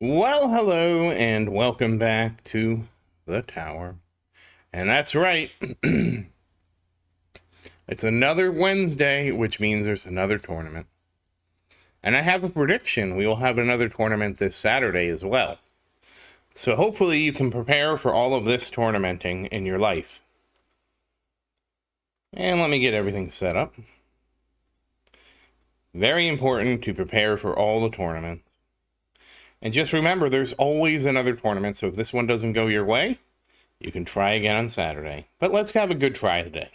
Well, hello, and welcome back to the tower. And that's right. It's another Wednesday, which means there's another tournament. And I have a prediction. We will have another tournament this Saturday as well. So hopefully you can prepare for all of this tournamenting in your life. And let me get everything set up. Very important to prepare for all the tournaments. And just remember, there's always another tournament, so if this one doesn't go your way, you can try again on Saturday. But let's have a good try today.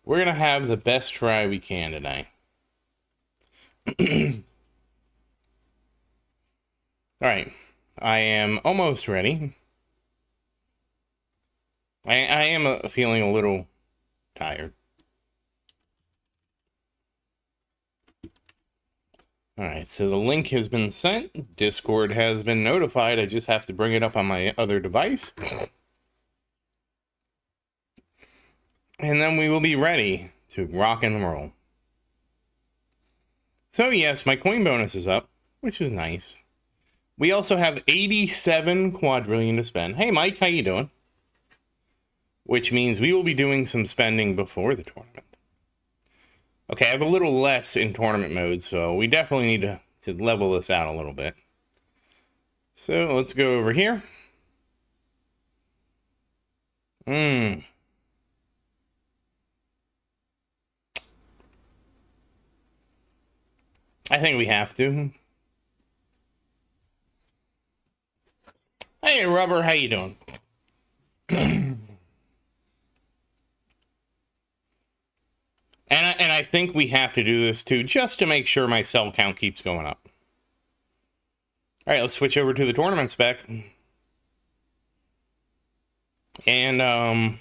We're going to have the best try we can today. Alright, I am almost ready. I am feeling a little tired. Alright, so the link has been sent. Discord has been notified. I just have to bring it up on my other device. And then we will be ready to rock and roll. So yes, my coin bonus is up, which is nice. We also have 87 quadrillion to spend. Hey Mike, how you doing? Which means we will be doing some spending before the tournament. Okay, I have a little less in tournament mode, so we definitely need to level this out a little bit. So let's go over here. I think we have to. Hey Rubber, how you doing? And I think we have to do this too, just to make sure my cell count keeps going up. All right, let's switch over to the tournament spec. And,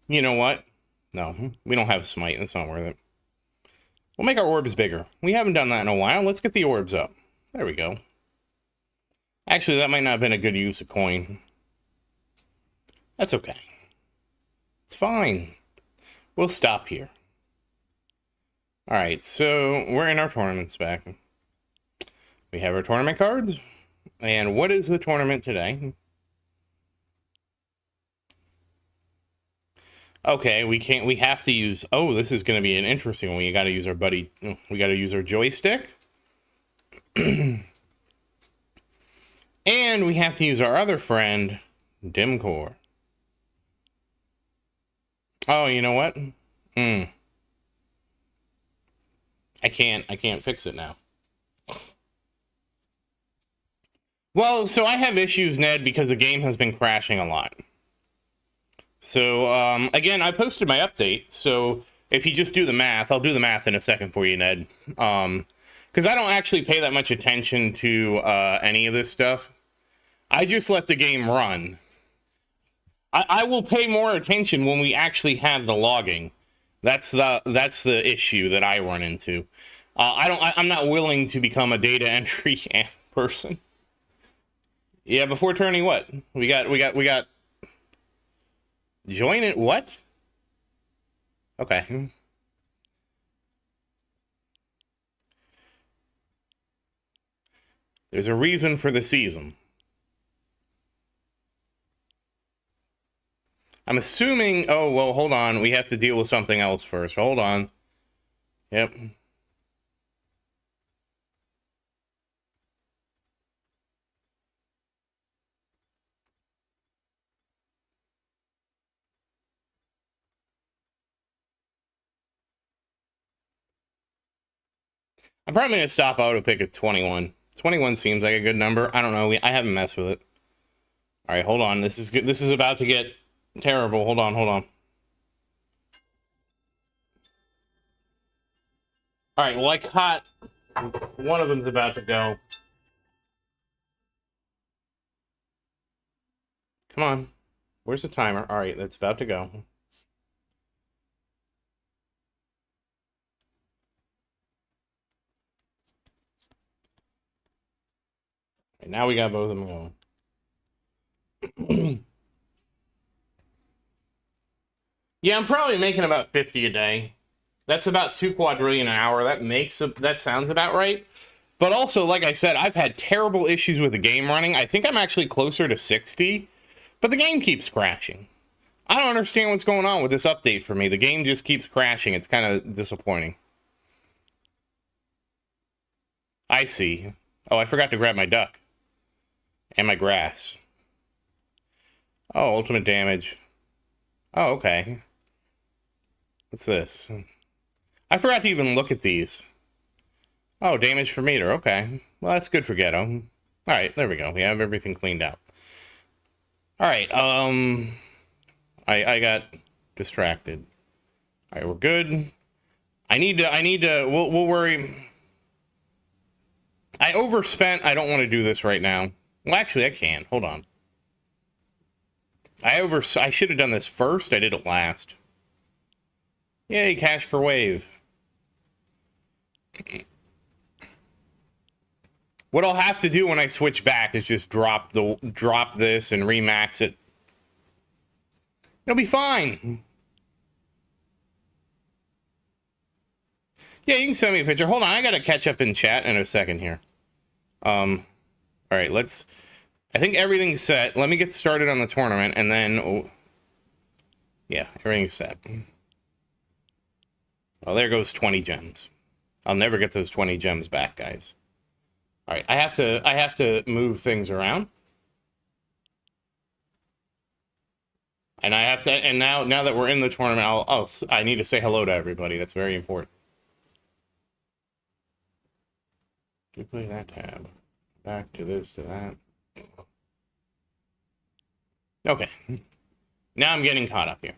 you know what? No, we don't have smite. That's not worth it. We'll make our orbs bigger. We haven't done that in a while. Let's get the orbs up. There we go. Actually, that might not have been a good use of coin. That's okay. It's fine. We'll stop here. Alright, so we're in our tournament spec. We have our tournament cards. And what is the tournament today? Okay, we have to use, oh, this is going to be an interesting one. We got to use our we got to use our joystick. And we have to use our other friend, Dimcore. Oh, you know what? I can't fix it now. Well, so I have issues, Ned, because the game has been crashing a lot. So, again, I posted my update, so if you just do the math, I'll do the math in a second for you, Ned. Because I don't actually pay that much attention to any of this stuff. I just let the game run. I will pay more attention when we actually have the logging. That's the issue that I run into. I'm not willing to become a data entry person. Yeah, before turning what? We got join it what? Okay. There's a reason for the season. I'm assuming, oh, well, hold on. We have to deal with something else first. Hold on. Yep. I'm probably going to stop auto pick at 21. 21 seems like a good number. I don't know. I haven't messed with it. All right, hold on. This is good. This is about to get terrible. Hold on. All right, well, I caught one of them's about to go. Come on. Where's the timer? All right, that's about to go. Right, now we got both of them going. Yeah, I'm probably making about 50 a day. That's about 2 quadrillion an hour. That sounds about right. But also, like I said, I've had terrible issues with the game running. I think I'm actually closer to 60, but the game keeps crashing. I don't understand what's going on with this update for me. The game just keeps crashing. It's kind of disappointing. I see. Oh, I forgot to grab my duck. And my grass. Oh, ultimate damage. Oh, okay. What's this? I forgot to even look at these. Oh, damage per meter. Okay. Well, that's good for Ghetto. Alright, there we go. We have everything cleaned out. Alright, I got distracted. Alright, we're good. We'll worry. I overspent. I don't want to do this right now. Well, actually, I can. Hold on. I should have done this first. I did it last. Yay, cash per wave. What I'll have to do when I switch back is just drop this and remax it. It'll be fine. Yeah, you can send me a picture. Hold on, I gotta catch up in chat in a second here. All right, I think everything's set. Let me get started on the tournament, and then, yeah, everything's set. Well, there goes 20 gems. I'll never get those 20 gems back, guys. All right, I have to move things around. And now that we're in the tournament, I need to say hello to everybody. That's very important. Duplicate that tab. Back to this, to that. Okay. Now I'm getting caught up here.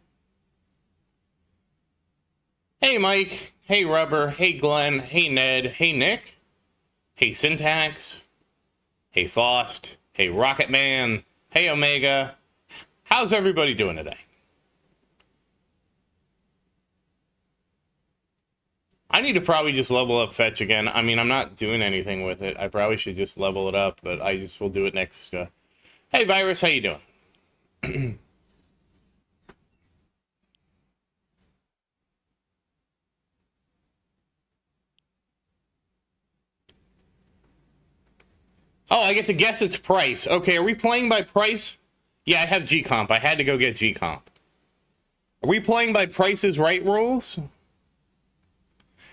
Hey, Mike. Hey, Rubber. Hey, Glenn. Hey, Ned. Hey, Nick. Hey, Syntax. Hey, Faust. Hey, Rocket Man. Hey, Omega. How's everybody doing today? I need to probably just level up Fetch again. I mean, I'm not doing anything with it. I probably should just level it up, but I just will do it next. Hey, Virus, how you doing? Oh, I get to guess its price. Okay, are we playing by price? Yeah, I have G-Comp. I had to go get G-Comp. Are we playing by Price is Right rules?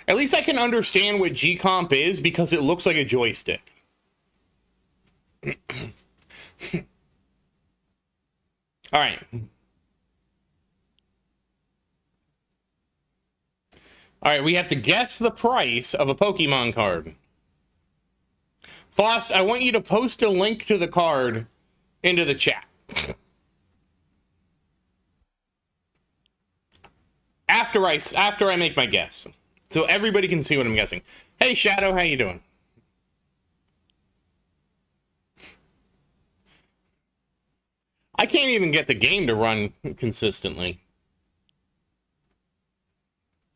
At least I can understand what G-Comp is because it looks like a joystick. All right. All right, we have to guess the price of a Pokemon card. Faust, I want you to post a link to the card into the chat. After I make my guess. So everybody can see what I'm guessing. Hey, Shadow, how you doing? I can't even get the game to run consistently.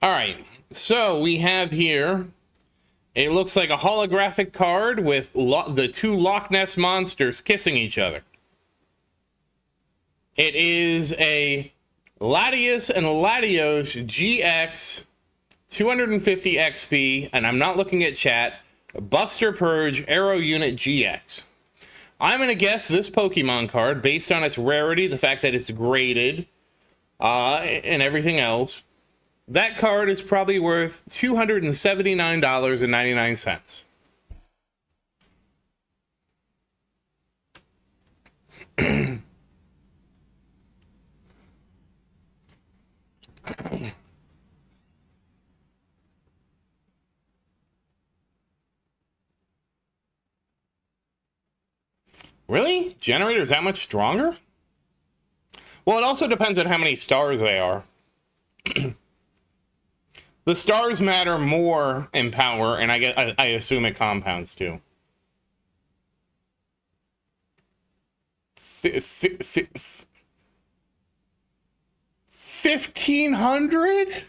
All right, so we have here, it looks like a holographic card with the two Loch Ness monsters kissing each other. It is a Latios and Latios GX 250 XP, and I'm not looking at chat, Buster Purge Aero Unit GX. I'm going to guess this Pokemon card, based on its rarity, the fact that it's graded, and everything else, that card is probably worth $279.99. Really? Generator's that much stronger? Well, it also depends on how many stars they are. The stars matter more in power, and I assume it compounds too. 1,500?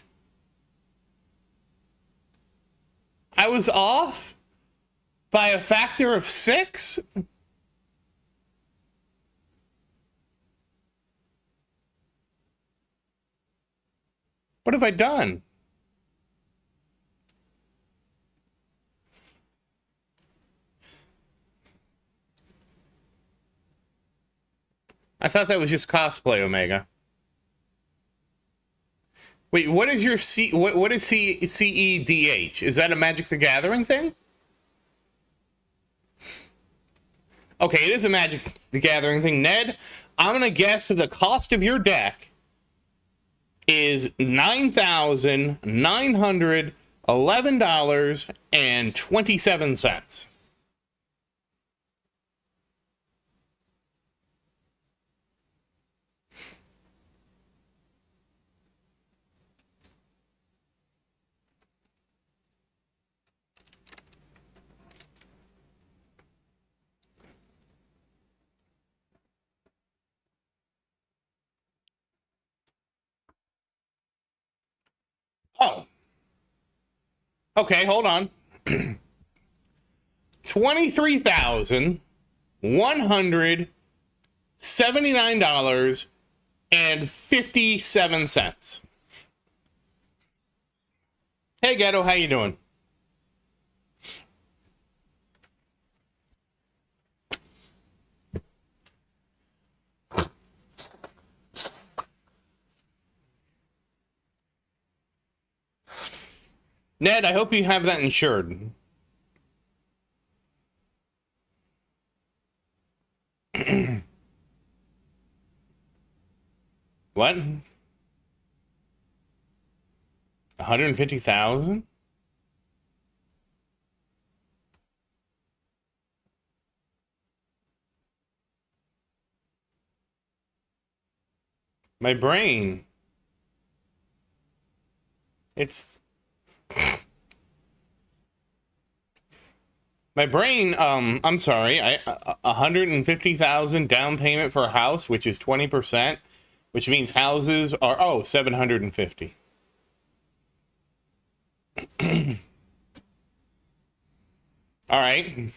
I was off by a factor of 6? What have I done? I thought that was just cosplay, Omega. Wait, what is your what is CEDH? Is that a Magic the Gathering thing? Okay, it is a Magic the Gathering thing. Ned, I'm gonna guess that the cost of your deck is $9,911.27. Oh. Okay, hold on. $23,179.57. Hey, Ghetto, how you doing? Ned, I hope you have that insured. What? 150,000? My brain. It's my brain. I'm sorry. 150,000 down payment for a house, which is 20%, which means houses are 750. All right.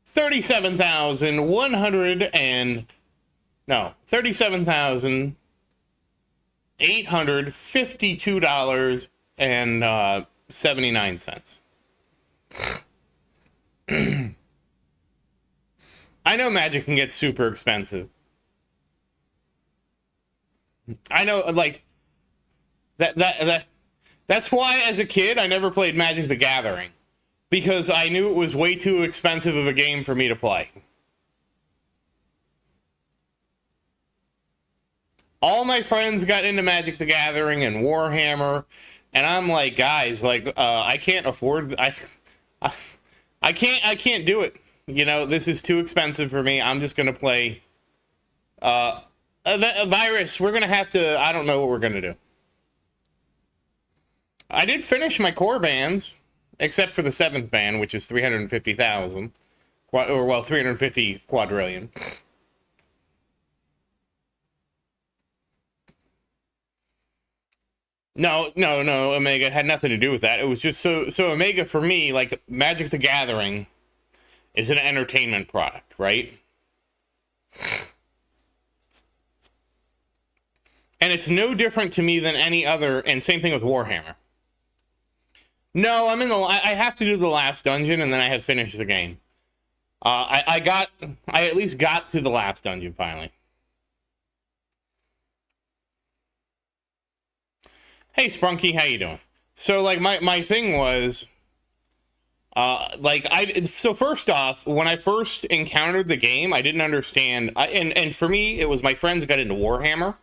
37,852.79. I know Magic can get super expensive. I know, like, that's why as a kid I never played Magic the Gathering, because I knew it was way too expensive of a game for me to play. All my friends got into Magic the Gathering and Warhammer, and I'm like, guys, like, I can't afford, I can't do it. You know, this is too expensive for me. I'm just gonna play a virus. We're gonna have to, I don't know what we're gonna do. I did finish my core bands, except for the 7th band, which is 350,000, or well, 350 quadrillion. No, Omega, it had nothing to do with that. It was just so Omega, for me, like, Magic the Gathering is an entertainment product, right? And it's no different to me than any other, and same thing with Warhammer. No, I have to do the last dungeon, and then I have finished the game. I at least got to the last dungeon finally. Hey, Sprunky, how you doing? So, like, my thing was, so first off, when I first encountered the game, I didn't understand, and for me, it was my friends got into Warhammer.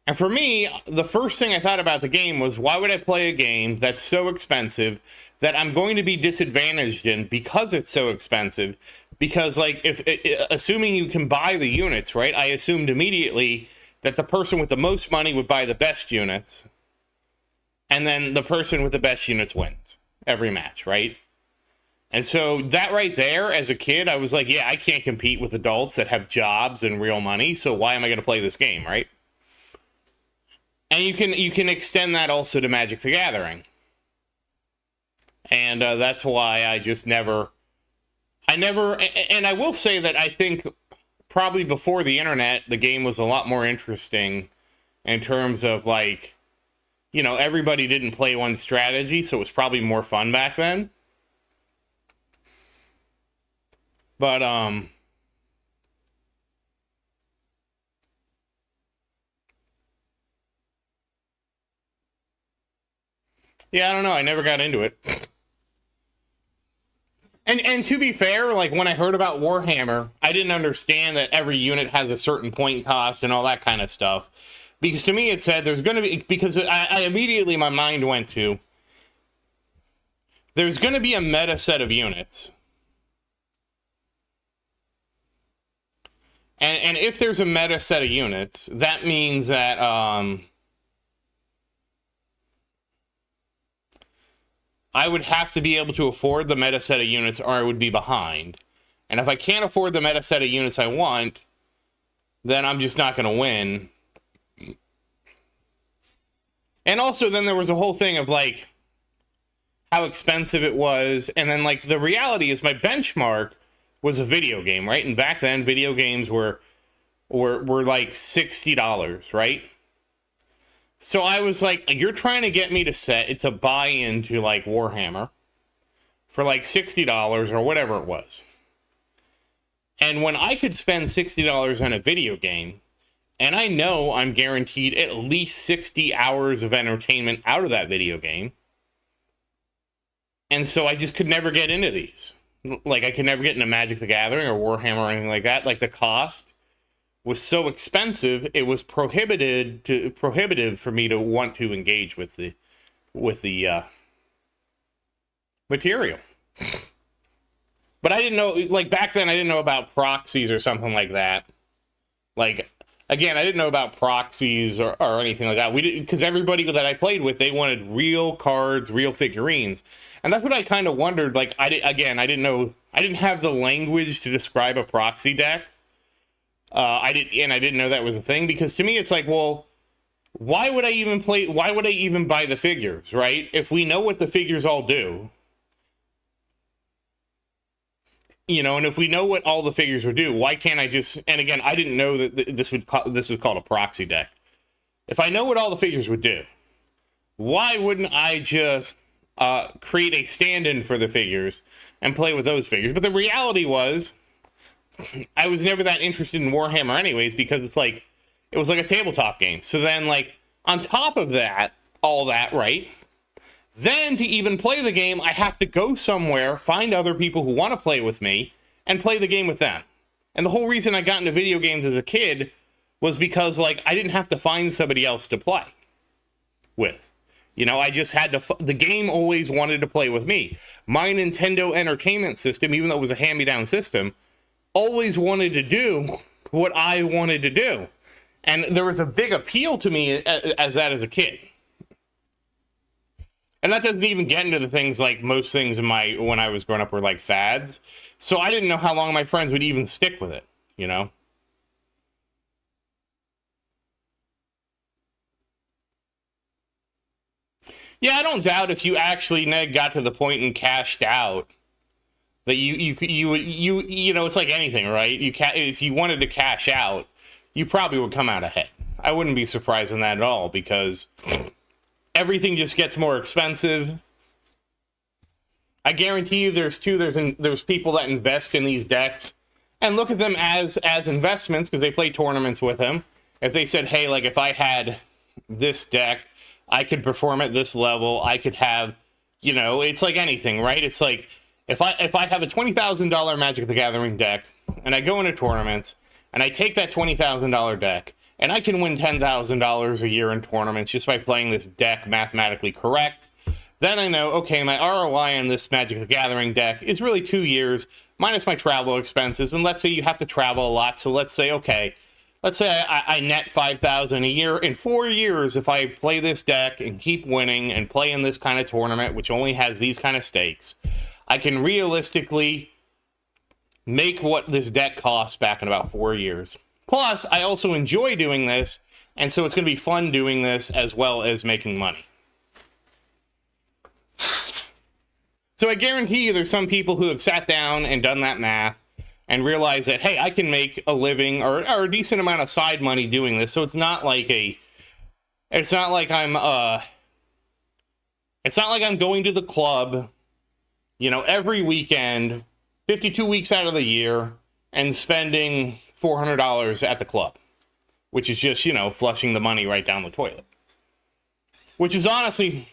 And for me, the first thing I thought about the game was, why would I play a game that's so expensive that I'm going to be disadvantaged in because it's so expensive? Because, like, assuming you can buy the units, right, I assumed immediately that the person with the most money would buy the best units, and then the person with the best units wins every match, right? And so that right there, as a kid, I was like, yeah, I can't compete with adults that have jobs and real money, so why am I going to play this game, right? And you can extend that also to Magic the Gathering. And that's why I just never, and I will say that I think probably before the internet, the game was a lot more interesting in terms of, like, you know, everybody didn't play one strategy, so it was probably more fun back then. But, Yeah, I don't know. I never got into it. And to be fair, like when I heard about Warhammer, I didn't understand that every unit has a certain point cost and all that kind of stuff. Because to me it said there's going to be, because I immediately, my mind went to, there's going to be a meta set of units. And if there's a meta set of units, that means that I would have to be able to afford the meta set of units or I would be behind. And if I can't afford the meta set of units I want, then I'm just not going to win. And also then there was a whole thing of like how expensive it was. And then like the reality is my benchmark was a video game, right? And back then video games were like $60, right? So I was like, you're trying to get me to buy into like Warhammer for like $60 or whatever it was. And when I could spend $60 on a video game, and I know I'm guaranteed at least 60 hours of entertainment out of that video game, and so I just could never get into these. Like I could never get into Magic the Gathering or Warhammer or anything like that. Like the cost was so expensive, it was prohibitive for me to want to engage with the material. But I didn't know, like back then I didn't know about proxies or something like that. Like again, I didn't know about proxies or anything like that. We didn't, because everybody that I played with, they wanted real cards, real figurines. And that's what I kind of wondered. Like I didn't know, I didn't have the language to describe a proxy deck. I didn't know that was a thing, because to me it's like, well, why would I even buy the figures, right? If we know what the figures all do, you know, and if we know what all the figures would do, why can't I just, and again, I didn't know that this was called a proxy deck. If I know what all the figures would do, why wouldn't I just create a stand-in for the figures and play with those figures? But the reality was, I was never that interested in Warhammer anyways, because it was like a tabletop game. So then, like, on top of that, all that, right? Then to even play the game, I have to go somewhere, find other people who want to play with me, and play the game with them. And the whole reason I got into video games as a kid was because, like, I didn't have to find somebody else to play with. You know, I just had to, the game always wanted to play with me. My Nintendo Entertainment System, even though it was a hand-me-down system, always wanted to do what I wanted to do. And there was a big appeal to me as a kid. And that doesn't even get into the things like most things when I was growing up were like fads. So I didn't know how long my friends would even stick with it, you know? Yeah, I don't doubt if you actually, Ned, got to the point and cashed out, that you know, it's like anything, right? If you wanted to cash out, you probably would come out ahead. I wouldn't be surprised in that at all, because everything just gets more expensive. I guarantee you there's people that invest in these decks and look at them as investments, because they play tournaments with them. If they said, hey, like, if I had this deck, I could perform at this level, I could have, you know, it's like anything, right? It's like, if I have a $20,000 Magic the Gathering deck, and I go into tournaments, and I take that $20,000 deck, and I can win $10,000 a year in tournaments just by playing this deck mathematically correct, then I know, okay, my ROI on this Magic the Gathering deck is really 2 years, minus my travel expenses, and let's say you have to travel a lot, so let's say, okay, let's say I net $5,000 a year. In 4 years, if I play this deck and keep winning and play in this kind of tournament, which only has these kind of stakes, I can realistically make what this deck costs back in about 4 years. Plus, I also enjoy doing this, and so it's going to be fun doing this as well as making money. So I guarantee you there's some people who have sat down and done that math and realized that, hey, I can make a living or a decent amount of side money doing this. So it's not like I'm going to the club, you know, every weekend, 52 weeks out of the year, and spending $400 at the club, which is just, you know, flushing the money right down the toilet. Which is honestly,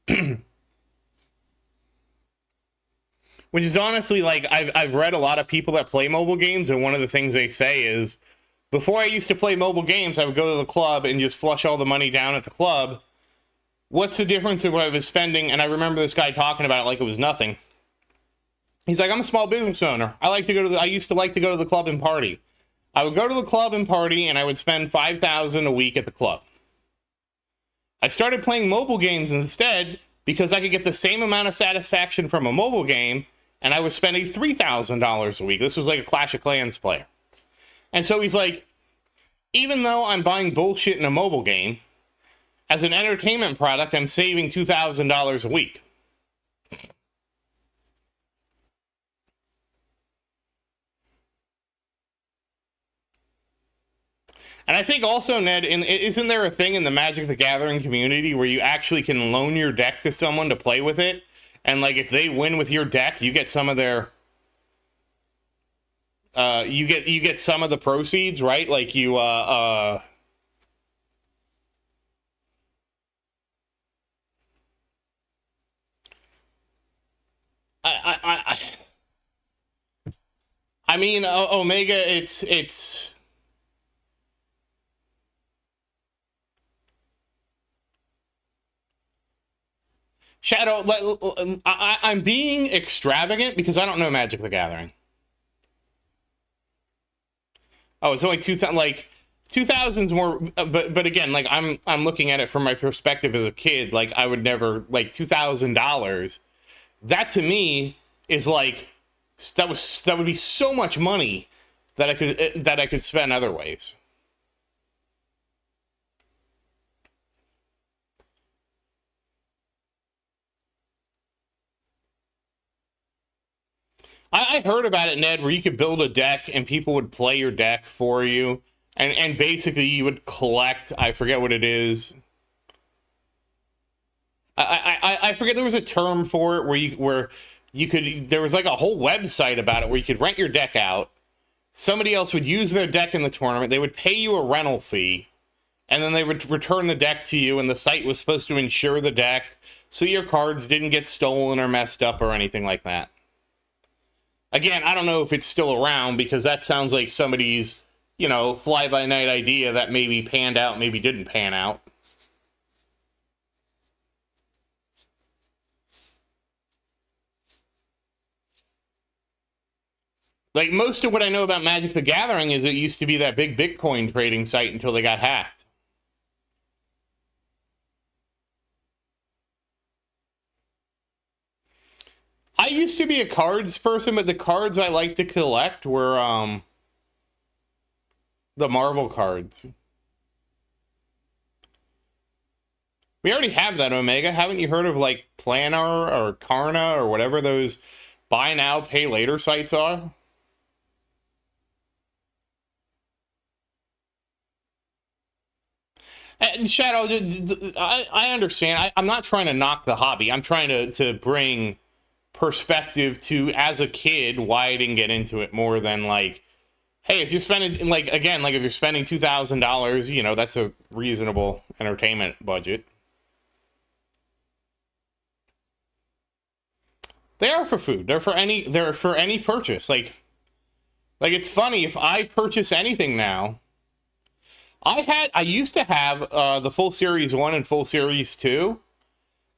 Which is honestly, like, I've read a lot of people that play mobile games, and one of the things they say is, before I used to play mobile games, I would go to the club and just flush all the money down at the club. What's the difference of what I was spending? And I remember this guy talking about it like it was nothing. He's like, I'm a small business owner. I used to like to go to the club and party. I would go to the club and party, and I would spend $5,000 a week at the club. I started playing mobile games instead because I could get the same amount of satisfaction from a mobile game, and I was spending $3,000 a week. This was like a Clash of Clans player. And so he's like, even though I'm buying bullshit in a mobile game, as an entertainment product, I'm saving $2,000 a week. And I think also, Ned, isn't there a thing in the Magic the Gathering community where you actually can loan your deck to someone to play with it? And, like, if they win with your deck, you get some of their... you get some of the proceeds, right? Like, I mean, Omega, it's... Shadow, I'm being extravagant because I don't know Magic the Gathering. Oh, it's only 2000, like 2000's more, but again, like I'm looking at it from my perspective as a kid. Like I would never, like $2,000. That to me is like that would be so much money that I could spend other ways. I heard about it, Ned, where you could build a deck and people would play your deck for you, and basically you would collect. I forget what it is. I forget, there was a term for it where you could, there was like a whole website about it where you could rent your deck out. Somebody else would use their deck in the tournament. They would pay you a rental fee, and then they would return the deck to you, and the site was supposed to insure the deck so your cards didn't get stolen or messed up or anything like that. Again, I don't know if it's still around because that sounds like somebody's, fly-by-night idea that maybe panned out, maybe didn't pan out. Like, most of what I know about Magic the Gathering is it used to be that big Bitcoin trading site until they got hacked. I used to be a cards person, but the cards I like to collect were, the Marvel cards. We already have that, Omega. Haven't you heard of, like, Planar or Karna or whatever those buy now, pay later sites are? And Shadow, I understand. I'm not trying to knock the hobby. I'm trying to bring perspective to, as a kid, why I didn't get into it more than, like, hey, if you're spending, like, again, like, if you're spending $2,000, that's a reasonable entertainment budget. They are for food. They're for any purchase. Like it's funny, if I purchase anything now, I used to have the full Series 1 and full Series 2,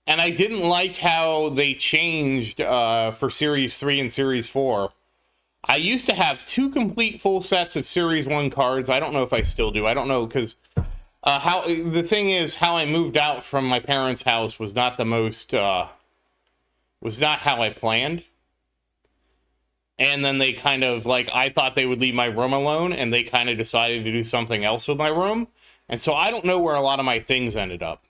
and I didn't like how they changed for Series 3 and Series 4. I used to have 2 complete full sets of Series 1 cards. I don't know if I still do. I don't know, because how I moved out from my parents' house was not was not how I planned. And then they kind of, like, I thought they would leave my room alone, and they kind of decided to do something else with my room. And so I don't know where a lot of my things ended up.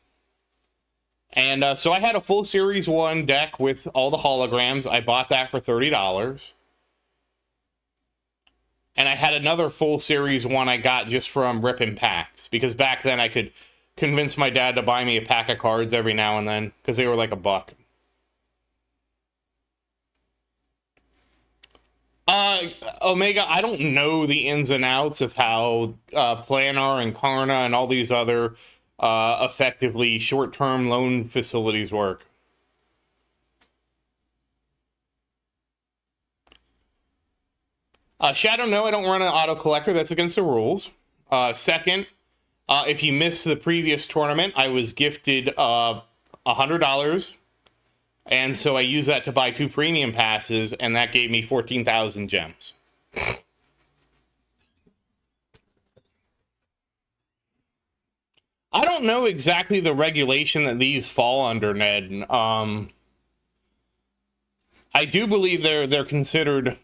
And so I had a full Series 1 deck with all the holograms. I bought that for $30. And I had another full Series 1 I got just from ripping packs, because back then I could convince my dad to buy me a pack of cards every now and then, because they were like $1. Omega, I don't know the ins and outs of how Planar and Karna and all these other effectively short-term loan facilities work. Shadow, no, I don't run an auto collector. That's against the rules. Second, if you missed the previous tournament, I was gifted $100. And so I used that to buy 2 premium passes, and that gave me 14,000 gems. I don't know exactly the regulation that these fall under, Ned. I do believe they're considered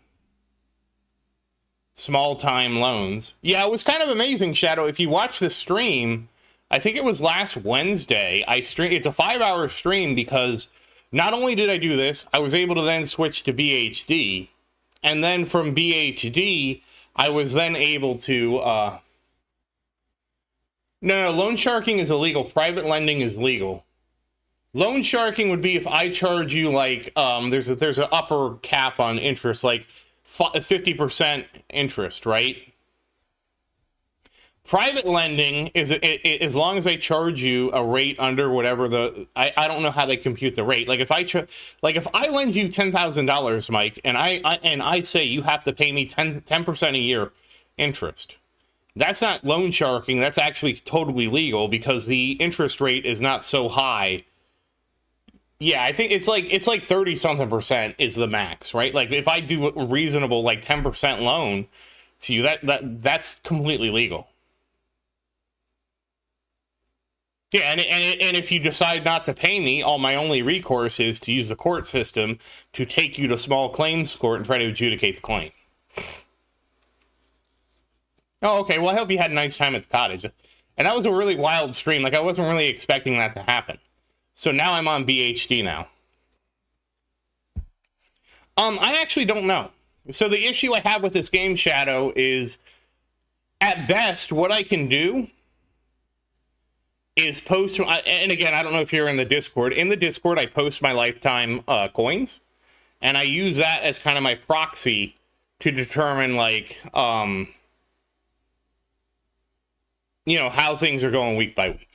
small-time loans. Yeah, it was kind of amazing, Shadow. If you watch the stream, I think it was last Wednesday, it's a 5-hour stream because not only did I do this, I was able to then switch to BHD. And then from BHD, I was then able to... No, loan sharking is illegal. Private lending is legal. Loan sharking would be if I charge you, like, there's an upper cap on interest, like 50% interest, right? Private lending is as long as I charge you a rate under whatever I don't know how they compute the rate. Like if I lend you $10,000, Mike, and I say you have to pay me 10% a year interest. That's not loan sharking. That's actually totally legal because the interest rate is not so high. Yeah, I think it's like 30-something% is the max, right? Like if I do a reasonable like 10% loan to you, that's completely legal. Yeah, and if you decide not to pay me, all my only recourse is to use the court system to take you to small claims court and try to adjudicate the claim. Oh, okay. Well, I hope you had a nice time at the cottage. And that was a really wild stream. Like, I wasn't really expecting that to happen. So now I'm on BHD now. I actually don't know. So the issue I have with this game, Shadow, is at best, what I can do is post, and again, I don't know if you're in the Discord. In the Discord, I post my lifetime coins, and I use that as kind of my proxy to determine, like, you know, how things are going week by week.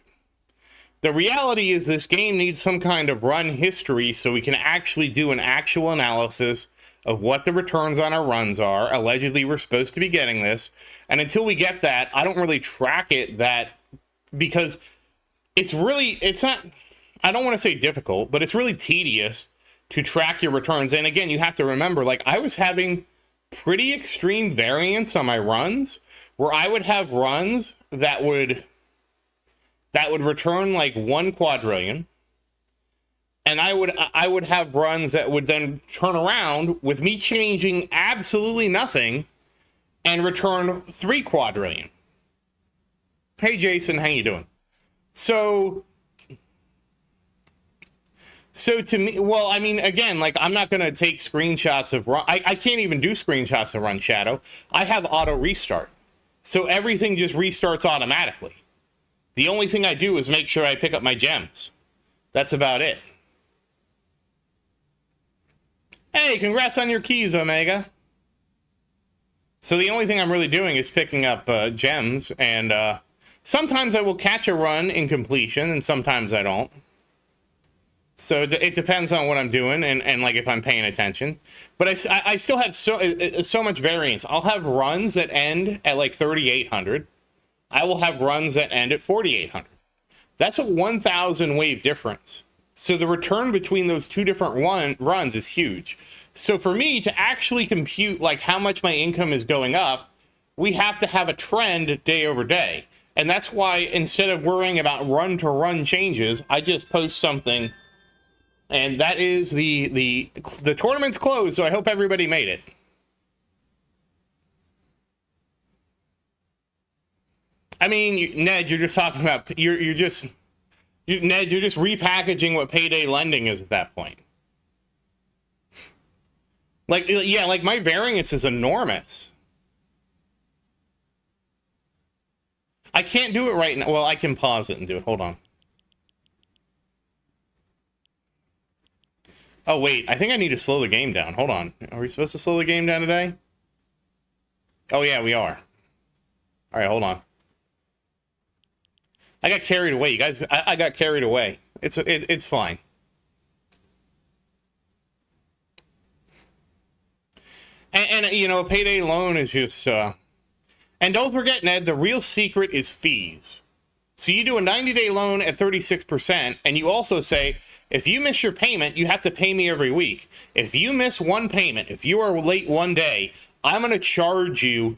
The reality is this game needs some kind of run history so we can actually do an actual analysis of what the returns on our runs are. Allegedly, we're supposed to be getting this. And until we get that, I don't really track it because it's not, I don't want to say difficult, but it's really tedious to track your returns. And again, you have to remember, like, I was having pretty extreme variance on my runs where I would have runs that would return like 1 quadrillion. And I would have runs that would then turn around with me changing absolutely nothing and return 3 quadrillion. Hey, Jason, how you doing? So to me, well, I mean, again, like, I'm not going to take screenshots of run. I can't even do screenshots of run, Shadow. I have auto restart. So everything just restarts automatically. The only thing I do is make sure I pick up my gems. That's about it. Hey, congrats on your keys, Omega. So the only thing I'm really doing is picking up gems, and sometimes I will catch a run in completion, and sometimes I don't. So it depends on what I'm doing and like if I'm paying attention. But I still have so much variance. I'll have runs that end at like 3,800. I will have runs that end at 4,800. That's a 1,000 wave difference. So the return between those two different runs is huge. So for me to actually compute like how much my income is going up, we have to have a trend day over day. And that's why instead of worrying about run to run changes, I just post something. And that is the tournament's closed, so I hope everybody made it. I mean, Ned, you're just talking about you're just repackaging what payday lending is at that point. Like, yeah, like my variance is enormous. I can't do it right now. Well, I can pause it and do it. Hold on. Oh, wait, I think I need to slow the game down. Hold on. Are we supposed to slow the game down today? Oh, yeah, we are. All right, hold on. I got carried away. You guys, I got carried away. It's fine. And you know, a payday loan is just, and don't forget, Ned, the real secret is fees. So you do a 90-day loan at 36%, and you also say, if you miss your payment, you have to pay me every week. If you miss one payment, if you are late one day, I'm going to charge you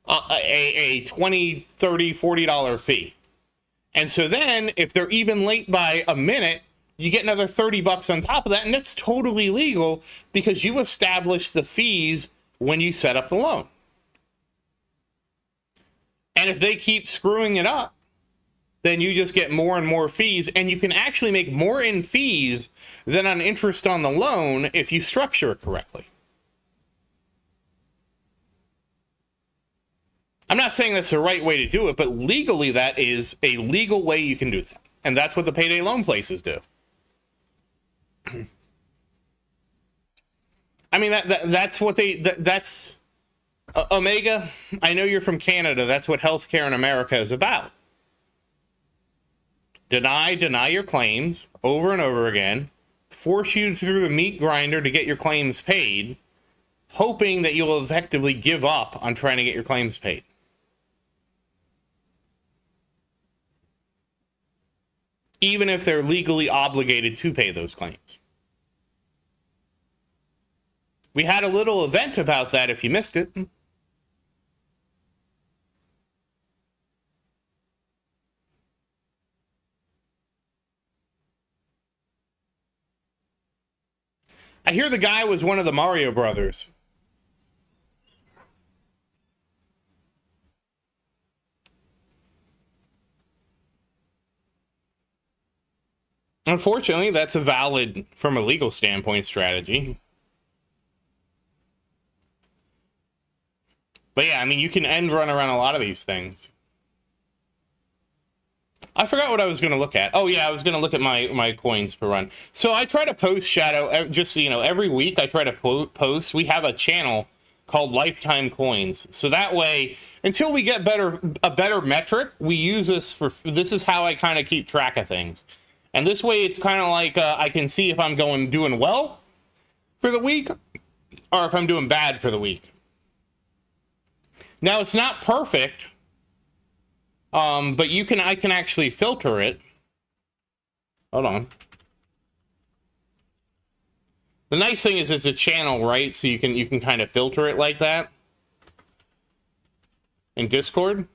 a $20, $30, $40 fee. And so then, if they're even late by a minute, you get another $30 on top of that, and that's totally legal because you established the fees when you set up the loan. And if they keep screwing it up, then you just get more and more fees, and you can actually make more in fees than on interest on the loan if you structure it correctly. I'm not saying that's the right way to do it, but legally that is a legal way you can do that. And that's what the payday loan places do. I mean, that's what that's Omega. I know you're from Canada. That's what healthcare in America is about. Deny your claims over and over again, force you through the meat grinder to get your claims paid, hoping that you'll effectively give up on trying to get your claims paid. Even if they're legally obligated to pay those claims. We had a little event about that if you missed it. I hear the guy was one of the Mario brothers. Unfortunately, that's a valid, from a legal standpoint, strategy. But yeah, I mean, you can end run around a lot of these things. I forgot what I was going to look at. Oh yeah, I was going to look at my coins per run. So I try to post Shadow, just so you know, every week I try to post. We have a channel called Lifetime Coins. So that way, until we get a better metric, we use this this is how I kind of keep track of things. And this way it's kind of like I can see if I'm doing well for the week or if I'm doing bad for the week. Now it's not perfect. But I can actually filter it. Hold on. The nice thing is it's a channel, right? So you can kind of filter it like that. In Discord.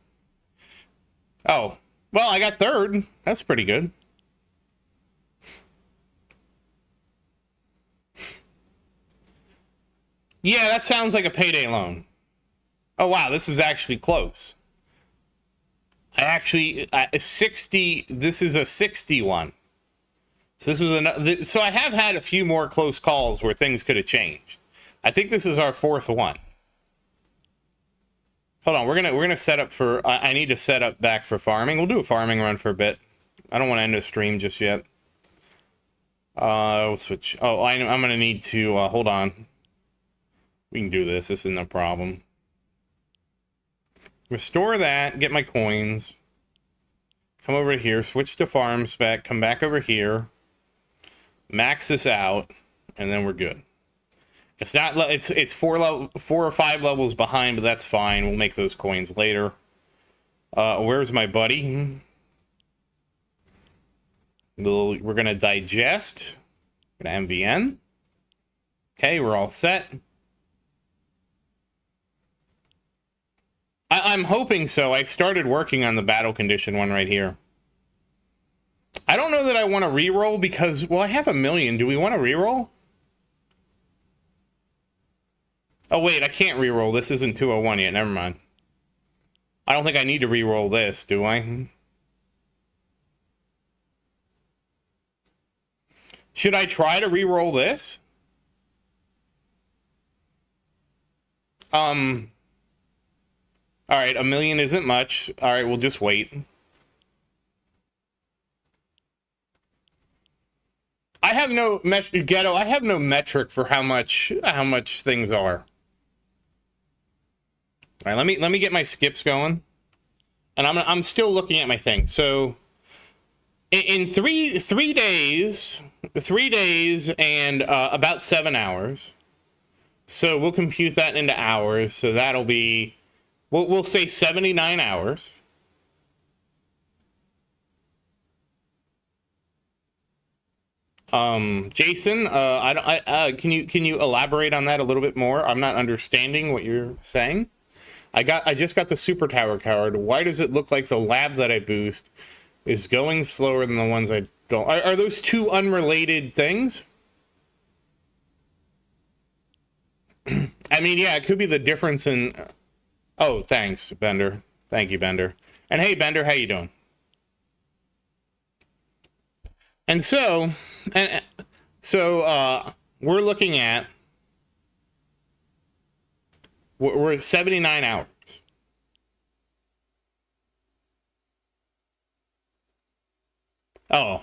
Oh, well, I got third. That's pretty good. Yeah, that sounds like a payday loan. Oh, wow, this is actually close. I actually, 60, this is a 61. So this was so I have had a few more close calls where things could have changed. I think this is our fourth one. Hold on, we're gonna set up for, I need to set up back for farming. We'll do a farming run for a bit. I don't want to end the stream just yet. We'll switch. Oh, I'm gonna need to, hold on. We can do this, this isn't a problem. Restore that, get my coins. Come over here, switch to farm spec, come back over here. Max this out, and then we're good. It's not, it's 4 or 5 levels behind, but that's fine. We'll make those coins later. Where's my buddy? We're gonna digest. Gonna MVN. Okay, we're all set. I'm hoping so. I started working on the battle condition one right here. I don't know that I want to reroll because, well, I have 1 million. Do we want to reroll? Oh, wait, I can't reroll. This isn't 201 yet. Never mind. I don't think I need to reroll this, do I? Should I try to reroll this? All right, 1 million isn't much. All right, we'll just wait. I have no Ghetto. I have no metric for how much things are. All right, let me get my skips going, and I'm still looking at my thing. So, in three days and about 7 hours, So we'll compute that into hours. So that'll be, we'll say 79 hours. Jason, can you elaborate on that a little bit more? I'm not understanding what you're saying. I just got the super tower card. Why does it look like the lab that I boost is going slower than the ones I don't? Are those two unrelated things? I mean, yeah, it could be the difference in. Oh, thanks, Bender. Thank you, Bender. And hey, Bender, how you doing? And so, we're looking at. We're at 79 hours. Oh.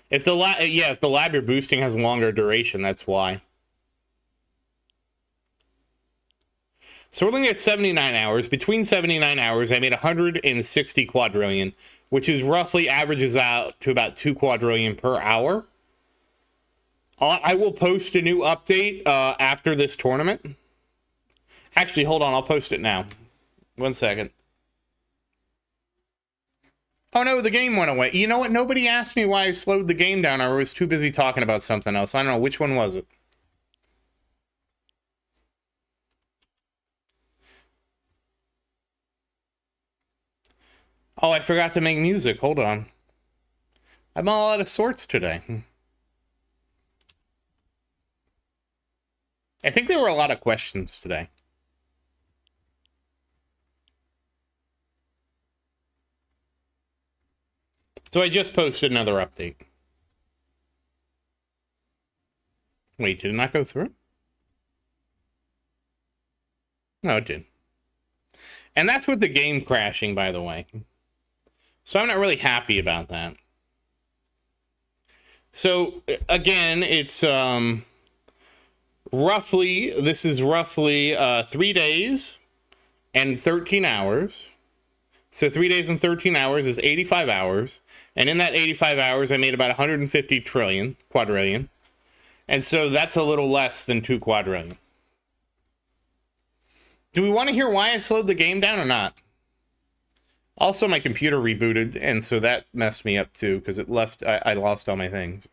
If the lab you're boosting has longer duration, that's why. So we're looking at 79 hours. Between 79 hours, I made 160 quadrillion, which is roughly averages out to about 2 quadrillion per hour. I will post a new update after this tournament. Actually, hold on. I'll post it now. 1 second. Oh no, the game went away. You know what? Nobody asked me why I slowed the game down. I was too busy talking about something else. I don't know. Which one was it? Oh, I forgot to make music. Hold on. I'm all out of sorts today. I think there were a lot of questions today. So I just posted another update. Wait, did it not go through? No, it did. And that's with the game crashing, by the way. So I'm not really happy about that. So again, it's this is roughly 3 days and 13 hours. So 3 days and 13 hours is 85 hours. And in that 85 hours, I made about 150 quadrillion. And so that's a little less than 2 quadrillion. Do we want to hear why I slowed the game down or not? Also, my computer rebooted, and so that messed me up too, because it left, I lost all my things.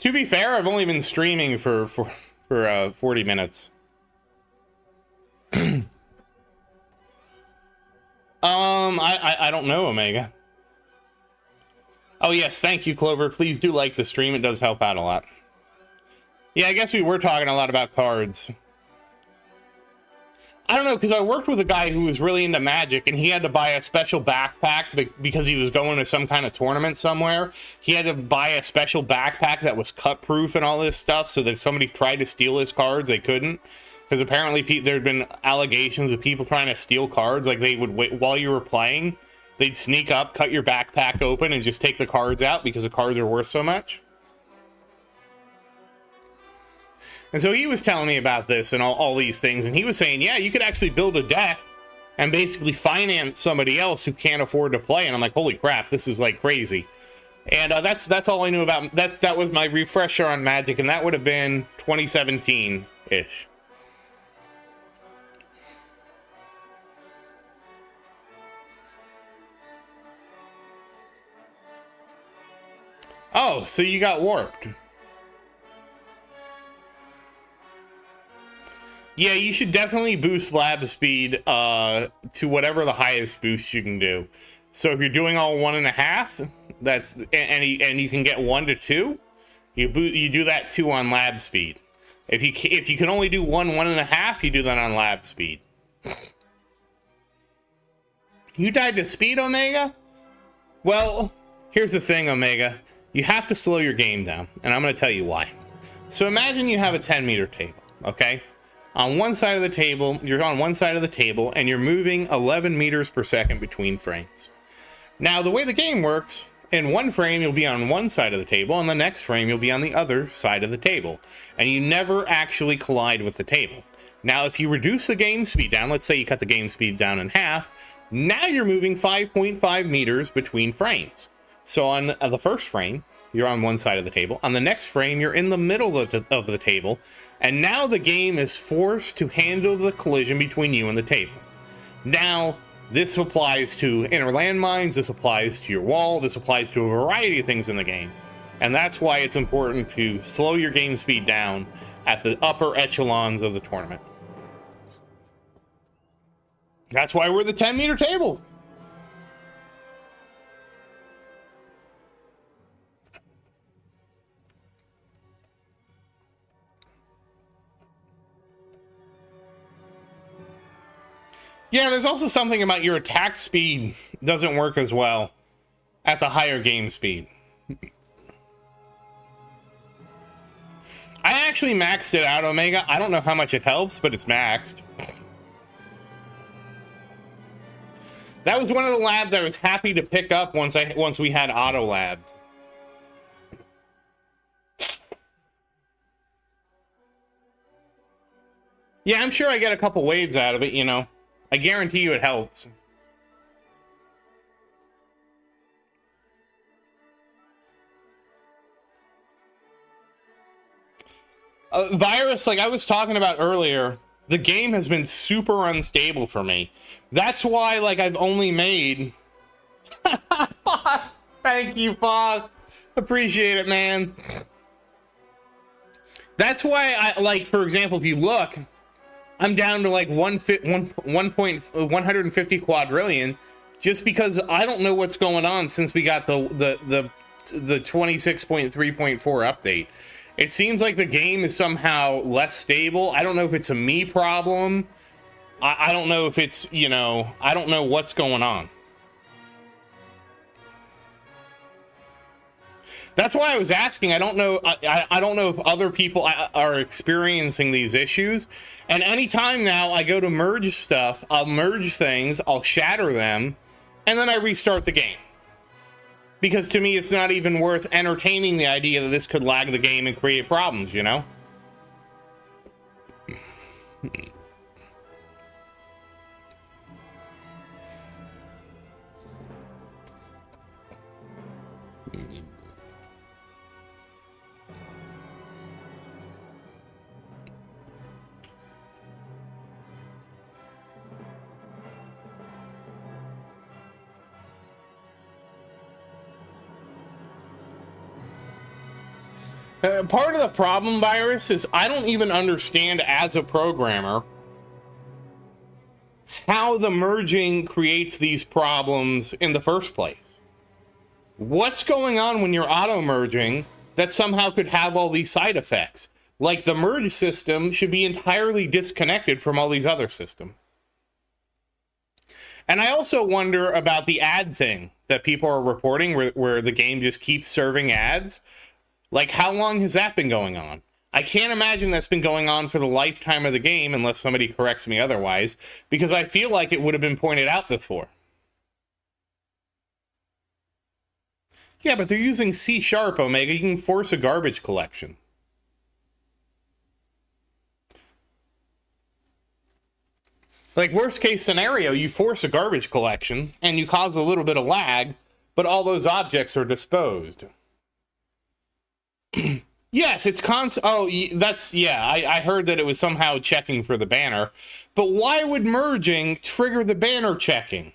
To be fair, I've only been streaming for 40 minutes. I don't know, Omega. Oh yes, thank you, Clover. Please do like the stream. It does help out a lot. Yeah, I guess we were talking a lot about cards. I don't know, because I worked with a guy who was really into Magic, and he had to buy a special backpack because he was going to some kind of tournament somewhere. He had to buy a special backpack that was cut-proof and all this stuff, so that if somebody tried to steal his cards, they couldn't. Because apparently there had been allegations of people trying to steal cards. Like, they would wait while you were playing, they'd sneak up, cut your backpack open, and just take the cards out because the cards are worth so much. And so he was telling me about this and all these things, and he was saying, yeah, you could actually build a deck and basically finance somebody else who can't afford to play. And I'm like, holy crap, this is like crazy. And that's all I knew about that. That was my refresher on Magic, and that would have been 2017-ish. Oh, so you got warped. Yeah, you should definitely boost lab speed to whatever the highest boost you can do. So if you're doing all 1.5, that's and you can get 1 to 2, you do that 2 on lab speed. If you can only do 1.5, you do that on lab speed. You died to speed, Omega? Well, here's the thing, Omega. You have to slow your game down, and I'm going to tell you why. So imagine you have a 10-meter table, okay? On one side of the table, you're on one side of the table, and you're moving 11 meters per second between frames. Now, the way the game works, in one frame, you'll be on one side of the table, and the next frame, you'll be on the other side of the table. And you never actually collide with the table. Now, if you reduce the game speed down, let's say you cut the game speed down in half, Now you're moving 5.5 meters between frames. So on the first frame, you're on one side of the table. On the next frame, you're in the middle of the table. And now the game is forced to handle the collision between you and the table. Now, this applies to inner landmines, this applies to your wall, this applies to a variety of things in the game. And that's why it's important to slow your game speed down at the upper echelons of the tournament. That's why we're the 10-meter table. Yeah, there's also something about your attack speed doesn't work as well at the higher game speed. I actually maxed it out, Omega. I don't know how much it helps, but it's maxed. That was one of the labs I was happy to pick up once we had auto labs. Yeah, I'm sure I get a couple waves out of it, you know. I guarantee you it helps. Virus, like I was talking about earlier, the game has been super unstable for me. That's why, like, I've only made... Thank you, Fox. Appreciate it, man. That's why I, like, for example, if you look, I'm down to like 150 quadrillion, just because I don't know what's going on since we got the 26.3.4 update. It seems like the game is somehow less stable. I don't know if it's a me problem. I don't know if it's, you know, I don't know what's going on. That's why I was asking. I don't know. I don't know if other people are experiencing these issues. And anytime now I go to merge stuff, I'll merge things, I'll shatter them, and then I restart the game. Because to me, it's not even worth entertaining the idea that this could lag the game and create problems, you know? Part of the problem, Virus, is I don't even understand as a programmer how the merging creates these problems in the first place. What's going on when you're auto merging that somehow could have all these side effects? Like the merge system should be entirely disconnected from all these other systems. And I also wonder about the ad thing that people are reporting where the game just keeps serving ads. Like, how long has that been going on? I can't imagine that's been going on for the lifetime of the game unless somebody corrects me otherwise, because I feel like it would have been pointed out before. Yeah, but they're using C#, Omega. You can force a garbage collection. Like, worst case scenario, you force a garbage collection and you cause a little bit of lag, but all those objects are disposed. Yes, it's that's, yeah, I heard that it was somehow checking for the banner, but why would merging trigger the banner checking?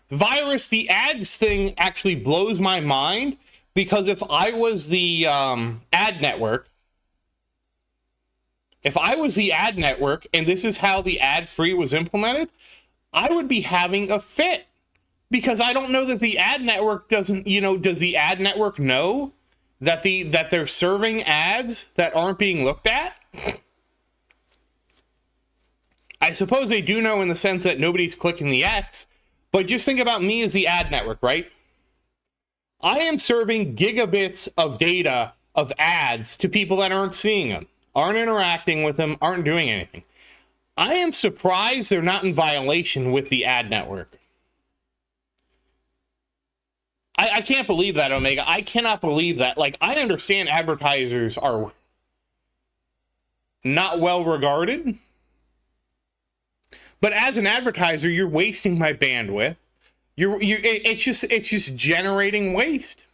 Virus, the ads thing actually blows my mind, because if I was the ad network, and this is how the ad free was implemented, I would be having a fit. Because I don't know that the ad network doesn't, you know, does the ad network know that they're serving ads that aren't being looked at? I suppose they do know in the sense that nobody's clicking the X, but just think about me as the ad network, right? I am serving gigabits of data of ads to people that aren't seeing them, aren't interacting with them, aren't doing anything. I am surprised they're not in violation with the ad network. I can't believe that, Omega. I cannot believe that. Like, I understand advertisers are not well regarded, But as an advertiser, you're wasting my bandwidth. It's just generating waste.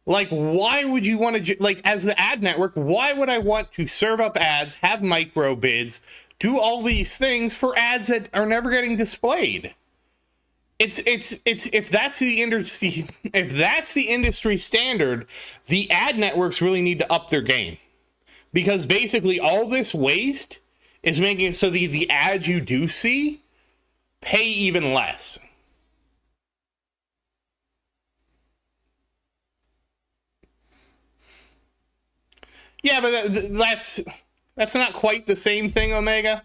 Like, why would you want to, like, as the ad network, why would I want to serve up ads, have micro bids, do all these things for ads that are never getting displayed? It's if that's the industry standard, the ad networks really need to up their game, because basically all this waste is making it so the ads you do see pay even less. Yeah, but that's not quite the same thing, Omega.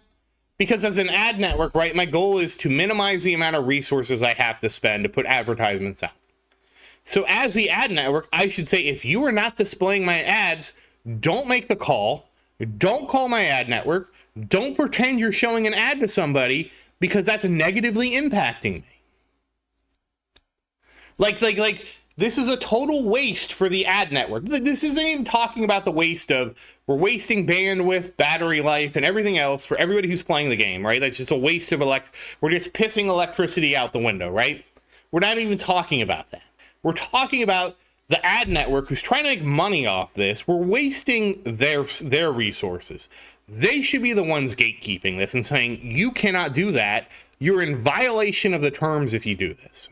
Because as an ad network, right, my goal is to minimize the amount of resources I have to spend to put advertisements out. So as the ad network, I should say, if you are not displaying my ads, don't make the call. Don't call my ad network. Don't pretend you're showing an ad to somebody, because that's negatively impacting me. Like this is a total waste for the ad network. This isn't even talking about the waste of, we're wasting bandwidth, battery life, and everything else for everybody who's playing the game, right? That's just a waste of we're just pissing electricity out the window, right? We're not even talking about that. We're talking about the ad network who's trying to make money off this. We're wasting their resources. They should be the ones gatekeeping this and saying, you cannot do that. You're in violation of the terms if you do this.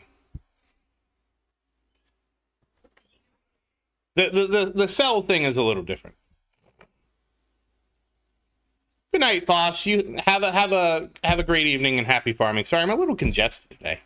The sell thing is a little different. Good night, Foss. You have a great evening and happy farming. Sorry, I'm a little congested today.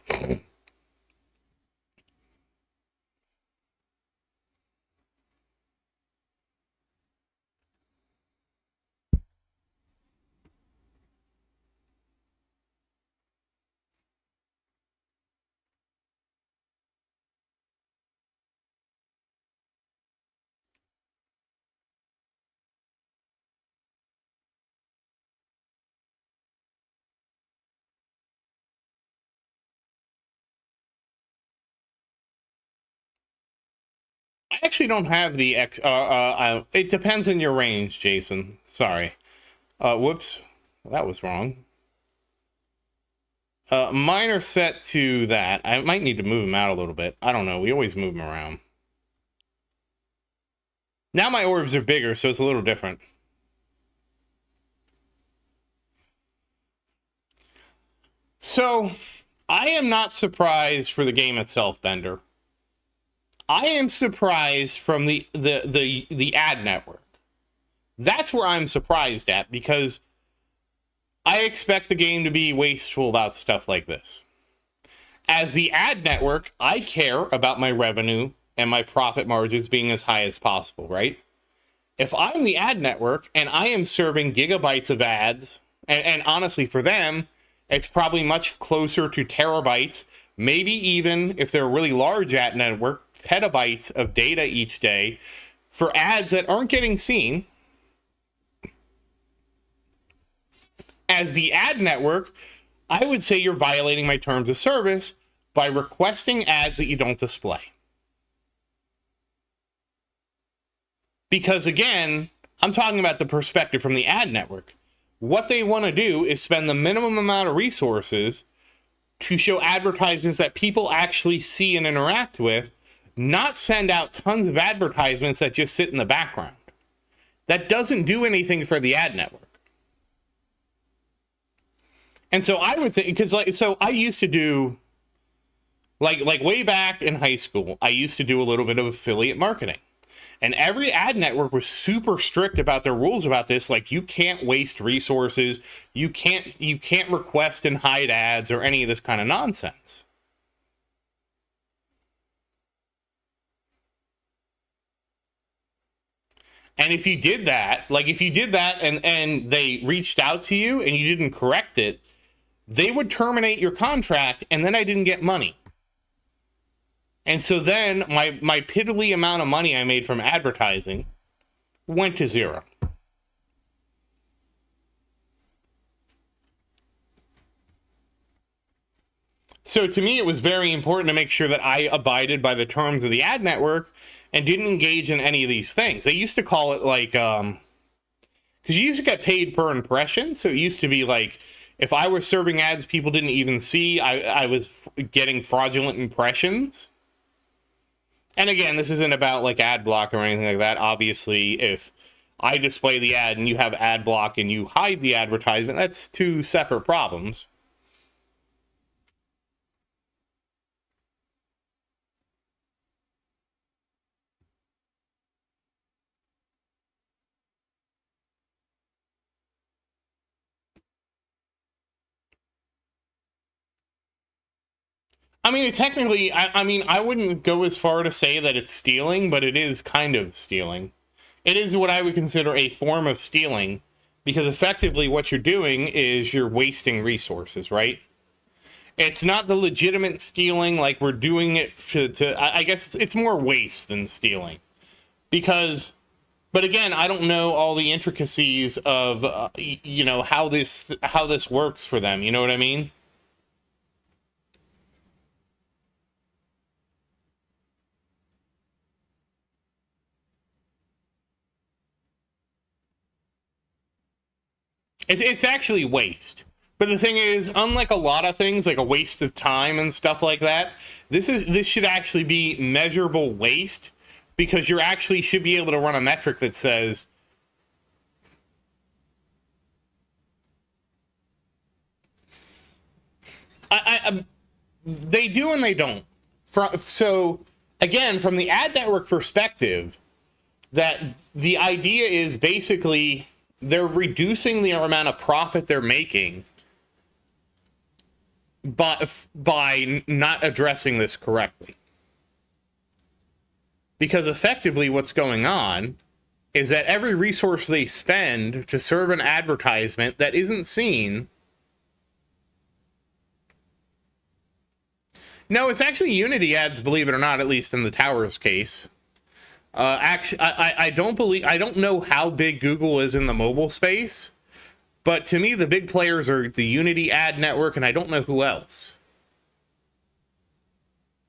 I actually don't have the it depends on your range, Jason. Sorry. Whoops. That was wrong. Mine are set to that. I might need to move them out a little bit. I don't know. We always move them around. Now my orbs are bigger, so it's a little different. So, I am not surprised for the game itself, Bender. I am surprised from the ad network. That's where I'm surprised at, because I expect the game to be wasteful about stuff like this. As the ad network, I care about my revenue and my profit margins being as high as possible, right? If I'm the ad network and I am serving gigabytes of ads, and honestly for them, it's probably much closer to terabytes, maybe even if they're a really large ad network, petabytes of data each day for ads that aren't getting seen. As the ad network, I would say you're violating my terms of service by requesting ads that you don't display. Because again, I'm talking about the perspective from the ad network. What they want to do is spend the minimum amount of resources to show advertisements that people actually see and interact with, not send out tons of advertisements that just sit in the background. That doesn't do anything for the ad network. And so I would think, because so I used to do, like way back in high school, I used to do a little bit of affiliate marketing. And every ad network was super strict about their rules about this. Like, you can't waste resources. You can't request and hide ads or any of this kind of nonsense. And if you did that, and they reached out to you and you didn't correct it, they would terminate your contract, and then I didn't get money. And so then my piddly amount of money I made from advertising went to zero. So to me, it was very important to make sure that I abided by the terms of the ad network and didn't engage in any of these things. They used to call it like, because you used to get paid per impression. So it used to be like, If I was serving ads people didn't even see, I was getting fraudulent impressions. And again, this isn't about like ad block or anything like that. Obviously, if I display the ad and you have ad block and you hide the advertisement, that's two separate problems. I mean, technically, I mean, I wouldn't go as far to say that it's stealing, but it is kind of stealing. It is what I would consider a form of stealing, because effectively what you're doing is you're wasting resources, right? It's not the legitimate stealing, like we're doing it I guess it's more waste than stealing. Because, but again, I don't know all the intricacies of, you know, how this works for them, you know what I mean? It's actually waste. But the thing is, unlike a lot of things, like a waste of time and stuff like that, this should actually be measurable waste, because you actually should be able to run a metric that says, they do and they don't. So again, from the ad network perspective, that the idea is basically they're reducing the amount of profit they're making by not addressing this correctly. Because effectively what's going on is that every resource they spend to serve an advertisement that isn't seen. No, it's actually Unity ads, believe it or not, at least in the Towers case. Actually, I don't know how big Google is in the mobile space, but to me, the big players are the Unity ad network, and I don't know who else.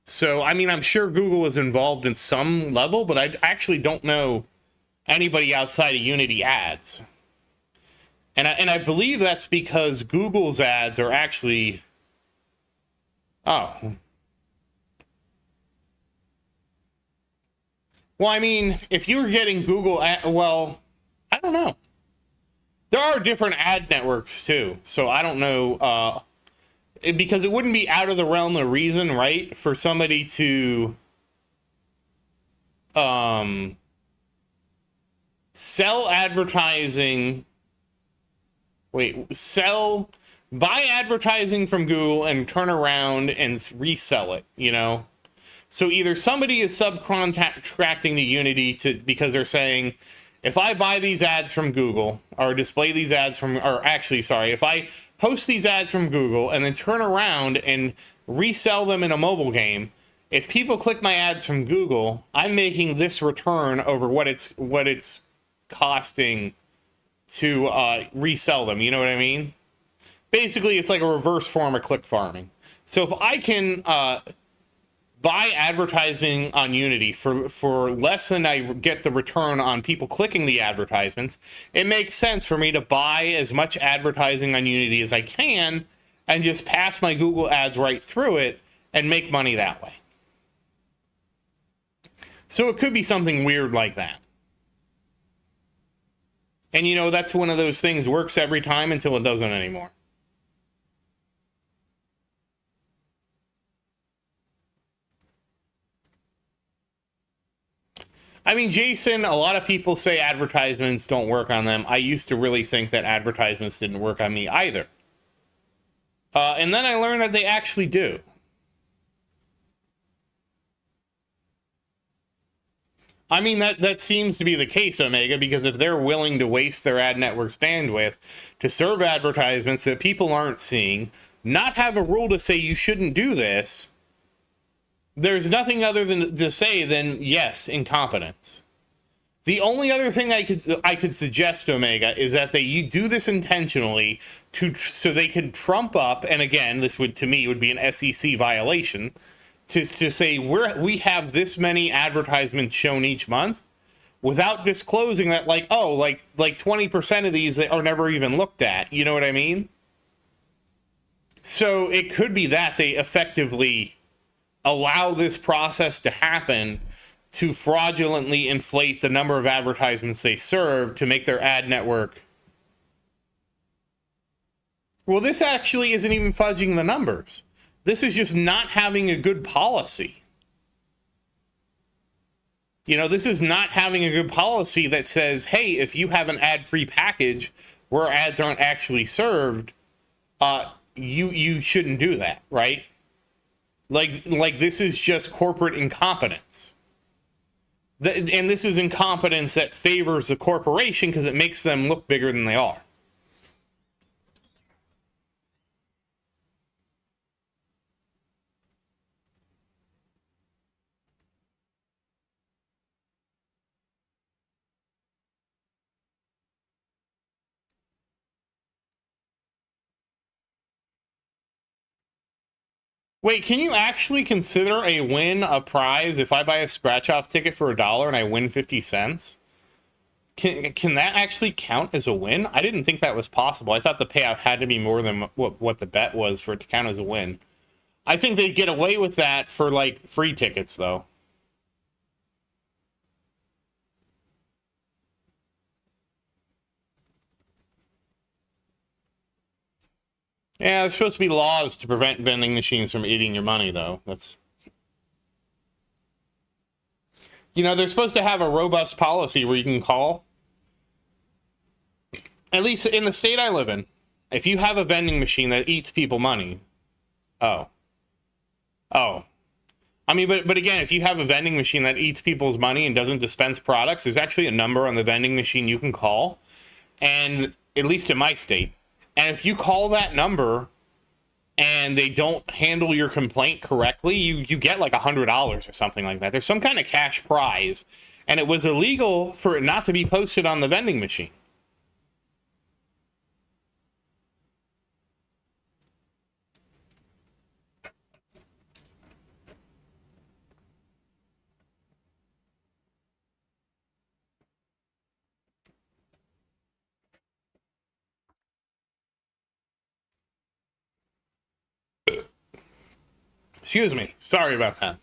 So, I mean, I'm sure Google is involved in some level, but I actually don't know anybody outside of Unity ads. And I believe that's because Google's ads are actually... Oh. Well, I mean, if you were getting Google well, I don't know. There are different ad networks too, so I don't know, because it wouldn't be out of the realm of reason, right, for somebody to sell advertising. Buy advertising from Google and turn around and resell it, you know? So either somebody is subcontracting to Unity because they're saying, if I buy these ads from Google, or display these ads from, or actually, sorry, if I host these ads from Google and then turn around and resell them in a mobile game, if people click my ads from Google, I'm making this return over what it's costing to resell them. You know what I mean? Basically, it's like a reverse form of click farming. So if I can buy advertising on Unity for less than I get the return on people clicking the advertisements, it makes sense for me to buy as much advertising on Unity as I can and just pass my Google ads right through it and make money that way. So it could be something weird like that. And you know, that's one of those things, works every time until it doesn't anymore. I mean, Jason, a lot of people say advertisements don't work on them. I used to really think that advertisements didn't work on me either. And then I learned that they actually do. I mean, that seems to be the case, Omega, because if they're willing to waste their ad network's bandwidth to serve advertisements that people aren't seeing, not have a rule to say you shouldn't do this, there's nothing other than to say than yes, incompetence. The only other thing I could suggest, Omega, is that they do this intentionally so they could trump up, and again, this would to me would be an SEC violation, to say we have this many advertisements shown each month, without disclosing that, like 20% of these that are never even looked at. You know what I mean? So it could be that they effectively allow this process to happen to fraudulently inflate the number of advertisements they serve to make their ad network. Well, this actually isn't even fudging the numbers. This is just not having a good policy. You know, this is not having a good policy that says, hey, if you have an ad-free package where ads aren't actually served, you shouldn't do that, right? Like this is just corporate incompetence. And this is incompetence that favors the corporation because it makes them look bigger than they are. Wait, can you actually consider a win a prize if I buy a scratch-off ticket for $1 and I win 50 cents? Can that actually count as a win? I didn't think that was possible. I thought the payout had to be more than what the bet was for it to count as a win. I think they'd get away with that for, like, free tickets, though. Yeah, there's supposed to be laws to prevent vending machines from eating your money, though. That's... You know, they're supposed to have a robust policy where you can call. At least in the state I live in. If you have a vending machine that eats people money... Oh. I mean, but again, if you have a vending machine that eats people's money and doesn't dispense products, there's actually a number on the vending machine you can call. And, at least in my state... And if you call that number and they don't handle your complaint correctly, you get like $100 or something like that. There's some kind of cash prize, and it was illegal for it not to be posted on the vending machine. Excuse me. Sorry about that.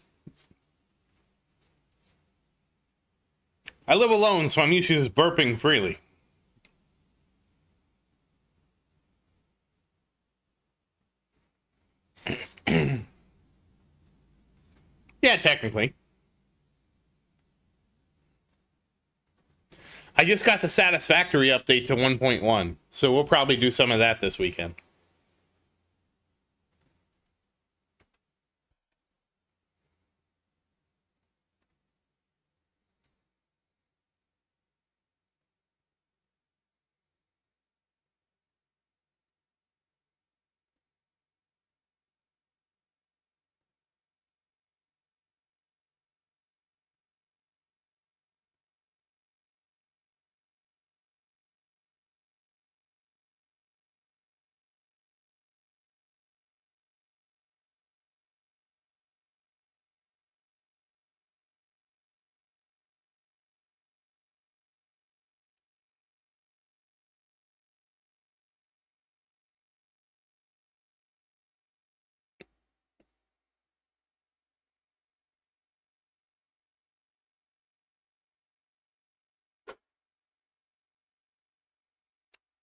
I live alone, so I'm used to just burping freely. Yeah, technically. I just got the Satisfactory update to 1.1, so we'll probably do some of that this weekend.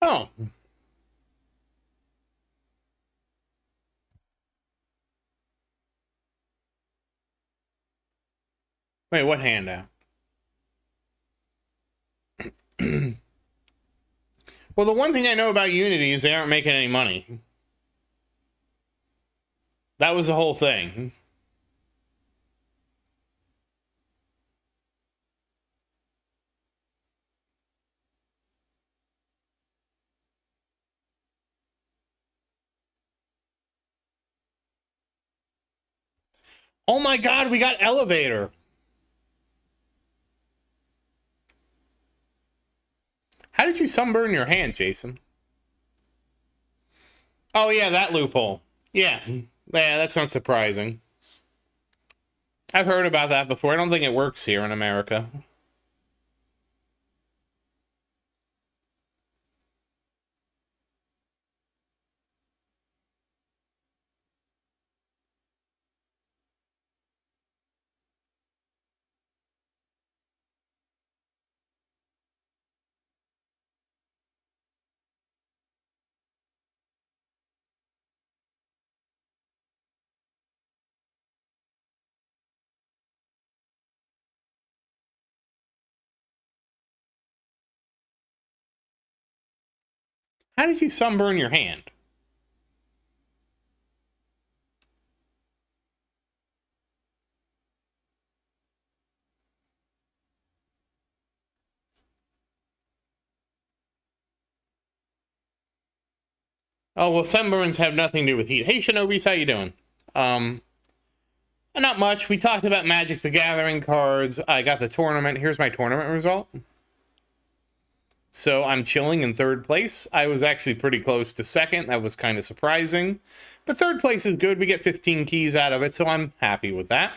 Oh. Wait, what handout? Well, the one thing I know about Unity is they aren't making any money. That was the whole thing. Oh my god, we got Elevator. How did you sunburn your hand, Jason? Oh yeah, that loophole. Yeah, that's not surprising. I've heard about that before. I don't think it works here in America. How did you sunburn your hand? Oh, well, sunburns have nothing to do with heat. Hey, Shinobis, how you doing? Not much. We talked about Magic the Gathering cards. I got the tournament. Here's my tournament result. So I'm chilling in third place. I was actually pretty close to second. That was kind of surprising. But third place is good. We get 15 keys out of it, so I'm happy with that.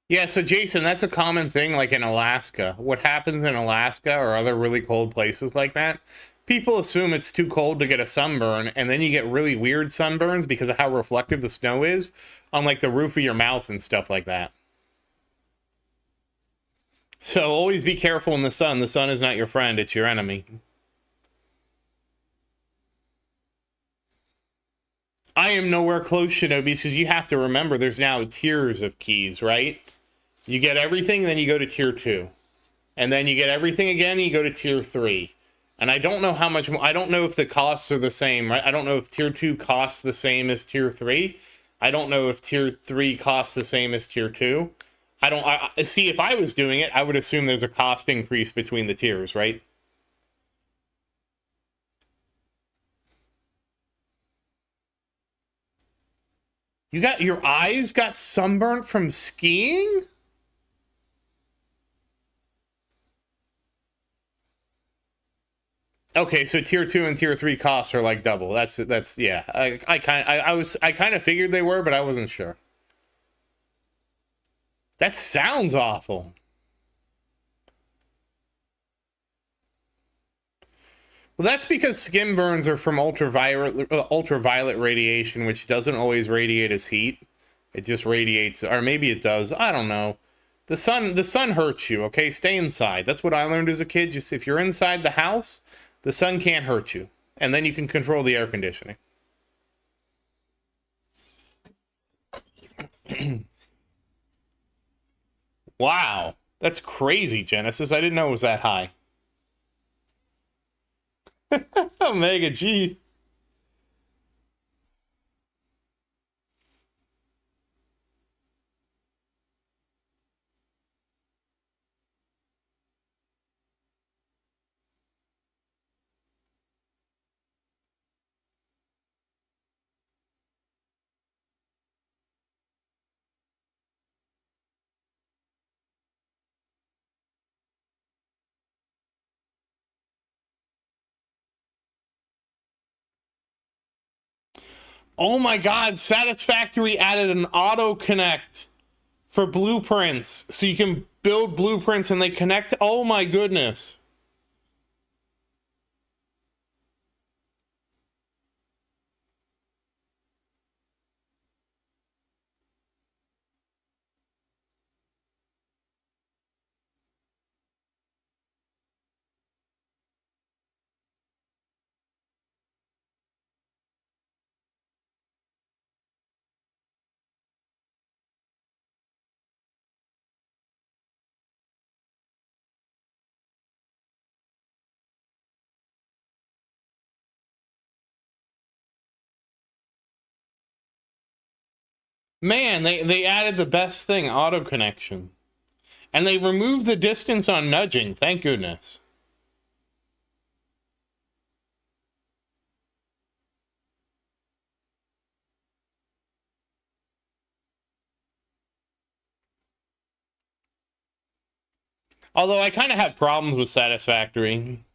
Yeah, so Jason, that's a common thing like in Alaska. What happens in Alaska or other really cold places like that, people assume it's too cold to get a sunburn, and then you get really weird sunburns because of how reflective the snow is on like the roof of your mouth and stuff like that. So always be careful in the sun. The sun is not your friend, it's your enemy. I am nowhere close, Shinobi, because you have to remember there's now tiers of keys, right? You get everything, then you go to tier 2. And then you get everything again, you go to tier 3. And I don't know how much more, I don't know if the costs are the same, right? I don't know if tier 2 costs the same as tier 3. I don't know if tier 3 costs the same as tier 2. I see, if I was doing it, I would assume there's a cost increase between the tiers, right? You got your eyes got sunburnt from skiing? Okay, so tier 2 and tier 3 costs are like double. That's yeah. I kind of figured they were, but I wasn't sure. That sounds awful. Well, that's because skin burns are from ultraviolet radiation, which doesn't always radiate as heat. It just radiates, or maybe it does. I don't know. The sun hurts you. Okay, stay inside. That's what I learned as a kid. Just if you're inside the house, the sun can't hurt you, and then you can control the air conditioning. Wow, that's crazy, Genesis. I didn't know it was that high. Omega G. Oh my God, Satisfactory added an auto connect for blueprints, so you can build blueprints and they connect. Oh my goodness. Man, they added the best thing, auto connection. And they removed the distance on nudging, thank goodness. Although I kind of have problems with Satisfactory.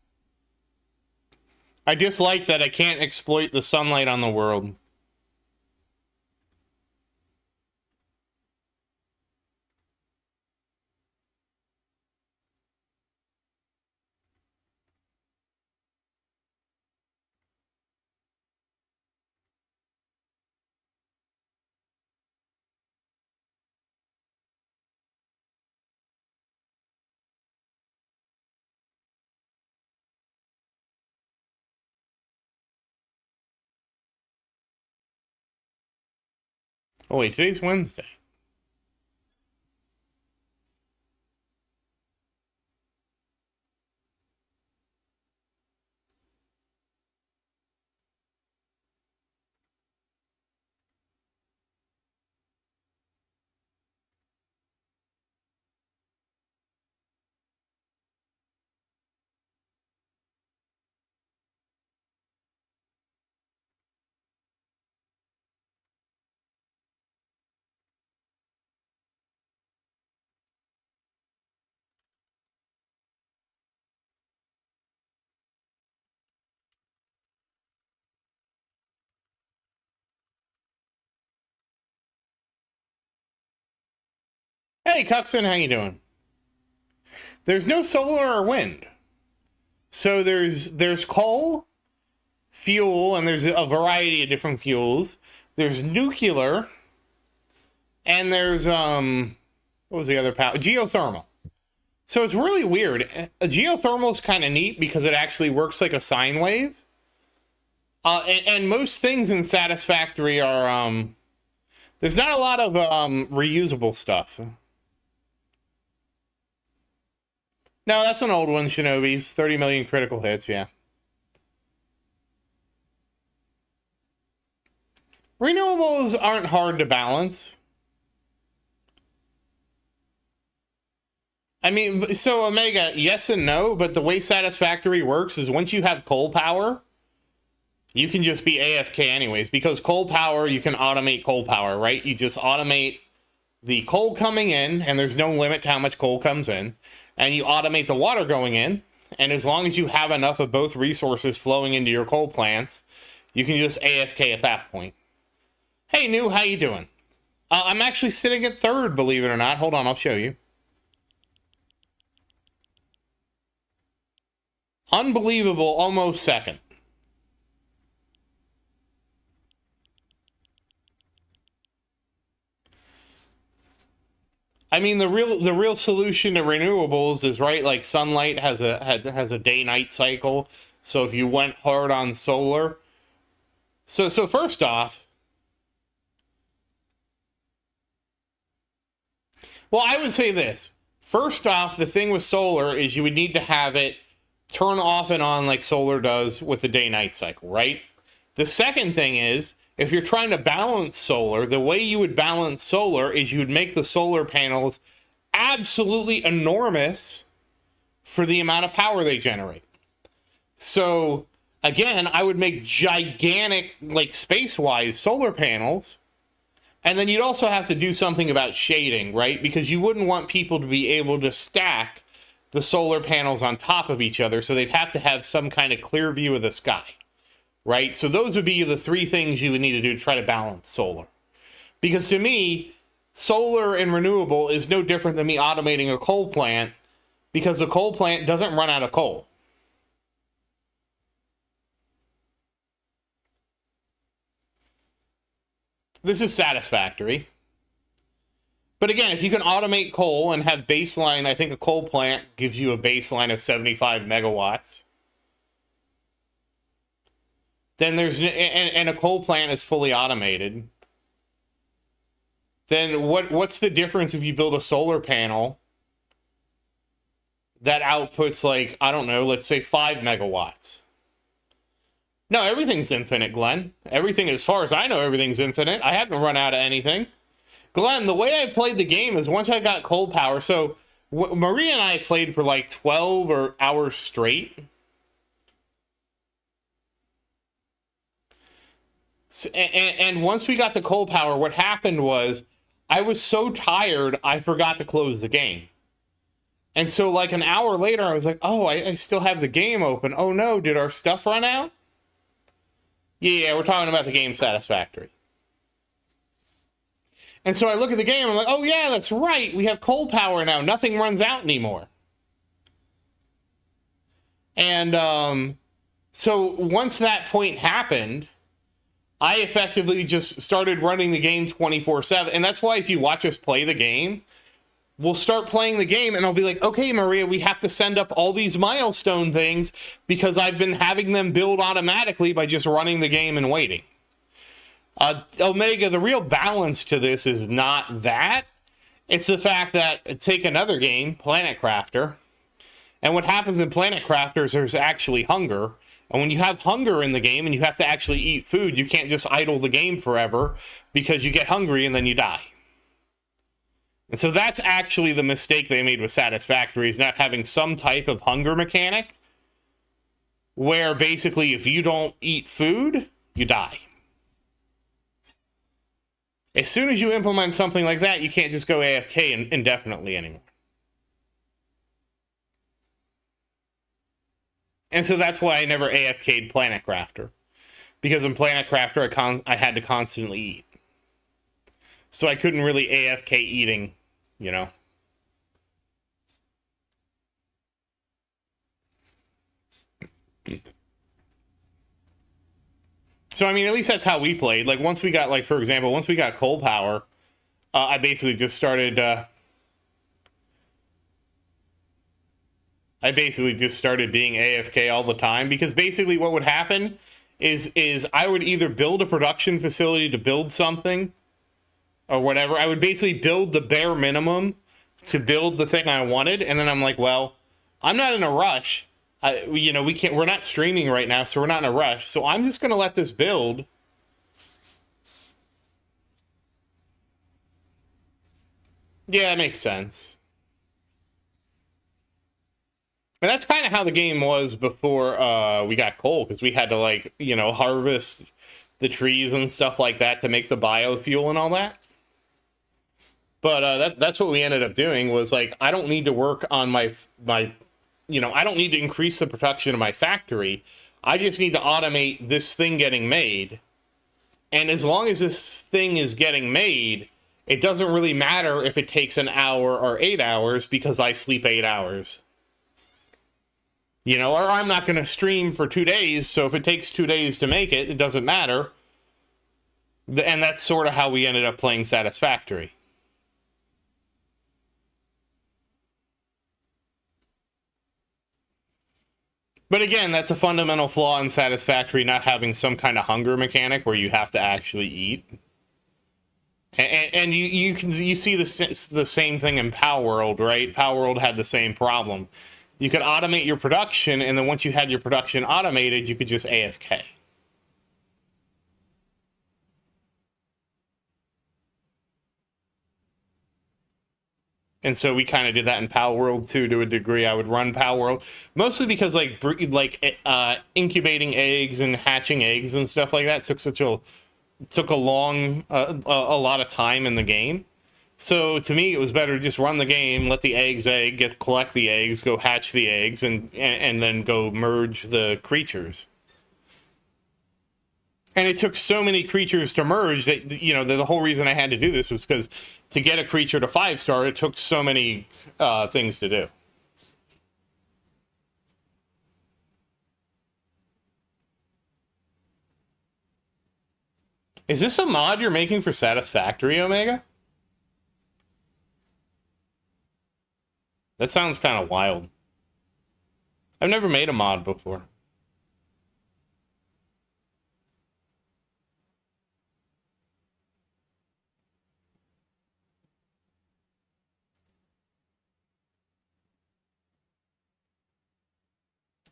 I dislike that I can't exploit the sunlight on the world. Oh wait, today's Wednesday. Hey, Cuxon, how you doing? There's no solar or wind. So there's coal, fuel, and there's a variety of different fuels. There's nuclear, and there's what was the other power? Geothermal. So it's really weird. A geothermal is kind of neat because it actually works like a sine wave. And most things in Satisfactory are there's not a lot of reusable stuff. No, that's an old one, Shinobi's. 30 million critical hits, yeah. Renewables aren't hard to balance. I mean, so Omega, yes and no, but the way Satisfactory works is once you have coal power, you can just be AFK anyways, because coal power, you can automate coal power, right? You just automate the coal coming in, and there's no limit to how much coal comes in, and you automate the water going in, and as long as you have enough of both resources flowing into your coal plants, you can just AFK at that point. Hey, New, how you doing? I'm actually sitting at third, believe it or not. Hold on, I'll show you. Unbelievable, almost second. I mean, the real solution to renewables is, right, like sunlight has a day-night cycle. So if you went hard on solar, so first off, well, I would say this. First off, the thing with solar is you would need to have it turn off and on like solar does with the day-night cycle, right? The second thing is, if you're trying to balance solar, the way you would balance solar is you would make the solar panels absolutely enormous for the amount of power they generate. So, again, I would make gigantic, like space-wise solar panels. And then you'd also have to do something about shading, right? Because you wouldn't want people to be able to stack the solar panels on top of each other, so they'd have to have some kind of clear view of the sky, right? So those would be the three things you would need to do to try to balance solar. Because to me, solar and renewable is no different than me automating a coal plant, because the coal plant doesn't run out of coal. This is Satisfactory. But again, if you can automate coal and have baseline, I think a coal plant gives you a baseline of 75 megawatts. Then there's, and a coal plant is fully automated. Then what's the difference if you build a solar panel that outputs, like, I don't know, let's say 5 megawatts? No, everything's infinite, Glenn. Everything, as far as I know, everything's infinite. I haven't run out of anything. Glenn, the way I played the game is once I got coal power, so Maria and I played for like 12 hours straight. So, and once we got the coal power, what happened was I was so tired, I forgot to close the game. And so like an hour later, I was like, oh, I still have the game open. Oh no, did our stuff run out? Yeah, we're talking about the game Satisfactory. And so I look at the game, I'm like, oh yeah, that's right. We have coal power now. Nothing runs out anymore. And so once that point happened, I effectively just started running the game 24/7. And that's why if you watch us play the game, we'll start playing the game and I'll be like, okay, Maria, we have to send up all these milestone things because I've been having them build automatically by just running the game and waiting. Omega, the real balance to this is not that. It's the fact that, take another game, Planet Crafter, and what happens in Planet Crafter is there's actually hunger. And when you have hunger in the game and you have to actually eat food, you can't just idle the game forever because you get hungry and then you die. And so that's actually the mistake they made with Satisfactory, is not having some type of hunger mechanic where basically if you don't eat food, you die. As soon as you implement something like that, you can't just go AFK indefinitely anymore. And so that's why I never AFK'd Planet Crafter. Because in Planet Crafter, I had to constantly eat. So I couldn't really AFK eating, you know. So, I mean, at least that's how we played. Like, once we got, like, for example, once we got coal power, I basically just started, being AFK all the time, because basically what would happen is I would either build a production facility to build something or whatever. I would basically build the bare minimum to build the thing I wanted, and then I'm like, well, I'm not in a rush. We're not streaming right now, so we're not in a rush. So I'm just going to let this build. Yeah, that makes sense. And that's kind of how the game was before we got coal, because we had to, like, harvest the trees and stuff like that to make the biofuel and all that. But that's what we ended up doing, was like, I don't need to work on my I don't need to increase the production of my factory. I just need to automate this thing getting made. And as long as this thing is getting made, it doesn't really matter if it takes an hour or 8 hours, because I sleep 8 hours. Or I'm not going to stream for 2 days, so if it takes 2 days to make it, it doesn't matter. And that's sort of how we ended up playing Satisfactory. But again, that's a fundamental flaw in Satisfactory, not having some kind of hunger mechanic where you have to actually eat. And you see the same thing in Power World, right? Power World had the same problem. You could automate your production, and then once you had your production automated, you could just AFK. And so we kind of did that in Power World too, to a degree. I would run Power World mostly because incubating eggs and hatching eggs and stuff like that took a lot of time in the game. So to me, it was better to just run the game, let the eggs collect the eggs, go hatch the eggs, and then go merge the creatures. And it took so many creatures to merge that, the whole reason I had to do this was because to get a creature to 5-star, it took so many things to do. Is this a mod you're making for Satisfactory, Omega? That sounds kind of wild. I've never made a mod before.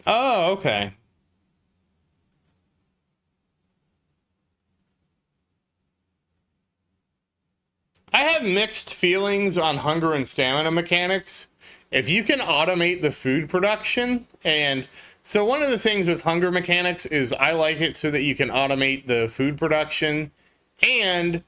Oh, okay. I have mixed feelings on hunger and stamina mechanics. If you can automate the food production, and so one of the things with hunger mechanics is I like it so that you can automate the food production, and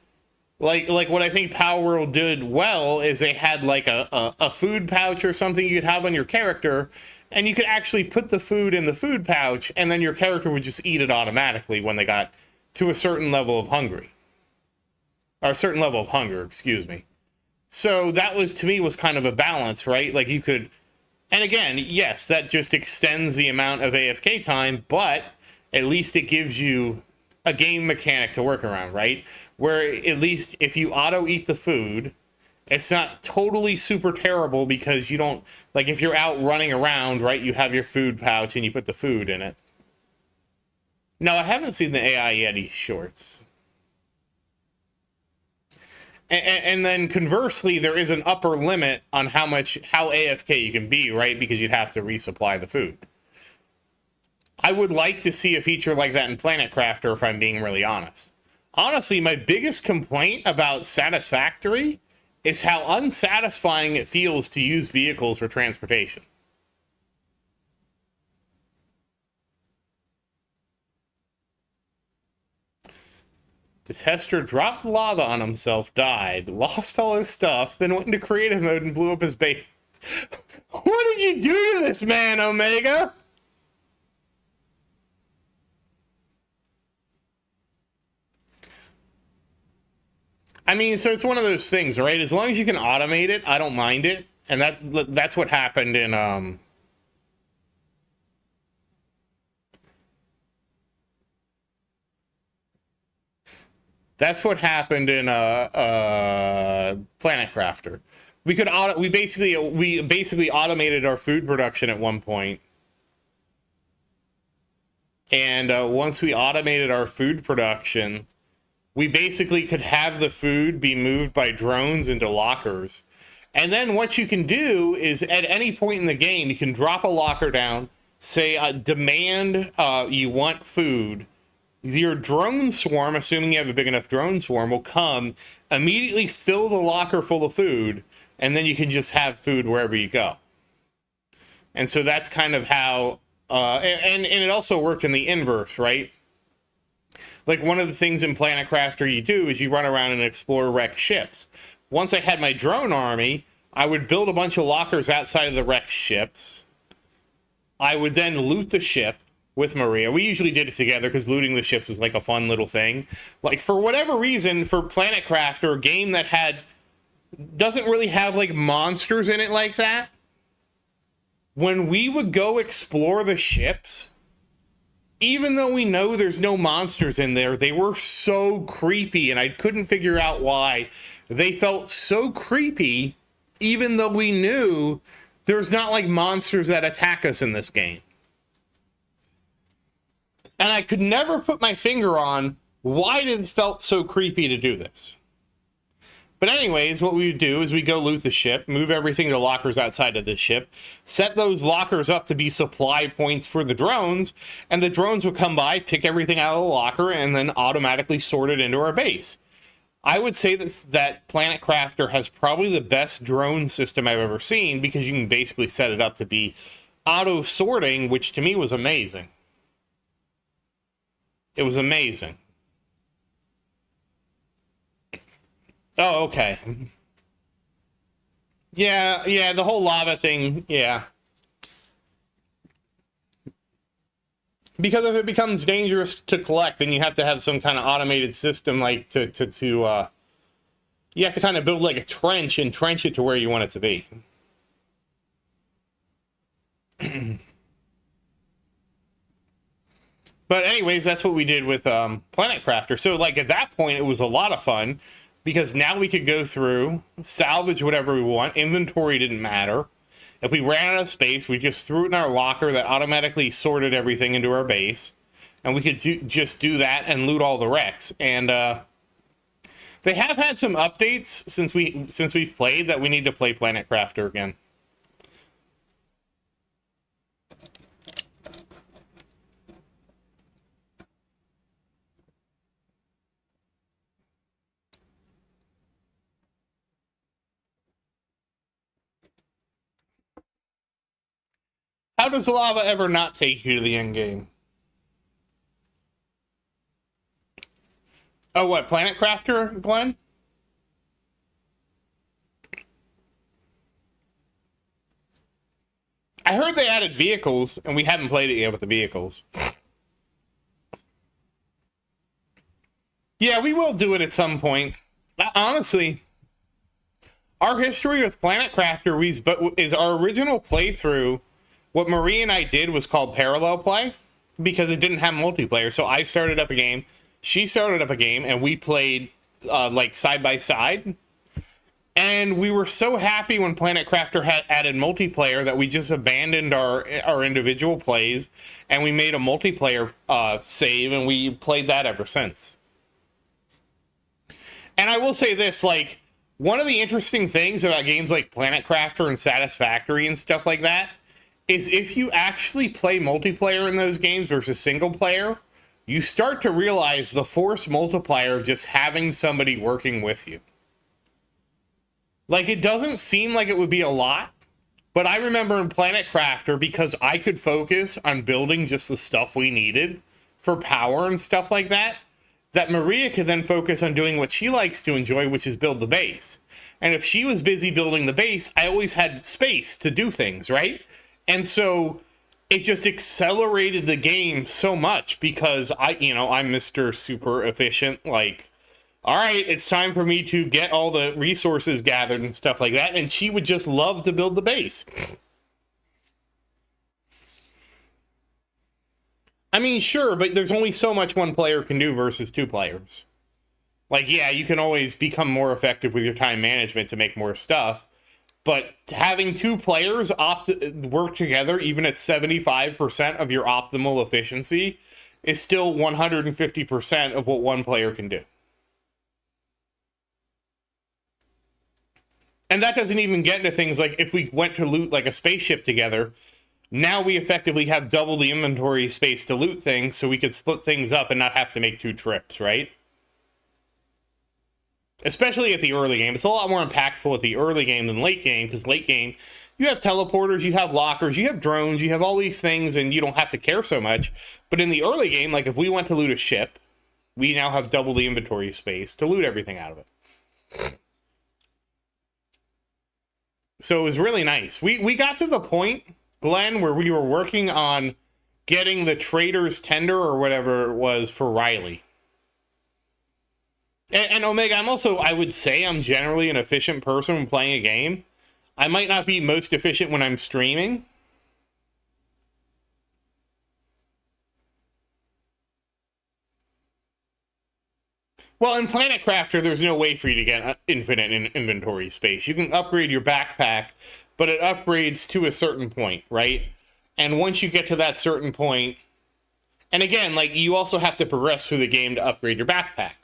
like what I think Power World did well is they had like a food pouch or something you could have on your character, and you could actually put the food in the food pouch, and then your character would just eat it automatically when they got to a certain level of hunger, excuse me. So that was, to me, was kind of a balance, right? Like you could, and again, yes, that just extends the amount of AFK time, but at least it gives you a game mechanic to work around, right? Where at least if you auto eat the food, it's not totally super terrible, because you don't, like if you're out running around, right, you have your food pouch and you put the food in it. No, I haven't seen the AI Yeti shorts. And then conversely, there is an upper limit on how AFK you can be, right? Because you'd have to resupply the food. I would like to see a feature like that in Planet Crafter, if I'm being really honest. Honestly, my biggest complaint about Satisfactory is how unsatisfying it feels to use vehicles for transportation. The tester dropped lava on himself, died, lost all his stuff, then went into creative mode and blew up his base. What did you do to this man, Omega? I mean, so it's one of those things, right? As long as you can automate it, I don't mind it. And that's what happened in that's what happened in Planet Crafter. We basically automated our food production at one point. And once we automated our food production, we basically could have the food be moved by drones into lockers. And then what you can do is at any point in the game, you can drop a locker down, say, demand you want food. Your drone swarm, assuming you have a big enough drone swarm, will come, immediately fill the locker full of food, and then you can just have food wherever you go. And so that's kind of how, and it also worked in the inverse, right? Like one of the things in Planet Crafter you do is you run around and explore wrecked ships. Once I had my drone army, I would build a bunch of lockers outside of the wrecked ships. I would then loot the ship with Maria. We usually did it together because looting the ships was like a fun little thing. Like for whatever reason, for Planet Crafter, a game that doesn't really have like monsters in it like that, when we would go explore the ships, even though we know there's no monsters in there, they were so creepy, and I couldn't figure out why. They felt so creepy, even though we knew there's not like monsters that attack us in this game. And I could never put my finger on why it felt so creepy to do this. But anyways, what we would do is we go loot the ship, move everything to lockers outside of the ship, set those lockers up to be supply points for the drones, and the drones would come by, pick everything out of the locker, and then automatically sort it into our base. I would say that Planet Crafter has probably the best drone system I've ever seen, because you can basically set it up to be auto-sorting, which to me was amazing. It was amazing. Oh, okay. Yeah, the whole lava thing, yeah. Because if it becomes dangerous to collect, then you have to have some kind of automated system, like you have to kind of build like a trench and trench it to where you want it to be. But anyways, that's what we did with Planet Crafter. So like at that point, it was a lot of fun, because now we could go through, salvage whatever we want. Inventory didn't matter. If we ran out of space, we just threw it in our locker that automatically sorted everything into our base. And we could just do that and loot all the wrecks. And they have had some updates since we've played that we need to play Planet Crafter again. How does lava ever not take you to the end game? Oh, what, Planet Crafter, Glenn? I heard they added vehicles, and we haven't played it yet with the vehicles. Yeah, we will do it at some point. Honestly, our history with Planet Crafter is our original playthrough. What Marie and I did was called parallel play, because it didn't have multiplayer. So I started up a game, she started up a game, and we played like side by side. And we were so happy when Planet Crafter had added multiplayer that we just abandoned our individual plays, and we made a multiplayer save, and we played that ever since. And I will say this, like, One of the interesting things about games like Planet Crafter and Satisfactory and stuff like that is if you actually play multiplayer in those games versus single player, you start to realize the force multiplier of just having somebody working with you. Like, it doesn't seem like it would be a lot, but I remember in Planet Crafter, because I could focus on building just the stuff we needed for power and stuff like that, that Maria could then focus on doing what she likes to enjoy, which is build the base. And if she was busy building the base, I always had space to do things, right? And so it just accelerated the game so much because I'm Mr. Super Efficient. Like, all right, it's time for me to get all the resources gathered and stuff like that. And she would just love to build the base. I mean, sure, but there's only so much one player can do versus two players. Like, yeah, you can always become more effective with your time management to make more stuff. But having two players work together, even at 75% of your optimal efficiency, is still 150% of what one player can do. And that doesn't even get into things like if we went to loot like a spaceship together, now we effectively have double the inventory space to loot things, so we could split things up and not have to make 2 trips, right? Especially at the early game. It's a lot more impactful at the early game than late game, because late game, you have teleporters, you have lockers, you have drones, you have all these things, and you don't have to care so much. But in the early game, like if we went to loot a ship, we now have double the inventory space to loot everything out of it. So it was really nice. We got to the point, Glenn, where we were working on getting the trader's tender or whatever it was for Riley. And Omega, I would say I'm generally an efficient person when playing a game. I might not be most efficient when I'm streaming. Well, in Planet Crafter, there's no way for you to get infinite inventory space. You can upgrade your backpack, but it upgrades to a certain point, right? And once you get to that certain point, and again, like, you also have to progress through the game to upgrade your backpack.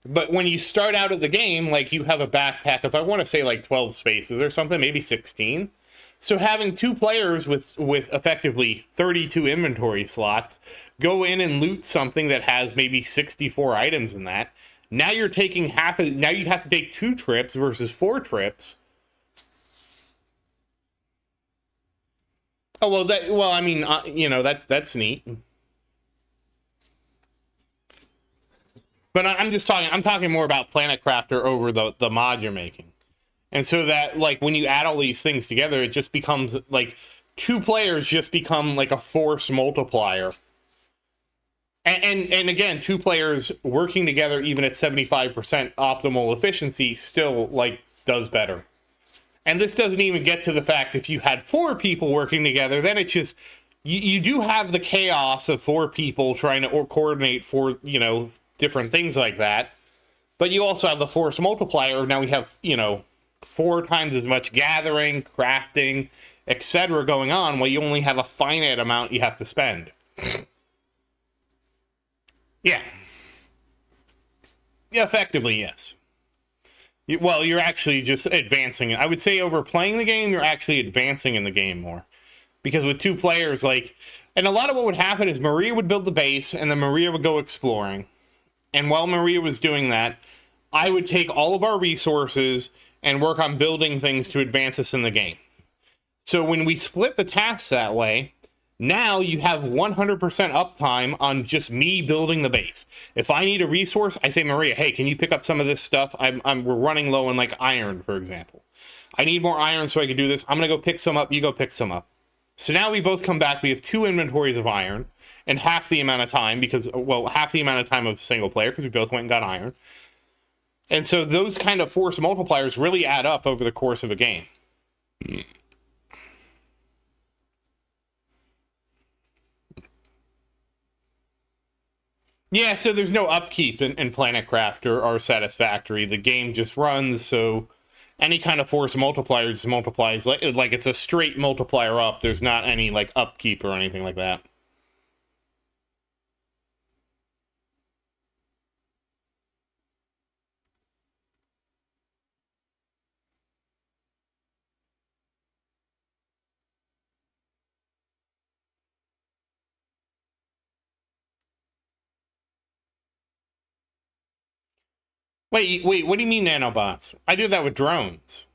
But when you start out of the game, like, you have a backpack of, I want to say, like 12 spaces or something, maybe 16. So having 2 players with effectively 32 inventory slots go in and loot something that has maybe 64 items in that, now you're taking now you have to take 2 trips versus 4 trips. Oh, well, I mean, that's neat. But I'm talking more about Planet Crafter over the mod you're making. And so that, like, when you add all these things together, it just becomes, like, 2 players just become, like, a force multiplier. And again, 2 players working together, even at 75% optimal efficiency, still, like, does better. And this doesn't even get to the fact if you had 4 people working together, then it's just, you do have the chaos of 4 people trying to coordinate for, different things like that. But you also have the force multiplier. Now we have, 4 times as much gathering, crafting, etc. going on, while you only have a finite amount you have to spend. Yeah. Effectively, yes. Well, you're actually just advancing. I would say over playing the game, you're actually advancing in the game more. Because with 2 players, like... And a lot of what would happen is Maria would build the base, and then Maria would go exploring. And while Maria was doing that, I would take all of our resources and work on building things to advance us in the game. So when we split the tasks that way, now you have 100% uptime on just me building the base. If I need a resource, I say, Maria, hey, can you pick up some of this stuff? We're running low on, like, iron, for example. I need more iron so I can do this. I'm going to go pick some up. You go pick some up. So now we both come back. We have 2 inventories of iron and half the amount of time half the amount of time of single player because we both went and got iron. And so those kind of force multipliers really add up over the course of a game. Yeah, so there's no upkeep in Planet Crafter or Satisfactory. The game just runs, so any kind of force multiplier just multiplies. Like it's a straight multiplier up. There's not any, like, upkeep or anything like that. Wait, what do you mean nanobots? I did that with drones.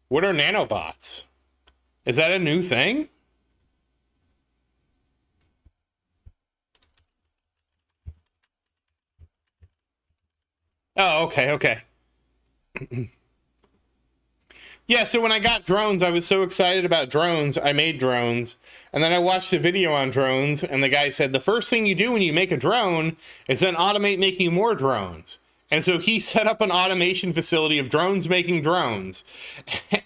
What are nanobots? Is that a new thing? Oh, okay. Yeah, so when I got drones, I was so excited about drones, I made drones. And then I watched a video on drones, and the guy said, the first thing you do when you make a drone is then automate making more drones. And so he set up an automation facility of drones making drones.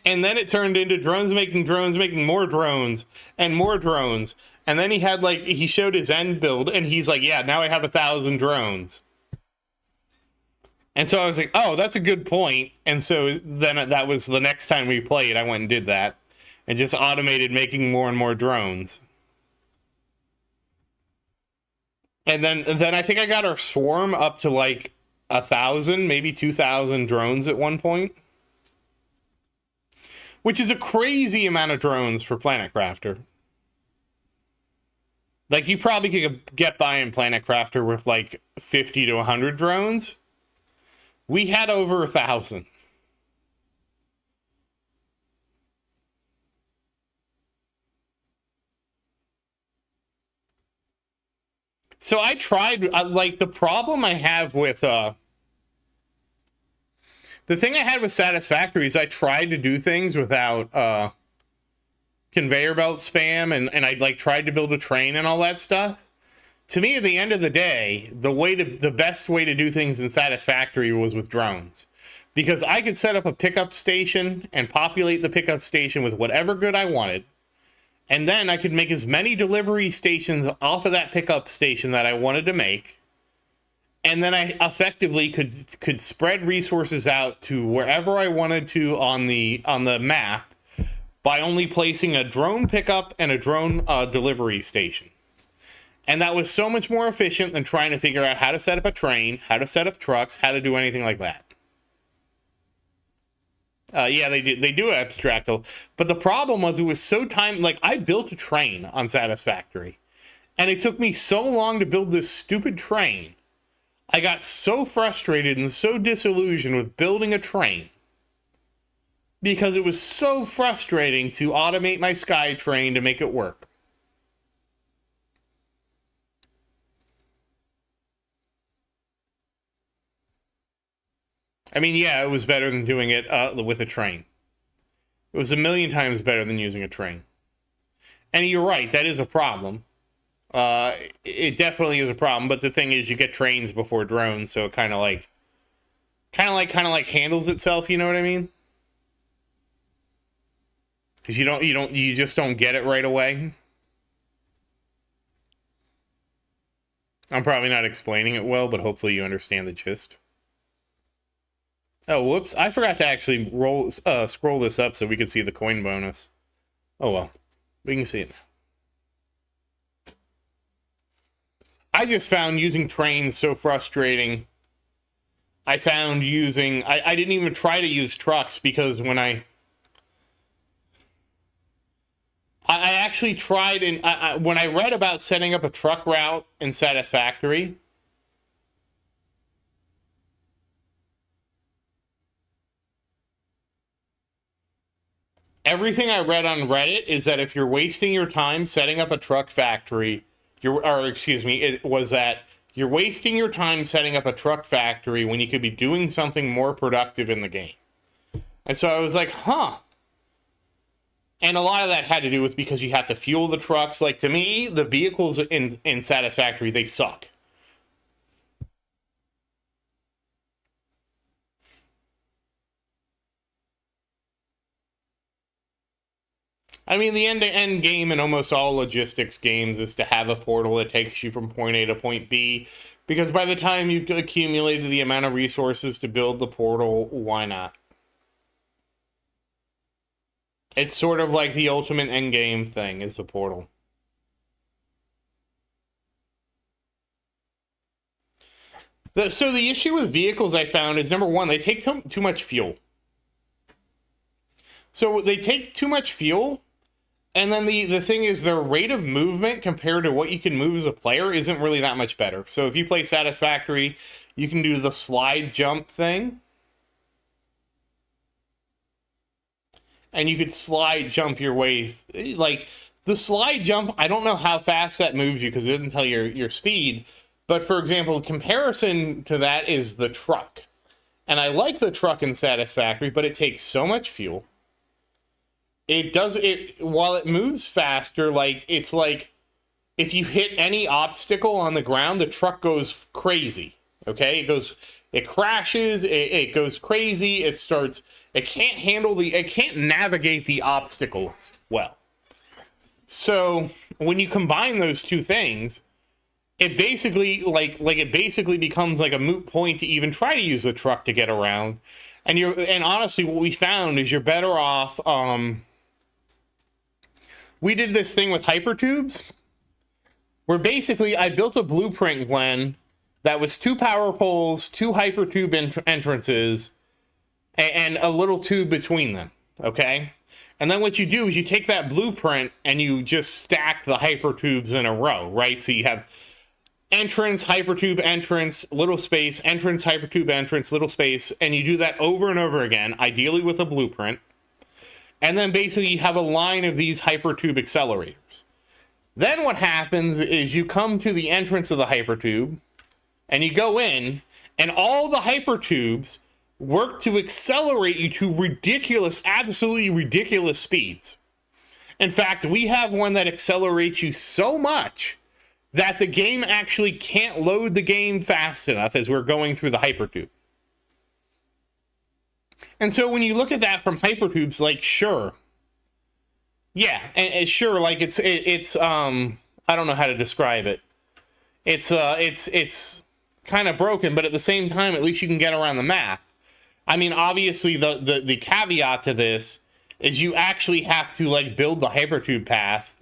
And then it turned into drones, making more drones, and more drones. And then he had, like, he showed his end build, and he's like, yeah, now I have 1,000 drones. And so I was like, oh, that's a good point. And so then that was the next time we played, I went and did that. And just automated making more and more drones. And then I think I got our swarm up to like 1,000, maybe 2,000 drones at one point. Which is a crazy amount of drones for Planet Crafter. Like, you probably could get by in Planet Crafter with like 50 to 100 drones. We had over 1,000. So I tried, like, the problem I have with, the thing I had with Satisfactory is I tried to do things without, conveyor belt spam, and I, like, tried to build a train and all that stuff. To me, at the end of the day, the best way to do things in Satisfactory was with drones. Because I could set up a pickup station and populate the pickup station with whatever good I wanted. And then I could make as many delivery stations off of that pickup station that I wanted to make. And then I effectively could spread resources out to wherever I wanted to on the map by only placing a drone pickup and a drone delivery station. And that was so much more efficient than trying to figure out how to set up a train, how to set up trucks, how to do anything like that. Yeah, they do abstract, but the problem was it was so time. Like, I built a train on Satisfactory, and it took me so long to build this stupid train. I got so frustrated and so disillusioned with building a train because it was so frustrating to automate my sky train to make it work. I mean, yeah, it was better than doing it with a train. It was a million times better than using a train. And you're right, that is a problem. It definitely is a problem. But the thing is, you get trains before drones, so it kind of like handles itself. You know what I mean? Because you just don't get it right away. I'm probably not explaining it well, but hopefully you understand the gist. Oh, whoops. I forgot to actually scroll this up so we could see the coin bonus. Oh, well. We can see it. I just found using trains so frustrating. I found using... I didn't even try to use trucks because when I actually tried... when I read about setting up a truck route in Satisfactory... Everything I read on Reddit is that if you're wasting your time setting up a truck factory, it was that you're wasting your time setting up a truck factory when you could be doing something more productive in the game. And so I was like, huh. And a lot of that had to do with because you have to fuel the trucks. Like, to me, the vehicles in Satisfactory, they suck. I mean, the end-to-end game in almost all logistics games is to have a portal that takes you from point A to point B, because by the time you've accumulated the amount of resources to build the portal, why not? It's sort of like the ultimate end game thing is the portal. So the issue with vehicles I found is, number one, they take too much fuel. So they take too much fuel, And then the thing is, their rate of movement compared to what you can move as a player isn't really that much better. So if you play Satisfactory, you can do the slide jump thing. And you could slide jump your way. Like, the slide jump, I don't know how fast that moves you because it doesn't tell your speed. But for example, comparison to that is the truck. And I like the truck in Satisfactory, but it takes so much fuel. While it moves faster, like, it's like if you hit any obstacle on the ground, the truck goes crazy. Okay, it crashes, it goes crazy, it can't navigate the obstacles well. So when you combine those two things, it basically it basically becomes like a moot point to even try to use the truck to get around. And honestly, what we found is you're better off. We did this thing with hypertubes, where basically I built a blueprint, Glenn, that was 2 power poles, 2 hypertube entrances, and a little tube between them, okay? And then what you do is you take that blueprint and you just stack the hypertubes in a row, right? So you have entrance, hypertube, entrance, little space, entrance, hypertube, entrance, little space, and you do that over and over again, ideally with a blueprint. And then basically you have a line of these hypertube accelerators. Then what happens is you come to the entrance of the hypertube, and you go in, and all the hypertubes work to accelerate you to absolutely ridiculous speeds. In fact, we have one that accelerates you so much that the game actually can't load the game fast enough as we're going through the hypertube. And so when you look at that from hypertubes, like, sure. Yeah, and sure, like, it's I don't know how to describe it. It's kind of broken, but at the same time, at least you can get around the map. I mean, obviously, the caveat to this is you actually have to, like, build the hypertube path.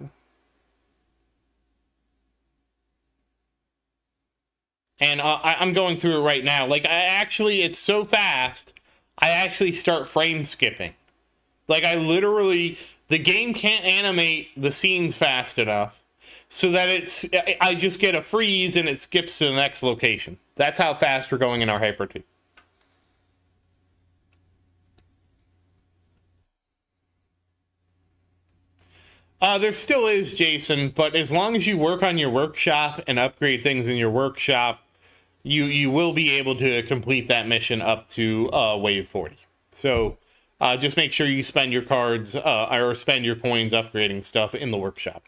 And I'm going through it right now. Like, it's so fast, I actually start frame skipping. Like, the game can't animate the scenes fast enough so that I just get a freeze and it skips to the next location. That's how fast we're going in our hypertube. There still is, Jason, but as long as you work on your workshop and upgrade things in your workshop, you will be able to complete that mission up to wave 40. So just make sure you spend your cards or spend your coins upgrading stuff in the workshop.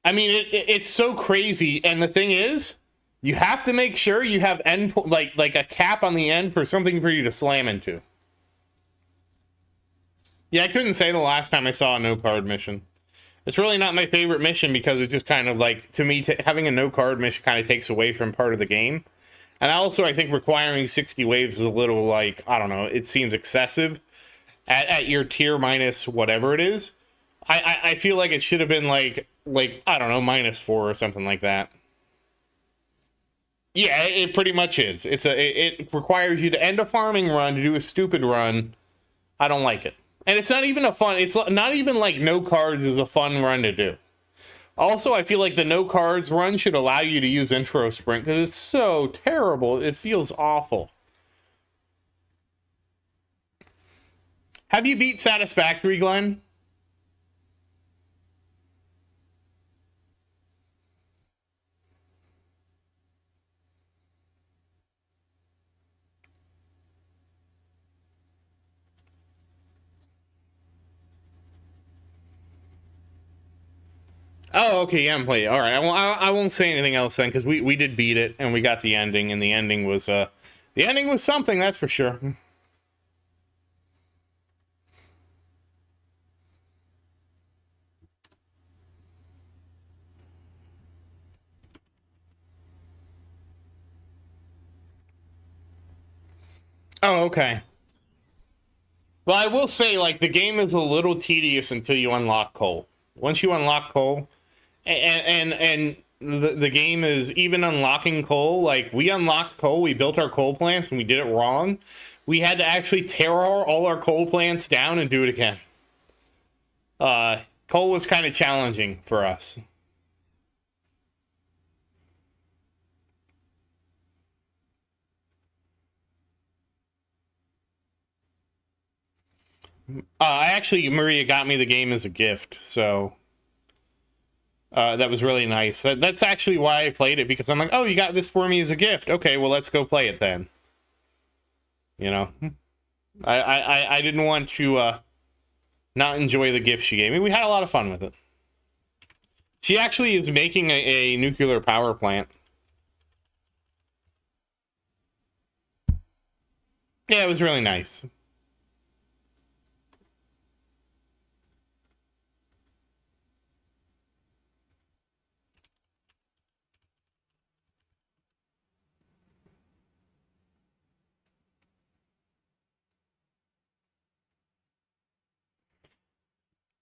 I mean, it's so crazy, and the thing is, you have to make sure you have like a cap on the end for something for you to slam into. Yeah, I couldn't say the last time I saw a no card mission. It's really not my favorite mission because it just kind of like, to me, having a no card mission kind of takes away from part of the game. And also, I think requiring 60 waves is a little like, I don't know, it seems excessive at your tier minus whatever it is. I feel like it should have been like I don't know, -4 or something like that. Yeah, it pretty much is. It requires you to end a farming run to do a stupid run. I don't like it. And it's not even it's not even like no cards is a fun run to do. Also, I feel like the no cards run should allow you to use intro sprint because it's so terrible. It feels awful. Have you beat Satisfactory, Glenn? Oh, okay, yeah, I'm playing. All right, I won't say anything else then, because we did beat it and we got the ending, and the ending was something, that's for sure. Oh, okay. Well, I will say, like, the game is a little tedious until you unlock coal. Once you unlock coal, and the game is even unlocking coal. Like, we unlocked coal, we built our coal plants, and we did it wrong. We had to actually tear all our coal plants down and do it again. Coal was kind of challenging for us. Maria got me the game as a gift, so that was really nice. That's actually why I played it, because I'm like, oh, you got this for me as a gift. Okay, well, let's go play it then. You know, I didn't want to not enjoy the gift she gave me. We had a lot of fun with it. She actually is making a nuclear power plant. Yeah, it was really nice.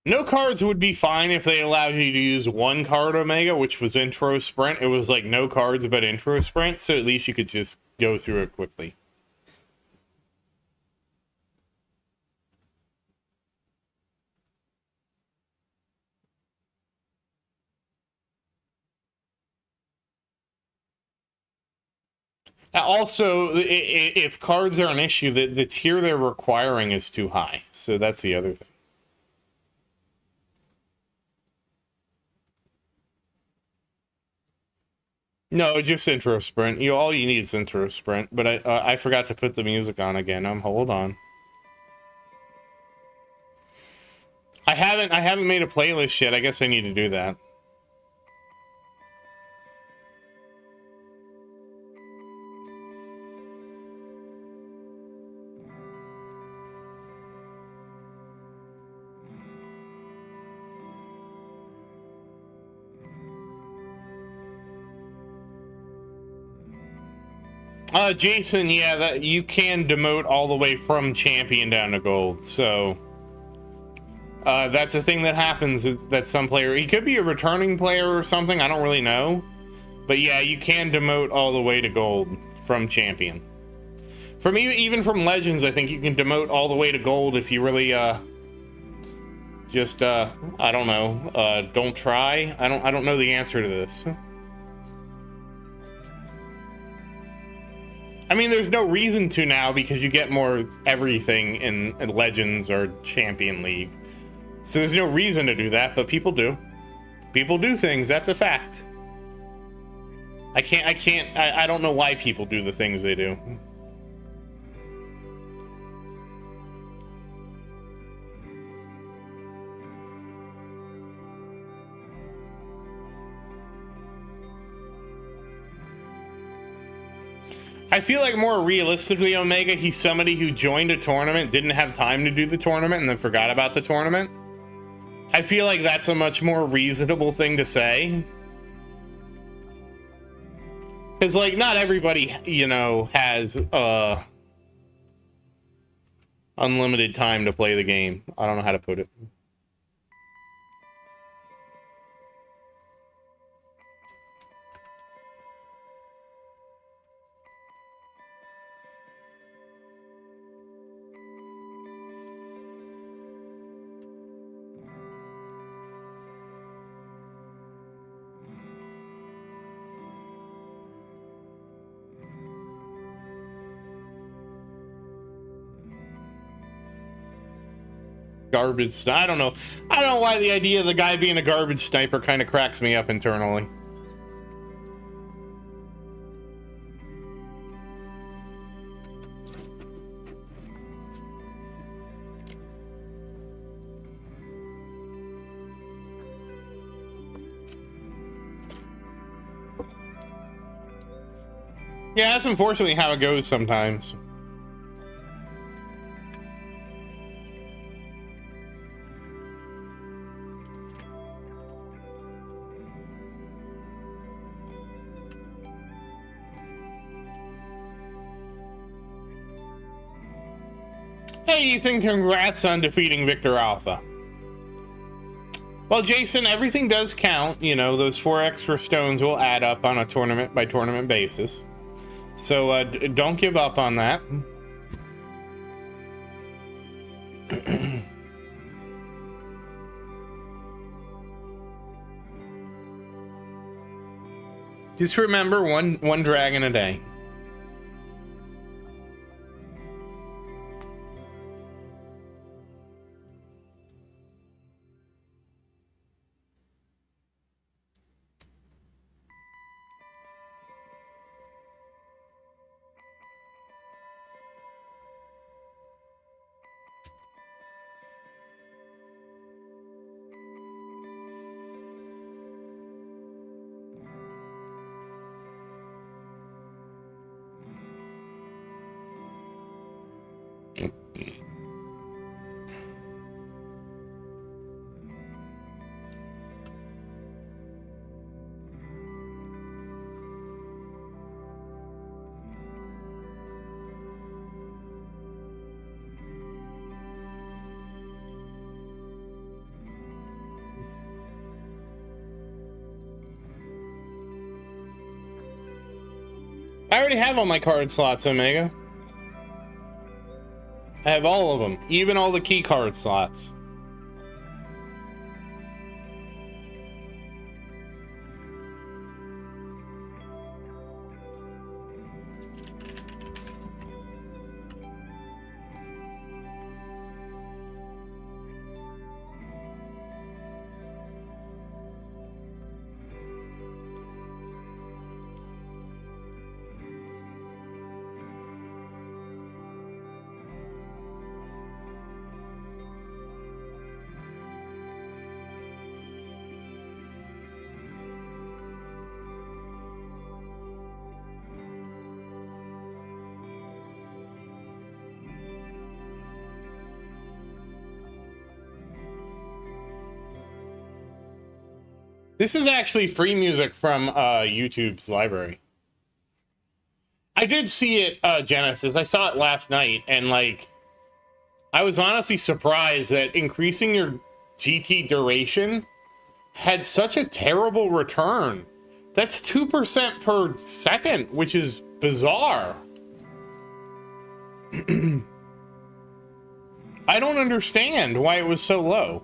No cards would be fine if they allowed you to use one card Omega, which was intro sprint. It was like no cards but intro sprint, so at least you could just go through it quickly. Also, if cards are an issue, the tier they're requiring is too high. So that's the other thing. No, just intro sprint. All you need is intro sprint. But I forgot to put the music on again. Hold on. I haven't made a playlist yet. I guess I need to do that. Jason, yeah, that you can demote all the way from champion down to gold. So that's a thing that happens. That some player, he could be a returning player or something. I don't really know, but yeah, you can demote all the way to gold from champion. From even from legends, I think you can demote all the way to gold if you really just I don't know, don't try. I don't know the answer to this. I mean, there's no reason to now because you get more everything in Legends or Champion League. So there's no reason to do that, but people do. People do things, that's a fact. I don't know why people do the things they do. I feel like more realistically, Omega, he's somebody who joined a tournament, didn't have time to do the tournament, and then forgot about the tournament. I feel like that's a much more reasonable thing to say. Because, like, not everybody, you know, has unlimited time to play the game. I don't know how to put it. Garbage. I don't know. I don't know why the idea of the guy being a garbage sniper kind of cracks me up internally. Yeah, that's unfortunately how it goes sometimes. Hey, Ethan, congrats on defeating Victor Alpha. Well, Jason, everything does count. You know, those 4 extra stones will add up on a tournament by tournament basis. So don't give up on that. Just remember, one dragon a day. I already have all my card slots, Omega. I have all of them, even all the key card slots. This is actually free music from YouTube's library. I did see it, Genesis. I saw it last night, and like, I was honestly surprised that increasing your GT duration had such a terrible return. That's 2% per second, which is bizarre. I don't understand why it was so low.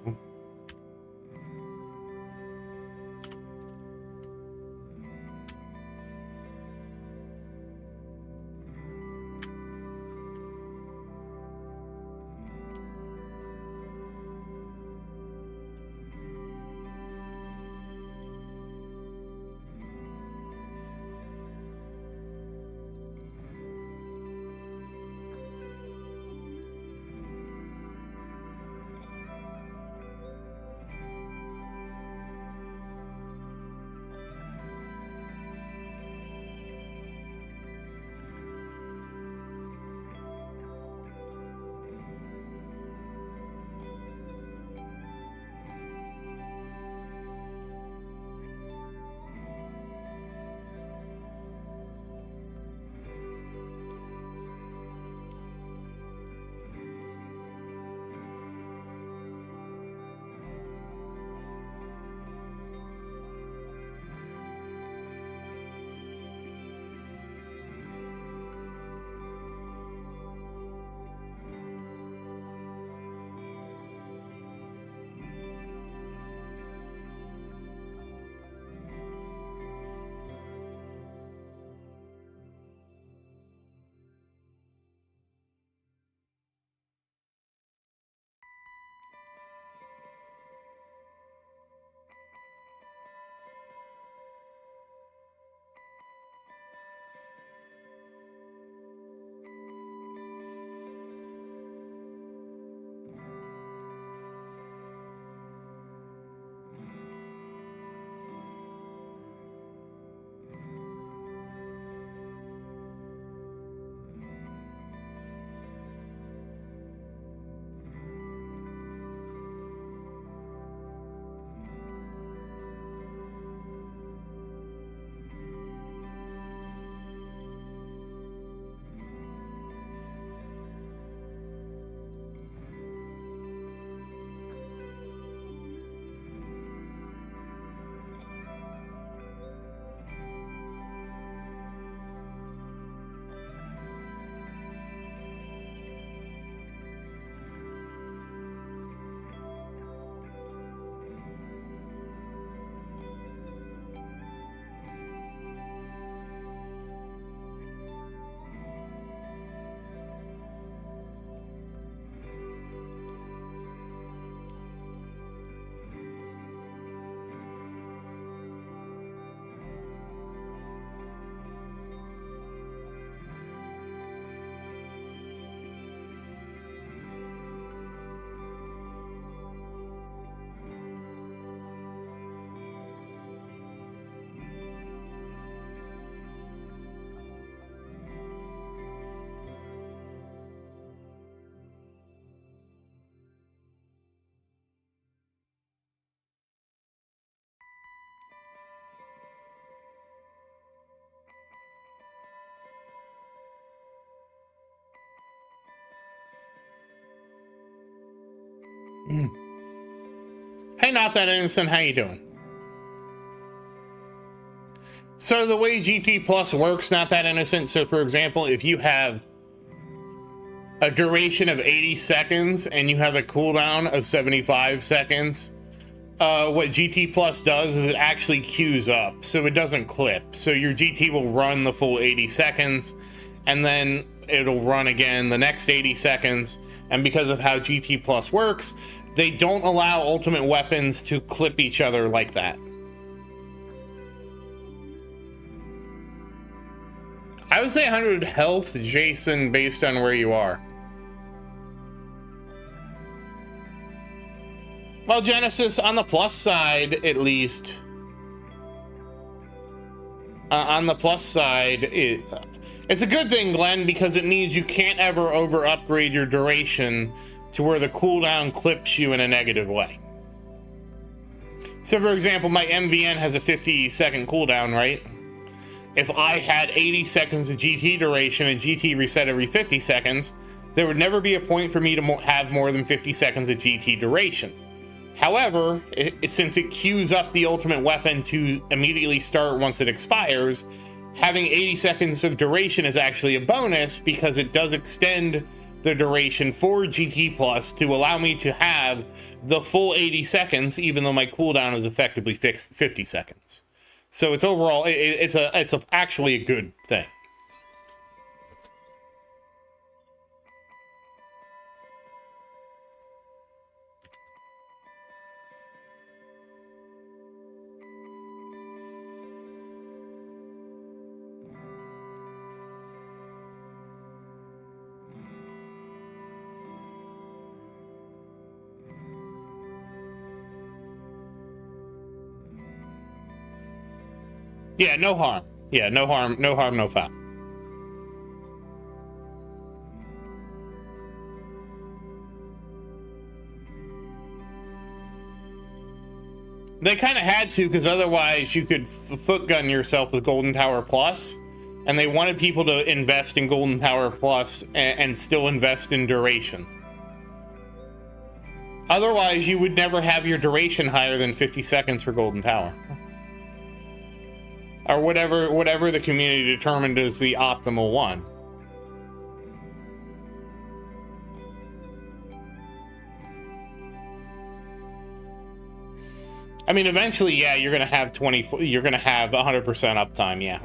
Hey, not that innocent, how you doing? So the way GT Plus works, not that innocent. So for example, if you have a duration of 80 seconds and you have a cooldown of 75 seconds, what GT Plus does is it actually queues up, so it doesn't clip. So your GT will run the full 80 seconds, and then it'll run again the next 80 seconds. And because of how GT Plus works, they don't allow ultimate weapons to clip each other like that. I would say 100 health, Jason, based on where you are. Well, Genesis, on the plus side, at least, on the plus side, it's a good thing, Glenn, because it means you can't ever over upgrade your duration to where the cooldown clips you in a negative way. So for example, my MVN has a 50-second cooldown, right? If I had 80 seconds of GT duration and GT reset every 50 seconds, there would never be a point for me to have more than 50 seconds of GT duration. However, since it queues up the ultimate weapon to immediately start once it expires, having 80 seconds of duration is actually a bonus because it does extend the duration for GT Plus to allow me to have the full 80 seconds, even though my cooldown is effectively fixed 50 seconds. So it's overall, it's actually a good thing. Yeah, no harm. Yeah, no harm, no harm, no foul. They kind of had to, because otherwise you could foot gun yourself with Golden Tower Plus, and they wanted people to invest in Golden Tower Plus and still invest in duration. Otherwise, you would never have your duration higher than 50 seconds for Golden Tower. Or whatever the community determined is the optimal one. I mean, eventually, yeah, you're gonna have 100% uptime, yeah.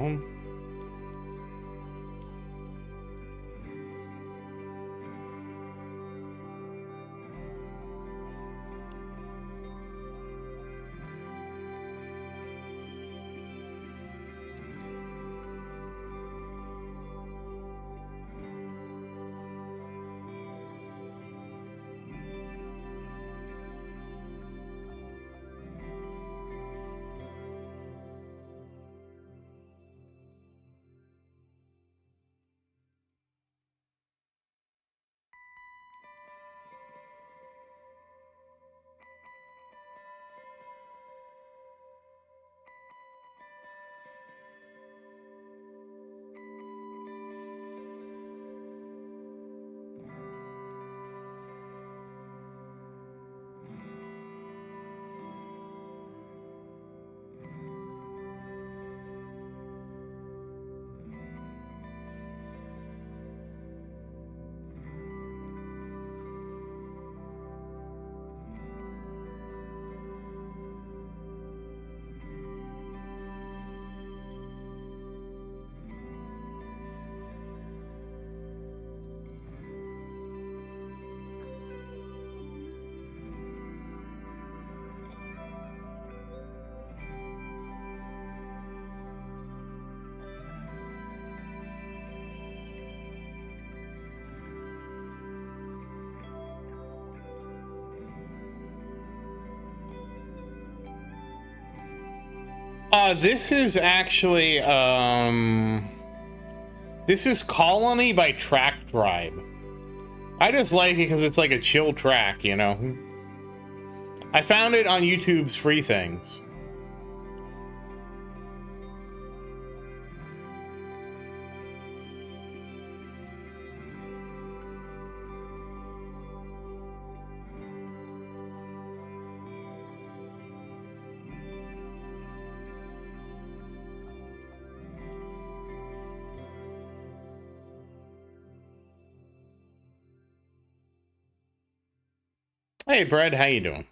This is actually, this is Colony by Track Tribe. I just like it because it's like a chill track, you know? I found it on YouTube's free things. Hey, Brad, how you doing?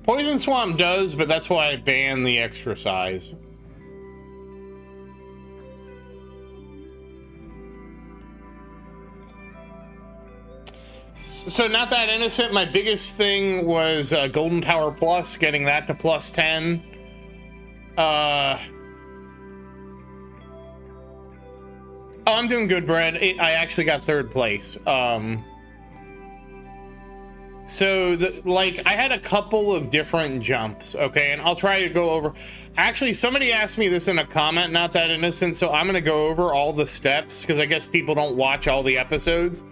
Poison Swamp does, but that's why I banned the extra size. So Not That Innocent, my biggest thing was Golden Tower Plus, getting that to plus 10. Oh, I'm doing good, Brad. I actually got third place. So, I had a couple of different jumps, okay? And I'll try to go over... Actually, somebody asked me this in a comment, Not That Innocent, so I'm going to go over all the steps, because I guess people don't watch all the episodes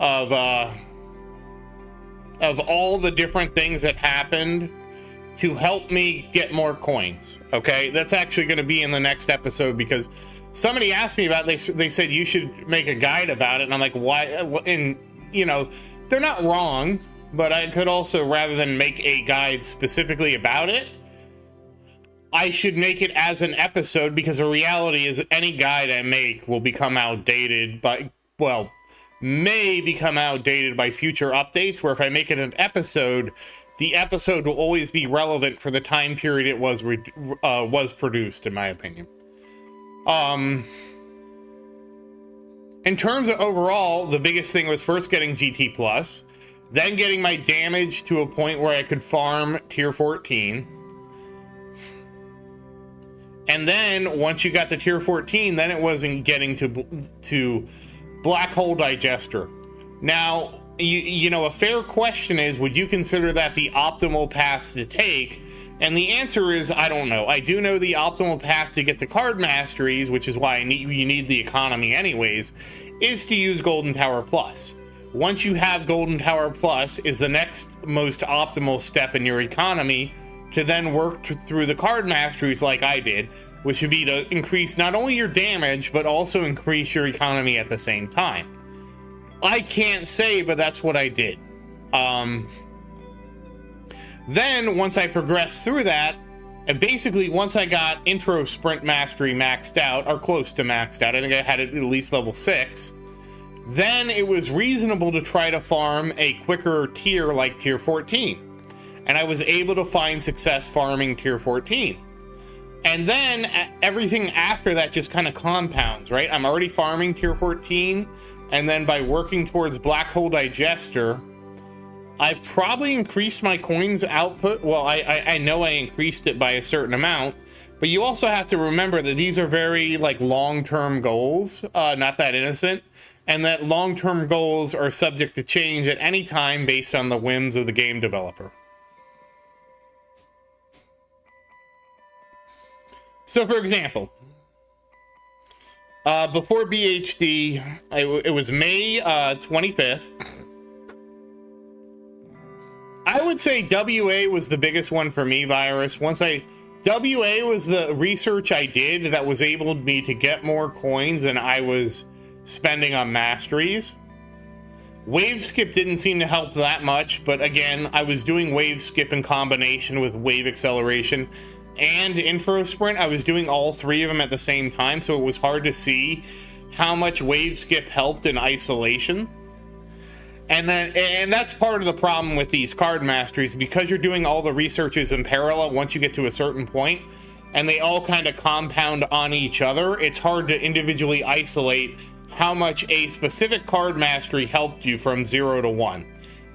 of all the different things that happened to help me get more coins, okay? That's actually going to be in the next episode, because somebody asked me about it. They said you should make a guide about it, and I'm like, why? And, you know, they're not wrong. But I could also, rather than make a guide specifically about it, I should make it as an episode, because the reality is any guide I make will become outdated by, well, may become outdated by future updates, where if I make it an episode, the episode will always be relevant for the time period it was produced, in my opinion. In terms of overall, the biggest thing was first getting GT Plus, then getting my damage to a point where I could farm tier 14. And then once you got to tier 14, then it wasn't getting to Black Hole Digester. Now, you know, a fair question is, would you consider that the optimal path to take? And the answer is, I don't know. I do know the optimal path to get the card masteries, which is why you need the economy anyways, is to use Golden Tower Plus. Once you have Golden Tower Plus is the next most optimal step in your economy to then work through the card masteries like I did, which would be to increase not only your damage, but also increase your economy at the same time. I can't say, but that's what I did. Then, once I progressed through that, and basically once I got Intro Sprint Mastery maxed out, or close to maxed out, I think I had it at least level 6, then it was reasonable to try to farm a quicker tier like tier 14. And I was able to find success farming tier 14. And then everything after that just kind of compounds, right? I'm already farming tier 14, and then by working towards Black Hole Digester, I probably increased my coins output. Well, I know I increased it by a certain amount, but you also have to remember that these are very like long-term goals, not that innocent, and that long-term goals are subject to change at any time based on the whims of the game developer. So for example, before BHD, it was May 25th. I would say WA was the biggest one for me, Virus. WA was the research I did that was able me to get more coins than I was spending on masteries. Wave skip didn't seem to help that much, but again, I was doing wave skip in combination with wave acceleration and infra sprint. I was doing all three of them at the same time, so it was hard to see how much wave skip helped in isolation. And that's part of the problem with these card masteries, because you're doing all the researches in parallel. Once you get to a certain point and they all kind of compound on each other, it's hard to individually isolate how much a specific card mastery helped you from 0 to 1.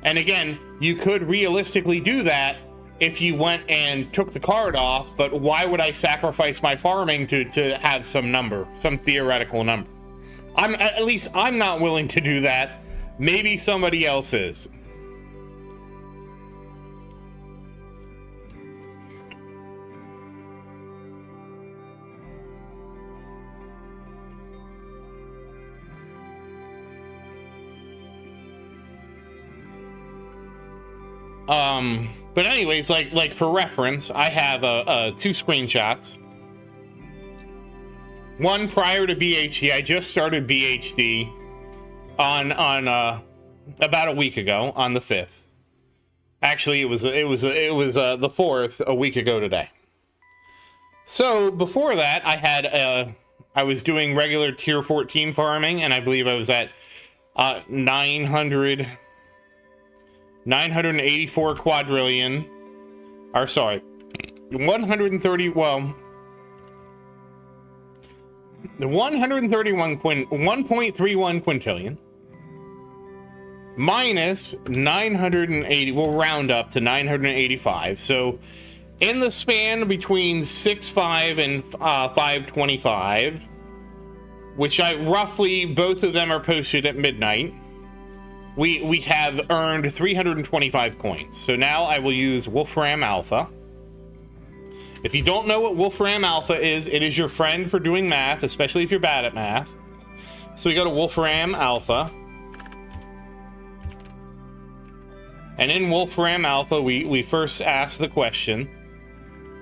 And again, you could realistically do that if you went and took the card off, but why would I sacrifice my farming to have some number, some theoretical number? At least I'm not willing to do that. Maybe somebody else is. But anyways, like for reference, I have two screenshots. One prior to BHD. I just started BHD on about a week ago, on the 5th. Actually, it was the 4th, a week ago today. So before that, I was doing regular tier 14 farming, and I believe I was at 984 quadrillion, or sorry, 130. Well, the 131 quintillion minus 980. We'll round up to 985. So in the span between 6.5 and 5.25, which I roughly, both of them are posted at midnight, we have earned 325 coins. So now I will use Wolfram Alpha. If you don't know what Wolfram Alpha is, it is your friend for doing math, especially if you're bad at math. So we go to Wolfram Alpha. And in Wolfram Alpha, we first ask the question,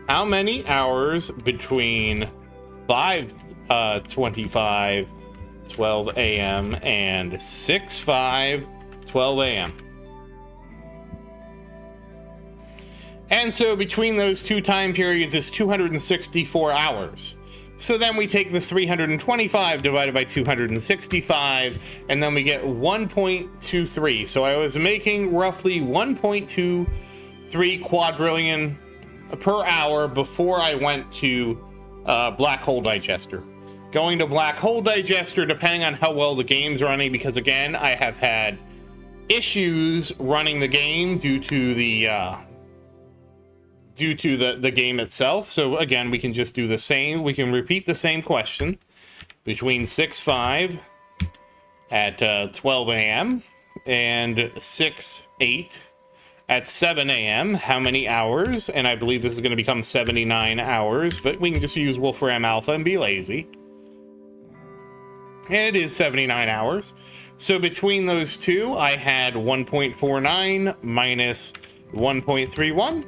how many hours between 5:25, 12 a.m. and 6:5, 12 a.m.? And so between those two time periods is 264 hours. So then we take the 325 divided by 265, and then we get 1.23. So I was making roughly 1.23 quadrillion per hour before I went to Black Hole Digester. Going to Black Hole Digester, depending on how well the game's running, because again, I have had issues running the game due to the game itself. So again, we can just do the same. We can repeat the same question between 6.5 at 12 a.m. and 6.8 at 7 a.m. How many hours? And I believe this is going to become 79 hours, but we can just use Wolfram Alpha and be lazy. And it is 79 hours. So between those two, I had 1.49 minus 1.31.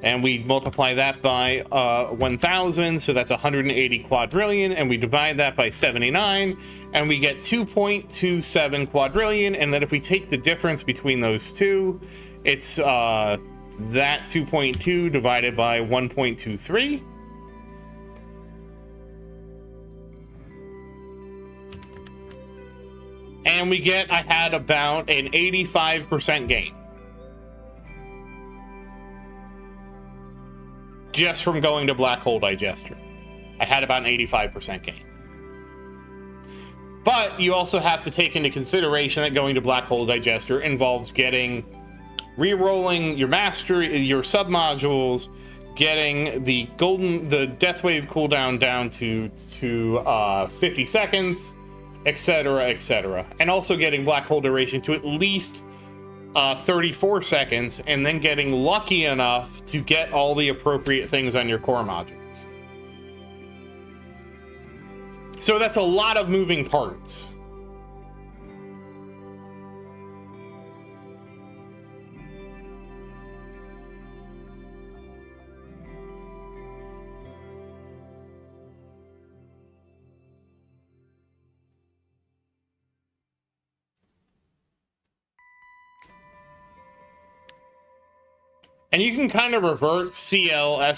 And we multiply that by 1,000, so that's 180 quadrillion, and we divide that by 79, and we get 2.27 quadrillion, and then if we take the difference between those two, it's that 2.2 divided by 1.23. And and we get I had about an 85% gain. Just from going to Black Hole Digester. I had about an 85% gain. But you also have to take into consideration that going to Black Hole Digester involves re-rolling your your submodules, getting the Deathwave cooldown down to 50 seconds, etc., and also getting Black Hole duration to at least 34 seconds, and then getting lucky enough to get all the appropriate things on your core modules. So that's a lot of moving parts. And you can kind of revert CL, a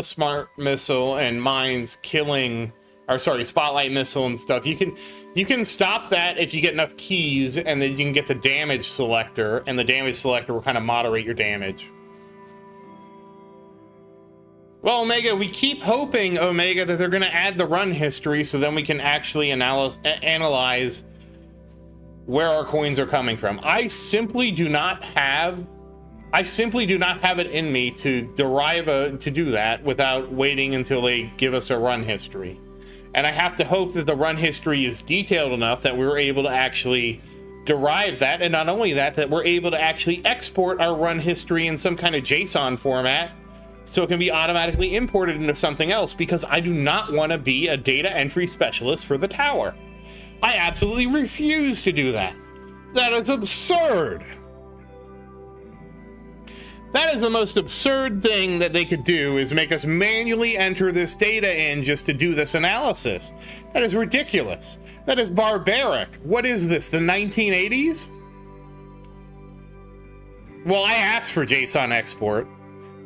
smart missile, and mines killing, or sorry, spotlight missile and stuff. You can stop that if you get enough keys, and then you can get the damage selector, and the damage selector will kind of moderate your damage. Well, Omega, we keep hoping, Omega, that they're going to add the run history, so then we can actually analyze where our coins are coming from. I simply do not have it in me to to do that without waiting until they give us a run history. And I have to hope that the run history is detailed enough that we're able to actually derive that, and not only that, that we're able to actually export our run history in some kind of JSON format so it can be automatically imported into something else, because I do not want to be a data entry specialist for the tower. I absolutely refuse to do that. That is absurd. That is the most absurd thing that they could do, is make us manually enter this data in just to do this analysis. That is ridiculous. That is barbaric. What is this, the 1980s? Well, I asked for JSON export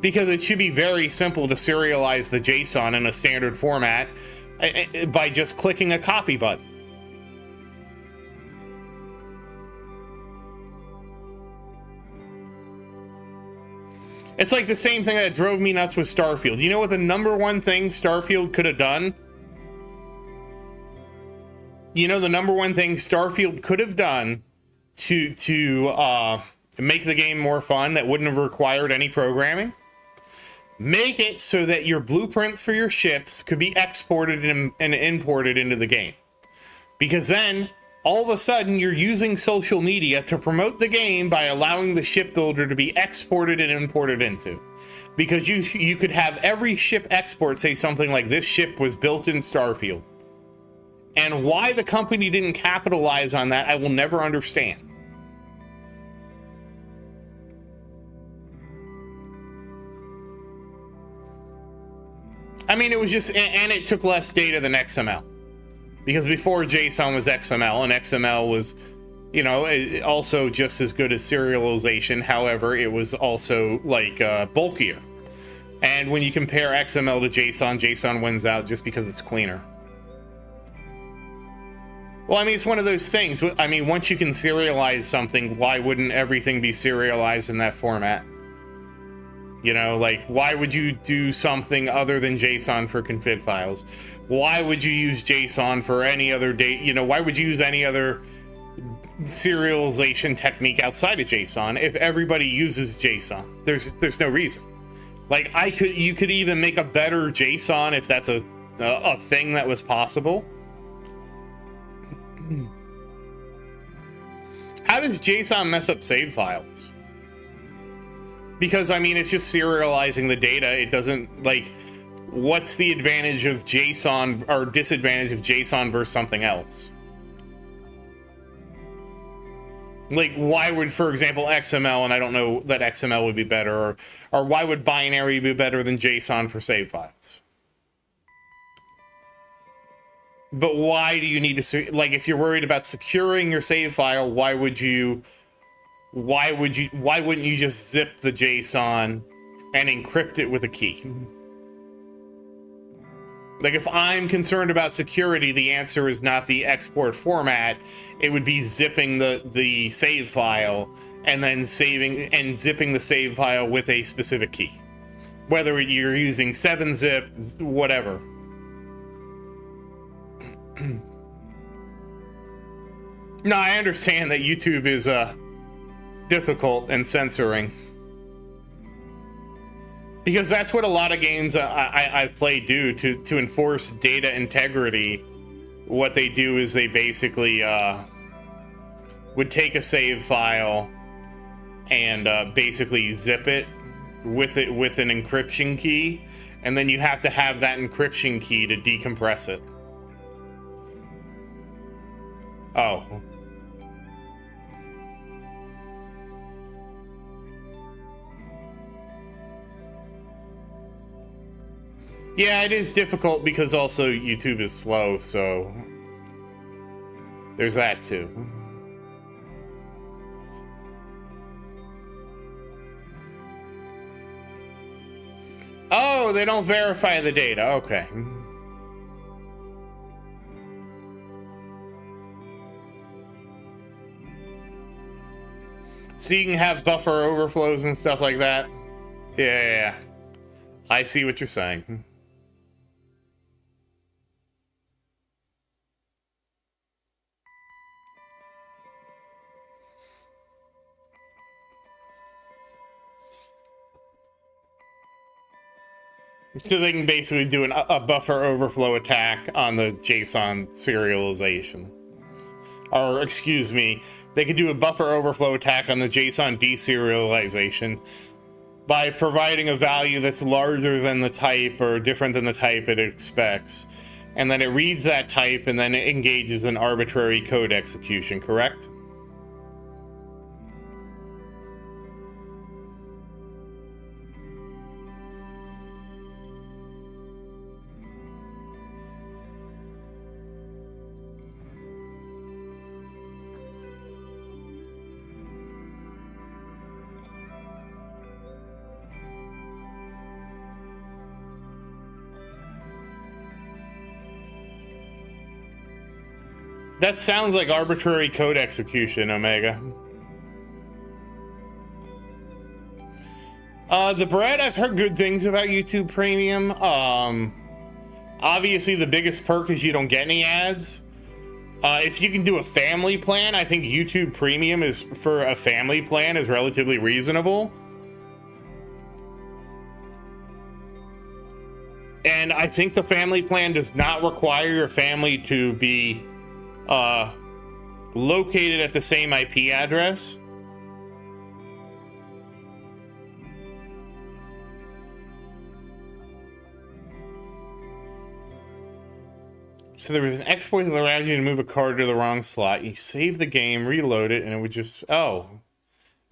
because it should be very simple to serialize the JSON in a standard format by just clicking a copy button. It's like the same thing that drove me nuts with Starfield. You know what the #1 thing Starfield could have done? You know the #1 thing Starfield could have done to make the game more fun that wouldn't have required any programming? Make it so that your blueprints for your ships could be exported and imported into the game. Because then, all of a sudden, you're using social media to promote the game by allowing the shipbuilder to be exported and imported into. Because you could have every ship export say something like, this ship was built in Starfield. And why the company didn't capitalize on that, I will never understand. I mean, it was just, and it took less data than XML. Because before JSON was XML, and XML was, you know, also just as good as serialization. However, it was also like bulkier. And when you compare XML to JSON, JSON wins out just because it's cleaner. Well, I mean, it's one of those things. I mean, once you can serialize something, why wouldn't everything be serialized in that format? You know, like, why would you do something other than JSON for config files? Why would you use JSON for any other data? You know, why would you use any other serialization technique outside of JSON if everybody uses JSON? There's no reason. Like, you could even make a better JSON if that's a thing that was possible. How does JSON mess up save files? Because, I mean, it's just serializing the data. It doesn't, like, what's the advantage of JSON or disadvantage of JSON versus something else? Like, why would, for example, XML, and I don't know that XML would be better, or why would binary be better than JSON for save files? But why do you need to, like, if you're worried about securing your save file, why wouldn't you just zip the JSON and encrypt it with a key? Like, if I'm concerned about security, the answer is not the export format. It would be zipping the save file and then saving and zipping the save file with a specific key. Whether you're using 7-zip, whatever. No, I understand that YouTube is difficult and censoring. Because that's what a lot of games I play do to enforce data integrity. What they do is they basically would take a save file and basically zip it with an encryption key, and then you have to have that encryption key to decompress it. Oh. Yeah, it is difficult because also YouTube is slow, so there's that too. Oh, they don't verify the data. Okay. So you can have buffer overflows and stuff like that. Yeah. I see what you're saying. So they can basically do a buffer overflow attack on the JSON serialization. Or, excuse me, they could do a buffer overflow attack on the JSON deserialization by providing a value that's larger than the type or different than the type it expects. And then it reads that type and then it engages in arbitrary code execution, correct? That sounds like arbitrary code execution, Omega. The bread, I've heard good things about YouTube Premium. Obviously the biggest perk is you don't get any ads. If you can do a family plan, I think YouTube Premium is, for a family plan, is relatively reasonable. And I think the family plan does not require your family to be located at the same IP address. So there was an exploit that allowed you to move a card to the wrong slot. You save the game, reload it, and it would just... Oh,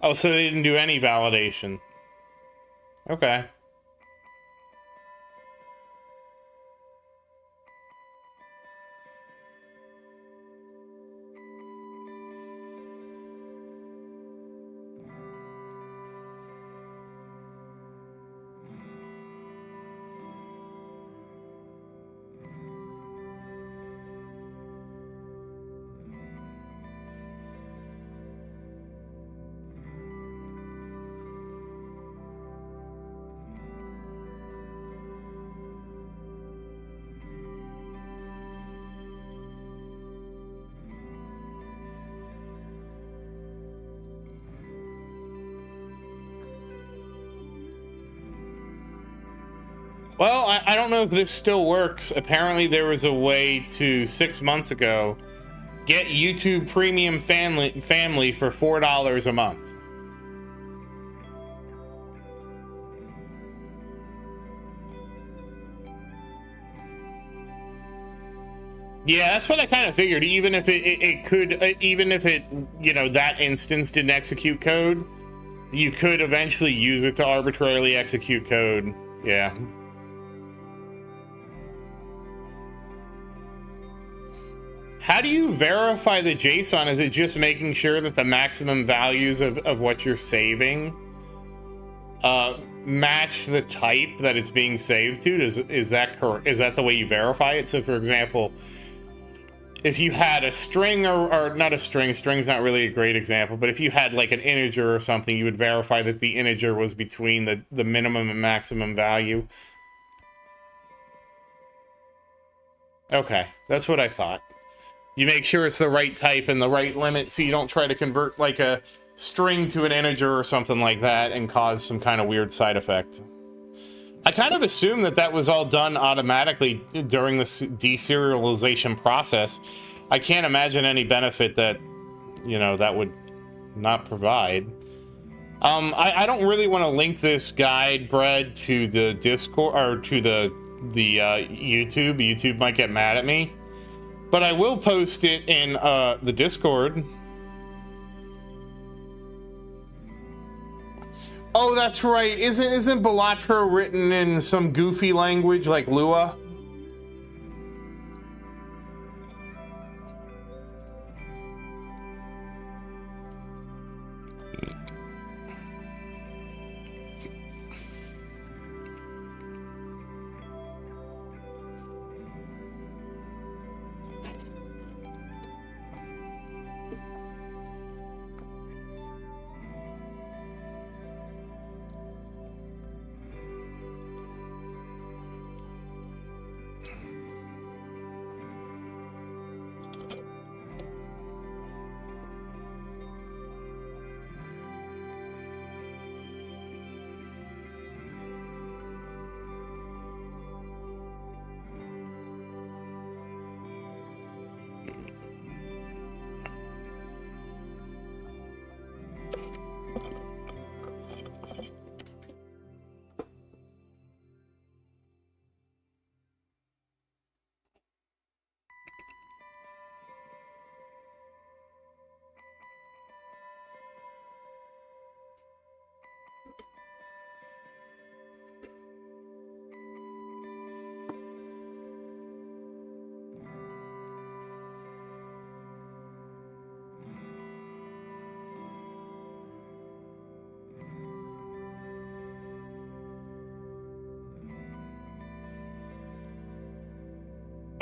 so they didn't do any validation. Okay. Well, I don't know if this still works. Apparently there was a way to, 6 months ago, get YouTube Premium family for $4 a month. Yeah, that's what I kind of figured. Even if it could, even if it, you know, that instance didn't execute code, you could eventually use it to arbitrarily execute code. Yeah. How do you verify the JSON? Is it just making sure that the maximum values of what you're saving match the type that it's being saved to? Is that correct? Is that the way you verify it? So for example, if you had a string or not a string's not really a great example, but if you had like an integer or something, you would verify that the integer was between the minimum and maximum value. Okay, that's what I thought. You make sure it's the right type and the right limit, so you don't try to convert like a string to an integer or something like that and cause some kind of weird side effect. I kind of assumed that was all done automatically during the deserialization process. I can't imagine any benefit that, you know, that would not provide. I don't really want to link this guide, Brad, to the Discord or to the YouTube. YouTube might get mad at me, but I will post it in the Discord. Oh, that's right. Isn't Balatra written in some goofy language like Lua?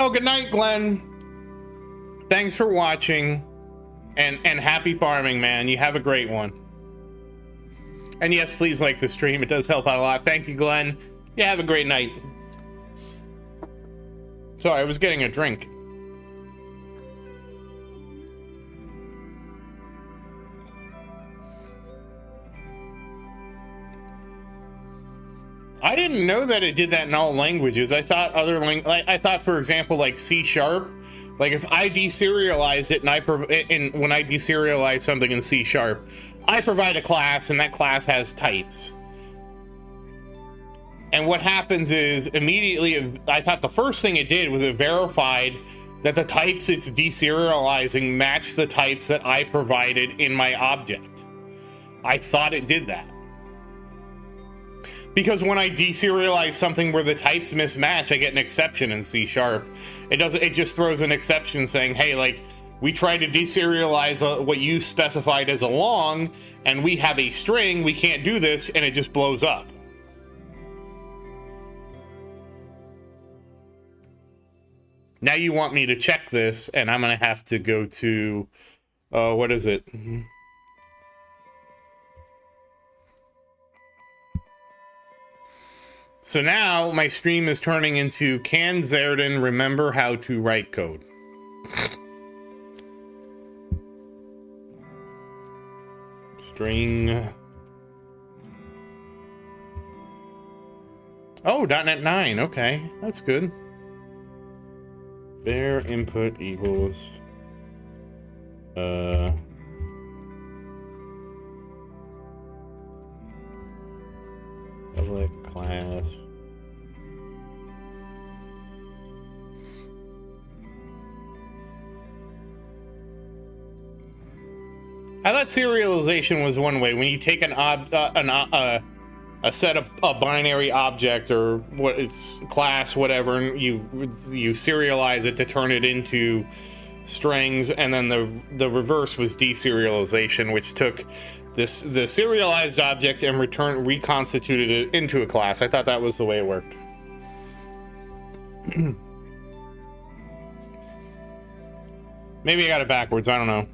Oh, good night, Glenn. Thanks for watching, and happy farming, man. You have a great one. And yes, please like the stream. It does help out a lot. Thank you, Glenn. Yeah, have a great night. Sorry, I was getting a drink. I didn't know that it did that in all languages. I thought I thought, for example, like C#, like if I deserialize it and when I deserialize something in C#, I provide a class and that class has types. And what happens is immediately, I thought the first thing it did was it verified that the types it's deserializing match the types that I provided in my object. I thought it did that. Because when I deserialize something where the types mismatch, I get an exception in C#. It just throws an exception saying, hey, like, we tried to deserialize what you specified as a long, and we have a string, we can't do this, and it just blows up. Now you want me to check this, and I'm gonna have to go to, what is it? So now my stream is turning into, can Zerdan remember how to write code? String. Oh, .NET 9. Okay, that's good. Var input equals public class. I thought serialization was one way. When you take a set of a binary object or what it's class, whatever, and you serialize it to turn it into strings, and then the reverse was deserialization, which took the serialized object and reconstituted it into a class. I thought that was the way it worked. Maybe I got it backwards. I don't know.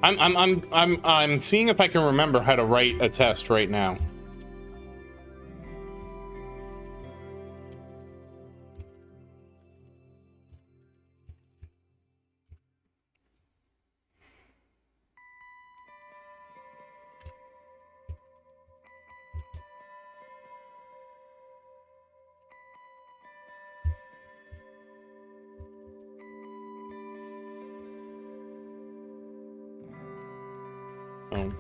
I'm seeing if I can remember how to write a test right now. Oh.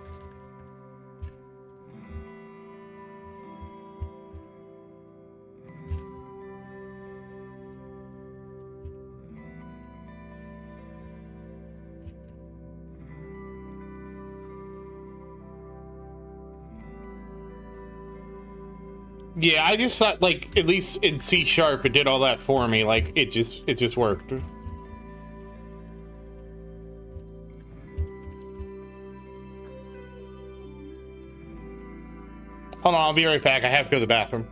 Yeah, I just thought, like, at least in C# it did all that for me. Like, it just worked. Hold on, I'll be right back. I have to go to the bathroom.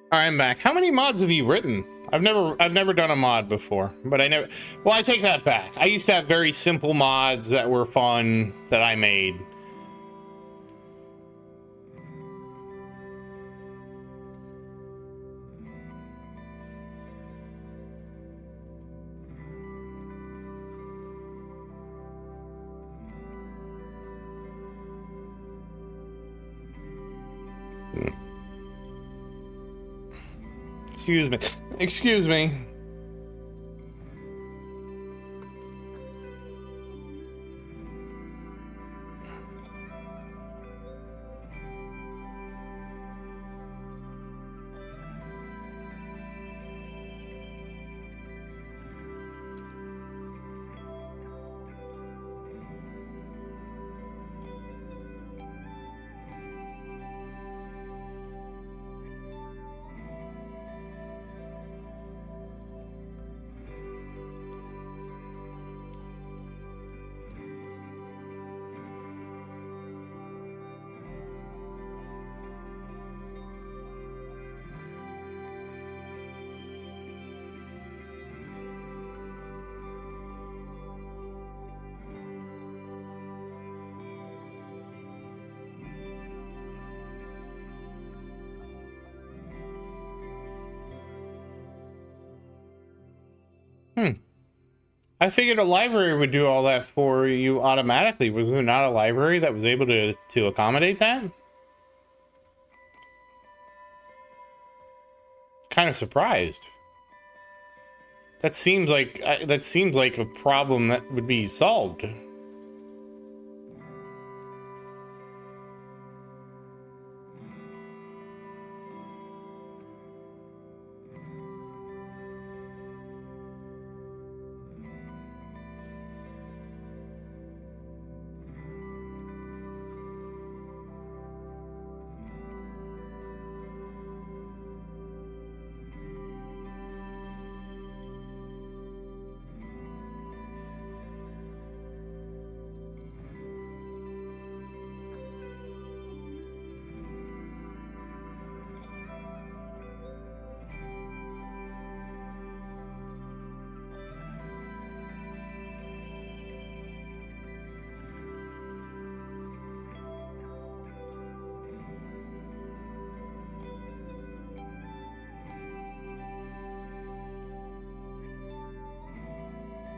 All right, I'm back. How many mods have you written? I've never done a mod before, but well, I take that back. I used to have very simple mods that were fun that I made. Excuse me. Excuse me. I figured a library would do all that for you automatically. Was there not a library that was able to accommodate that? Kind of surprised. That seems like a problem that would be solved.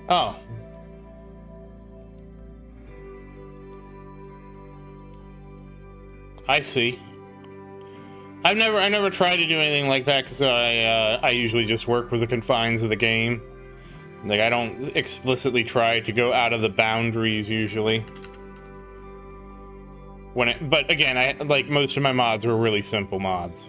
Oh. I see. I never tried to do anything like that because I usually just work with the confines of the game. Like, I don't explicitly try to go out of the boundaries usually. But again, like most of my mods were really simple mods.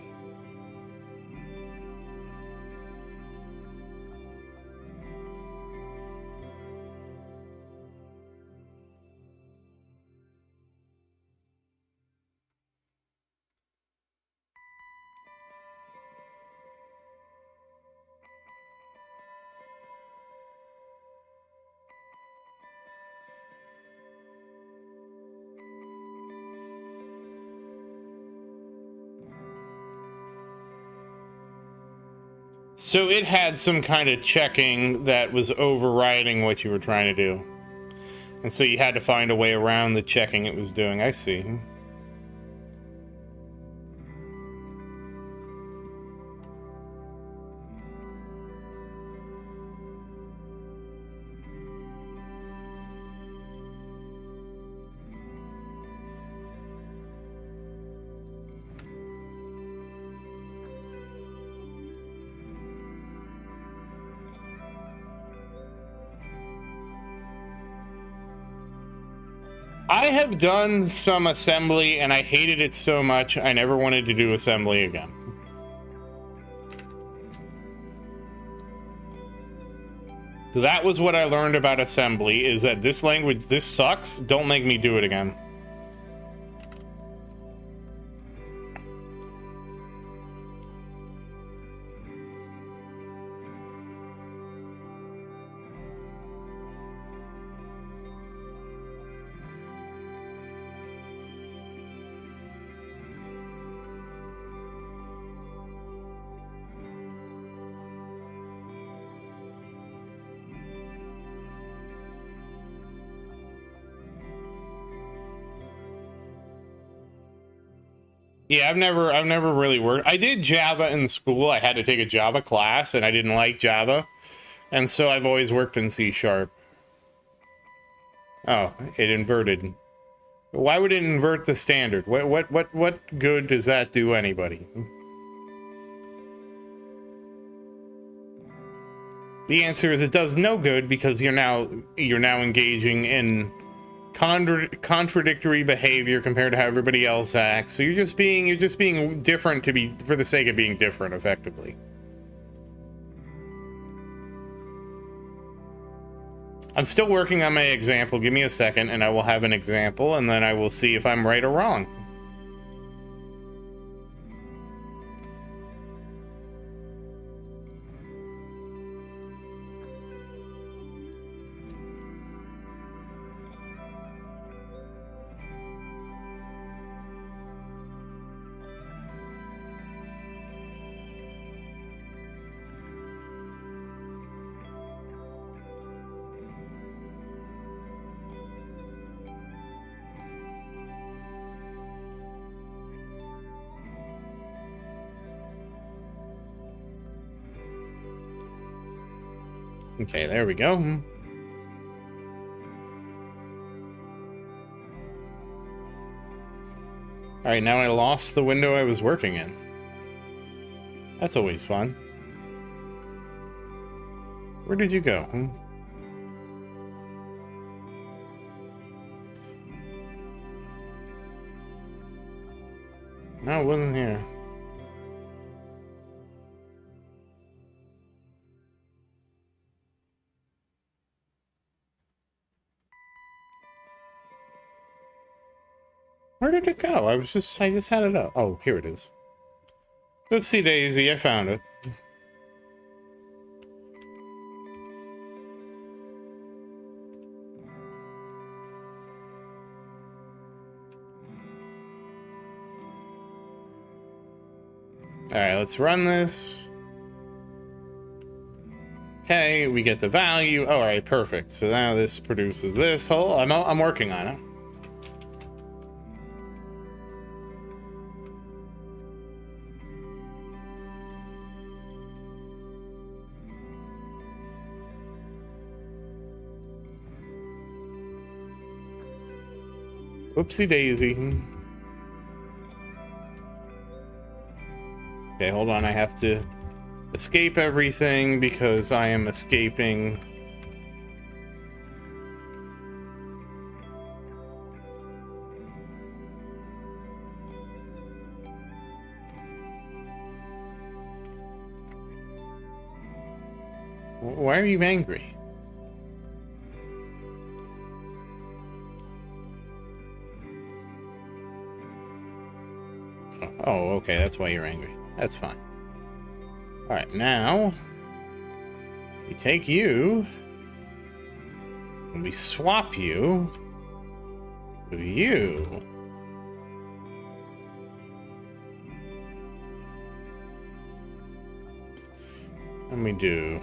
So it had some kind of checking that was overriding what you were trying to do. And so you had to find a way around the checking it was doing. I see. I have done some assembly and I hated it so much I never wanted to do assembly again. So that was what I learned about assembly, is that this language, this sucks, don't make me do it again. Yeah, I've never really worked. I did Java in school. I had to take a Java class and I didn't like Java. And so I've always worked in C#. Oh, it inverted. Why would it invert the standard? What good does that do anybody? The answer is it does no good, because you're now engaging in contradictory behavior compared to how everybody else acts. So you're just being different for the sake of being different, effectively. I'm still working on my example. Give me a second and I will have an example, and then I will see if I'm right or wrong. Okay, there we go. All right, now I lost the window I was working in. That's always fun. Where did you go? No, it wasn't here. Where did it go? I just had it up. Oh, here it is. Oopsie daisy, I found it. All right, let's run this. Okay, we get the value. All right, perfect. So now this produces this whole. I'm working on it. Whoopsie daisy. Okay, hold on. I have to escape everything because I am escaping. Why are you angry? Oh, okay, that's why you're angry. That's fine. All right, now we take you and we swap you with you. And we do.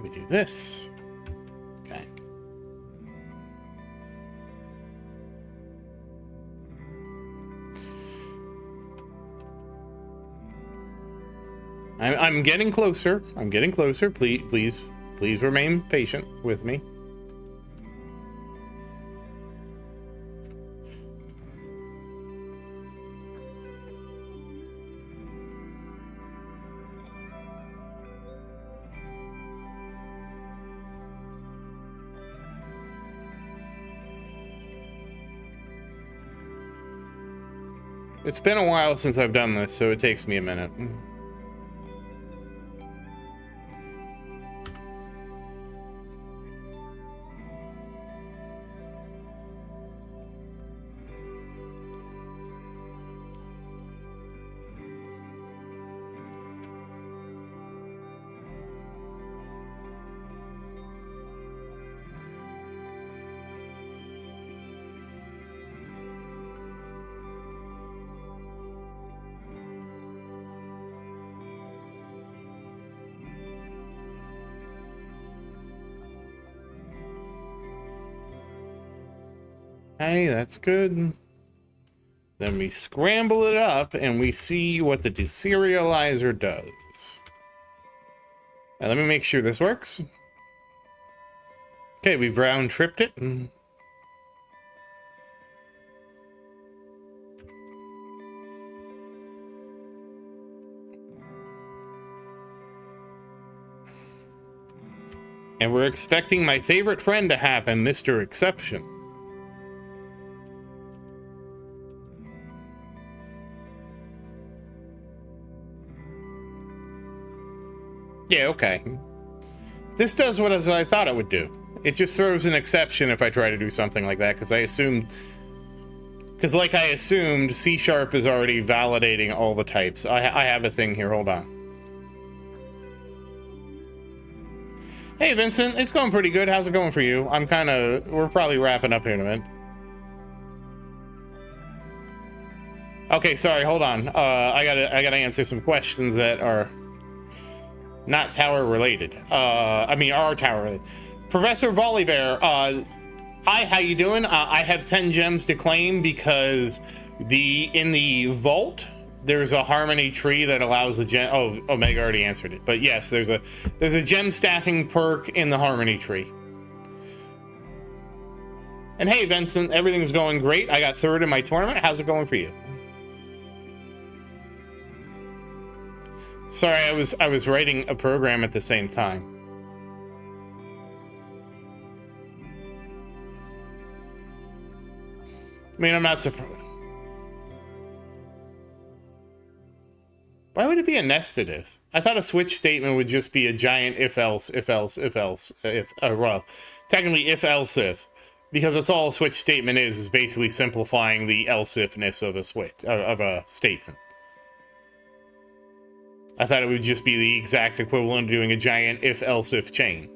We do this. Okay. I'm getting closer. I'm getting closer. Please remain patient with me. It's been a while since I've done this, so it takes me a minute. Hey, that's good. Then we scramble it up and we see what the deserializer does. Now, let me make sure this works. Okay, we've round tripped it. And we're expecting my favorite friend to happen, Mr. Exception. Yeah, okay. This does what I thought it would do. It just throws an exception if I try to do something like that, because I assumed, like I assumed, C# is already validating all the types. I have a thing here, hold on. Hey Vincent, it's going pretty good. How's it going for you? We're probably wrapping up here in a minute. Okay, sorry, hold on. I gotta answer some questions that are not tower related. Are tower related. Professor Volleybear, hi, how you doing? I have 10 gems to claim because in the vault there's a harmony tree that allows the gem. Oh, Omega already answered it, but yes, there's a gem stacking perk in the harmony tree. And hey, Vincent, everything's going great. I got third in my tournament. How's it going for you? Sorry, I was writing a program at the same time. I mean, I'm not surprised. Why would it be a nested if? I thought a switch statement would just be a giant if else, well, technically if else if, because that's all a switch statement is basically simplifying the else if-ness of a switch, of a statement. I thought it would just be the exact equivalent of doing a giant if-else-if chain.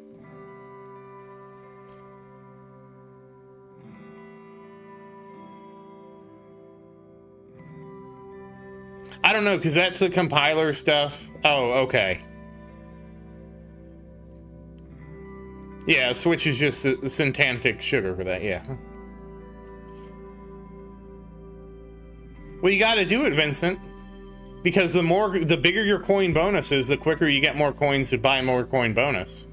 I don't know, because that's the compiler stuff. Oh, okay. Yeah, switch is just the syntactic sugar for that, yeah. Well, you gotta do it, Vincent. Because the bigger your coin bonus is, the quicker you get more coins to buy more coin bonus.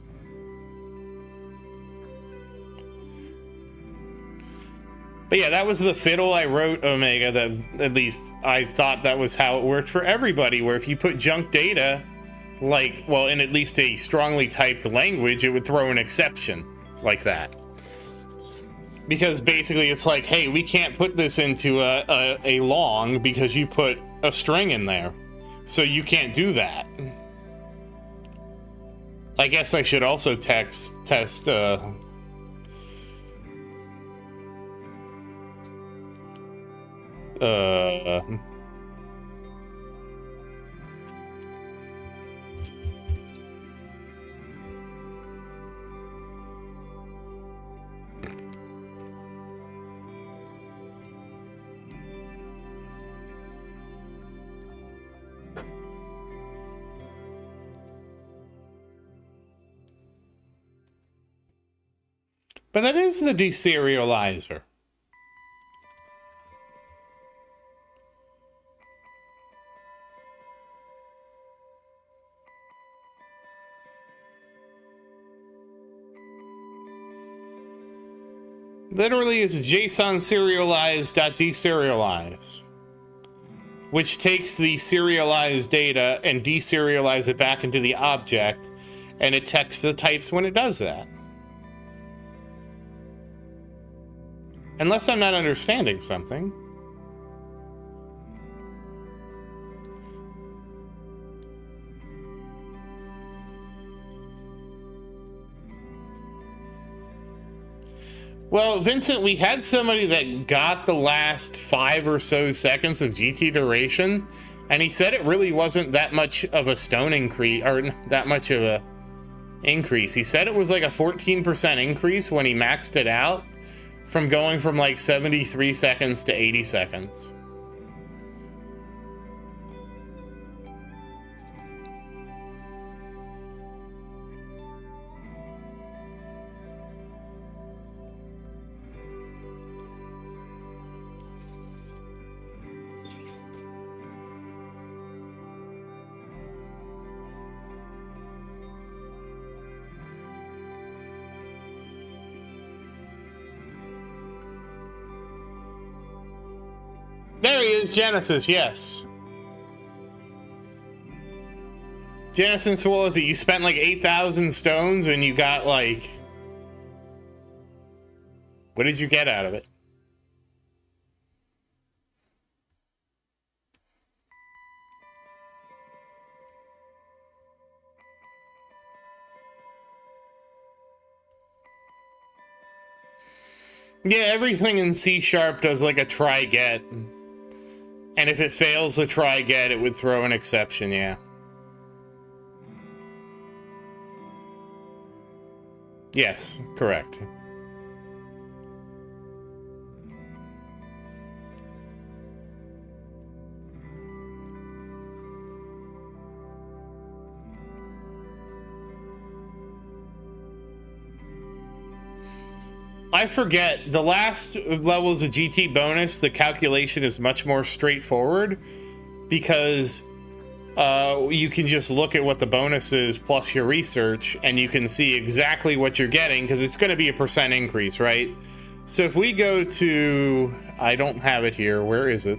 But yeah, that was the fiddle I wrote, Omega, that at least I thought that was how it worked for everybody, where if you put junk data, like, well, in at least a strongly typed language, it would throw an exception like that. Because basically it's like, hey, we can't put this into a long because you put a string in there. So you can't do that. I guess I should also test but that is the deserializer. Literally, it's JSON serialized.deserialize, which takes the serialized data and deserialize it back into the object, and it checks the types when it does that. Unless I'm not understanding something. Well, Vincent, we had somebody that got the last 5 or so seconds of GT duration, and he said it really wasn't that much of a stone increase, or that much of a increase. He said it was like a 14% increase when he maxed it out, from going from like 73 seconds to 80 seconds. There he is, Genesis, yes. Genesis, what was it? You spent like 8,000 stones and you got like... What did you get out of it? Yeah, everything in C# does like a try get. And if it fails a try get, it would throw an exception, yeah. Yes, correct. I forget, the last levels of GT bonus, the calculation is much more straightforward because you can just look at what the bonus is plus your research and you can see exactly what you're getting because it's going to be a % increase, right? So if we go to, I don't have it here, where is it?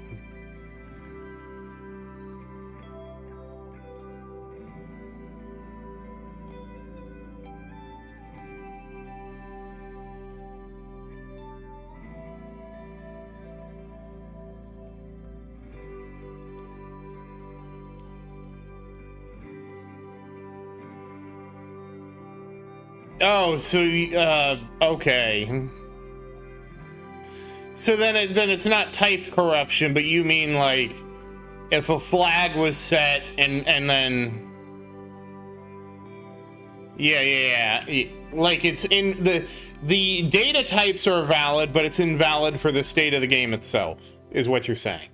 Oh, so okay. So then it's not type corruption, but you mean like if a flag was set and then yeah, like it's in the data types are valid, but it's invalid for the state of the game itself, is what you're saying.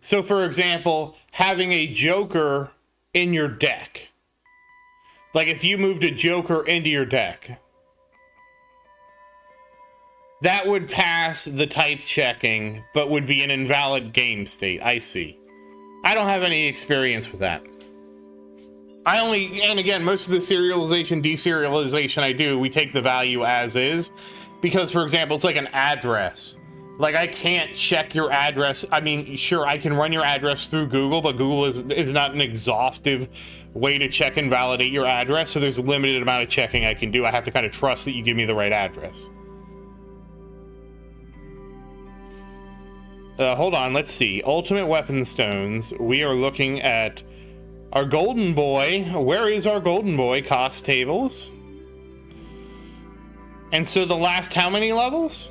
So for example, having a joker in your deck. Like if you moved a joker into your deck, that would pass the type checking, but would be an invalid game state. I see. I don't have any experience with that. And again, most of the serialization, deserialization I do, we take the value as is. Because, for example, it's like an address. Like, I can't check your address. I mean, sure, I can run your address through Google, but Google is not an exhaustive way to check and validate your address. So there's a limited amount of checking I can do. I have to kind of trust that you give me the right address. Hold on, let's see. Ultimate Weapon Stones. We are looking at our Golden Boy. Where is our Golden Boy? Cost tables. And so the last how many levels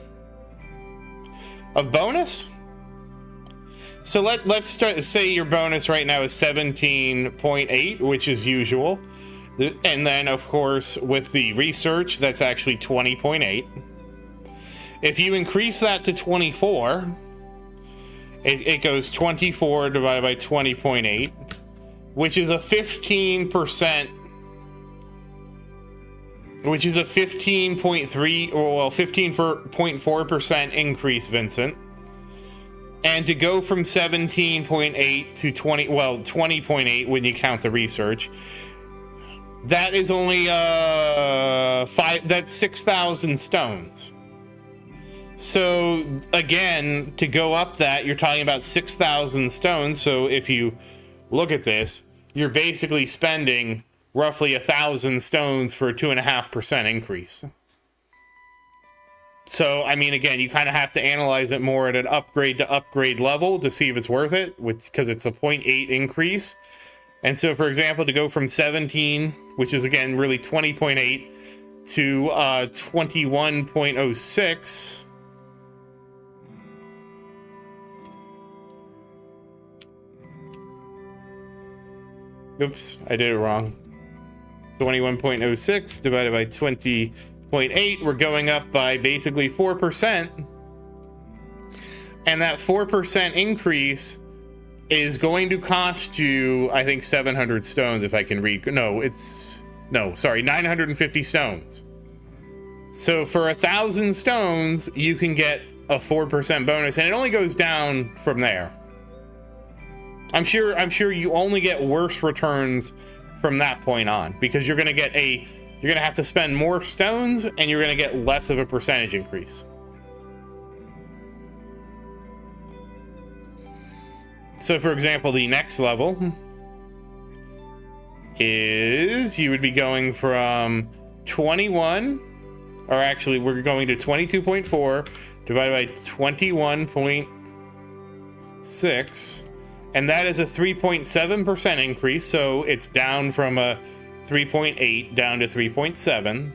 of bonus? So let's start. Say your bonus right now is 17.8, which is usual. And then, of course, with the research, that's actually 20.8. If you increase that to 24, it goes 24 divided by 20.8. Which is a 15%, which is a 15.3, or well, 15.4% increase, Vincent. And to go from 17.8 to 20, well, 20.8 when you count the research, that is only that's 6,000 stones. So again, to go up that, you're talking about 6,000 stones. So if you look at this, you're basically spending roughly 1,000 stones for a 2.5% increase. So, I mean, again, you kind of have to analyze it more at an upgrade to upgrade level to see if it's worth it, because it's a 0.8 increase. And so, for example, to go from 17, which is, again, really 20.8, to 21.06... Oops, I did it wrong. 21.06 divided by 20.8, we're going up by basically 4%. And that 4% increase is going to cost you, I think, 700 stones, if I can read. No, 950 stones. So for 1,000 stones, you can get a 4% bonus, and it only goes down from there. I'm sure you only get worse returns from that point on, because you're gonna have to spend more stones, and you're gonna get less of a percentage increase. So for example, the next level is, you would be going from 21, or actually we're going to 22.4 divided by 21.6. And that is a 3.7% increase, so it's down from a 3.8 down to 3.7.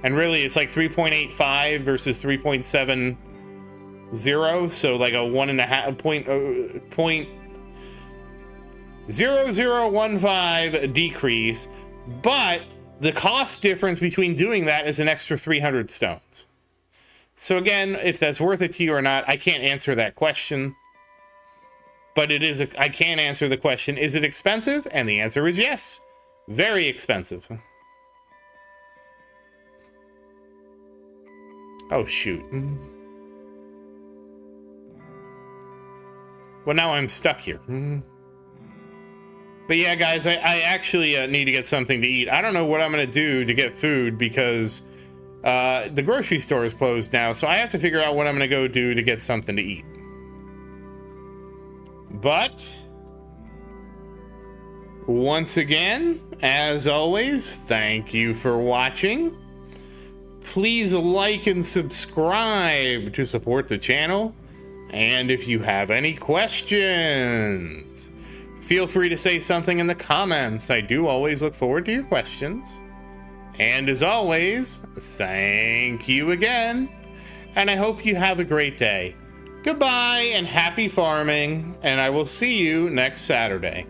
And really, it's like 3.85 versus 3.70, so like a 0.0015 decrease. But the cost difference between doing that is an extra 300 stones. So again, if that's worth it to you or not, I can't answer that question. But I can answer the question, is it expensive? And the answer is yes. Very expensive. Oh, shoot. Well, now I'm stuck here. But yeah, guys, I actually need to get something to eat. I don't know what I'm going to do to get food, because the grocery store is closed now. So I have to figure out what I'm going to go do to get something to eat. But once again, as always, thank you for watching. Please like and subscribe to support the channel. And if you have any questions, feel free to say something in the comments. I do always look forward to your questions. And as always, thank you again. And I hope you have a great day. Goodbye and happy farming, and I will see you next Saturday.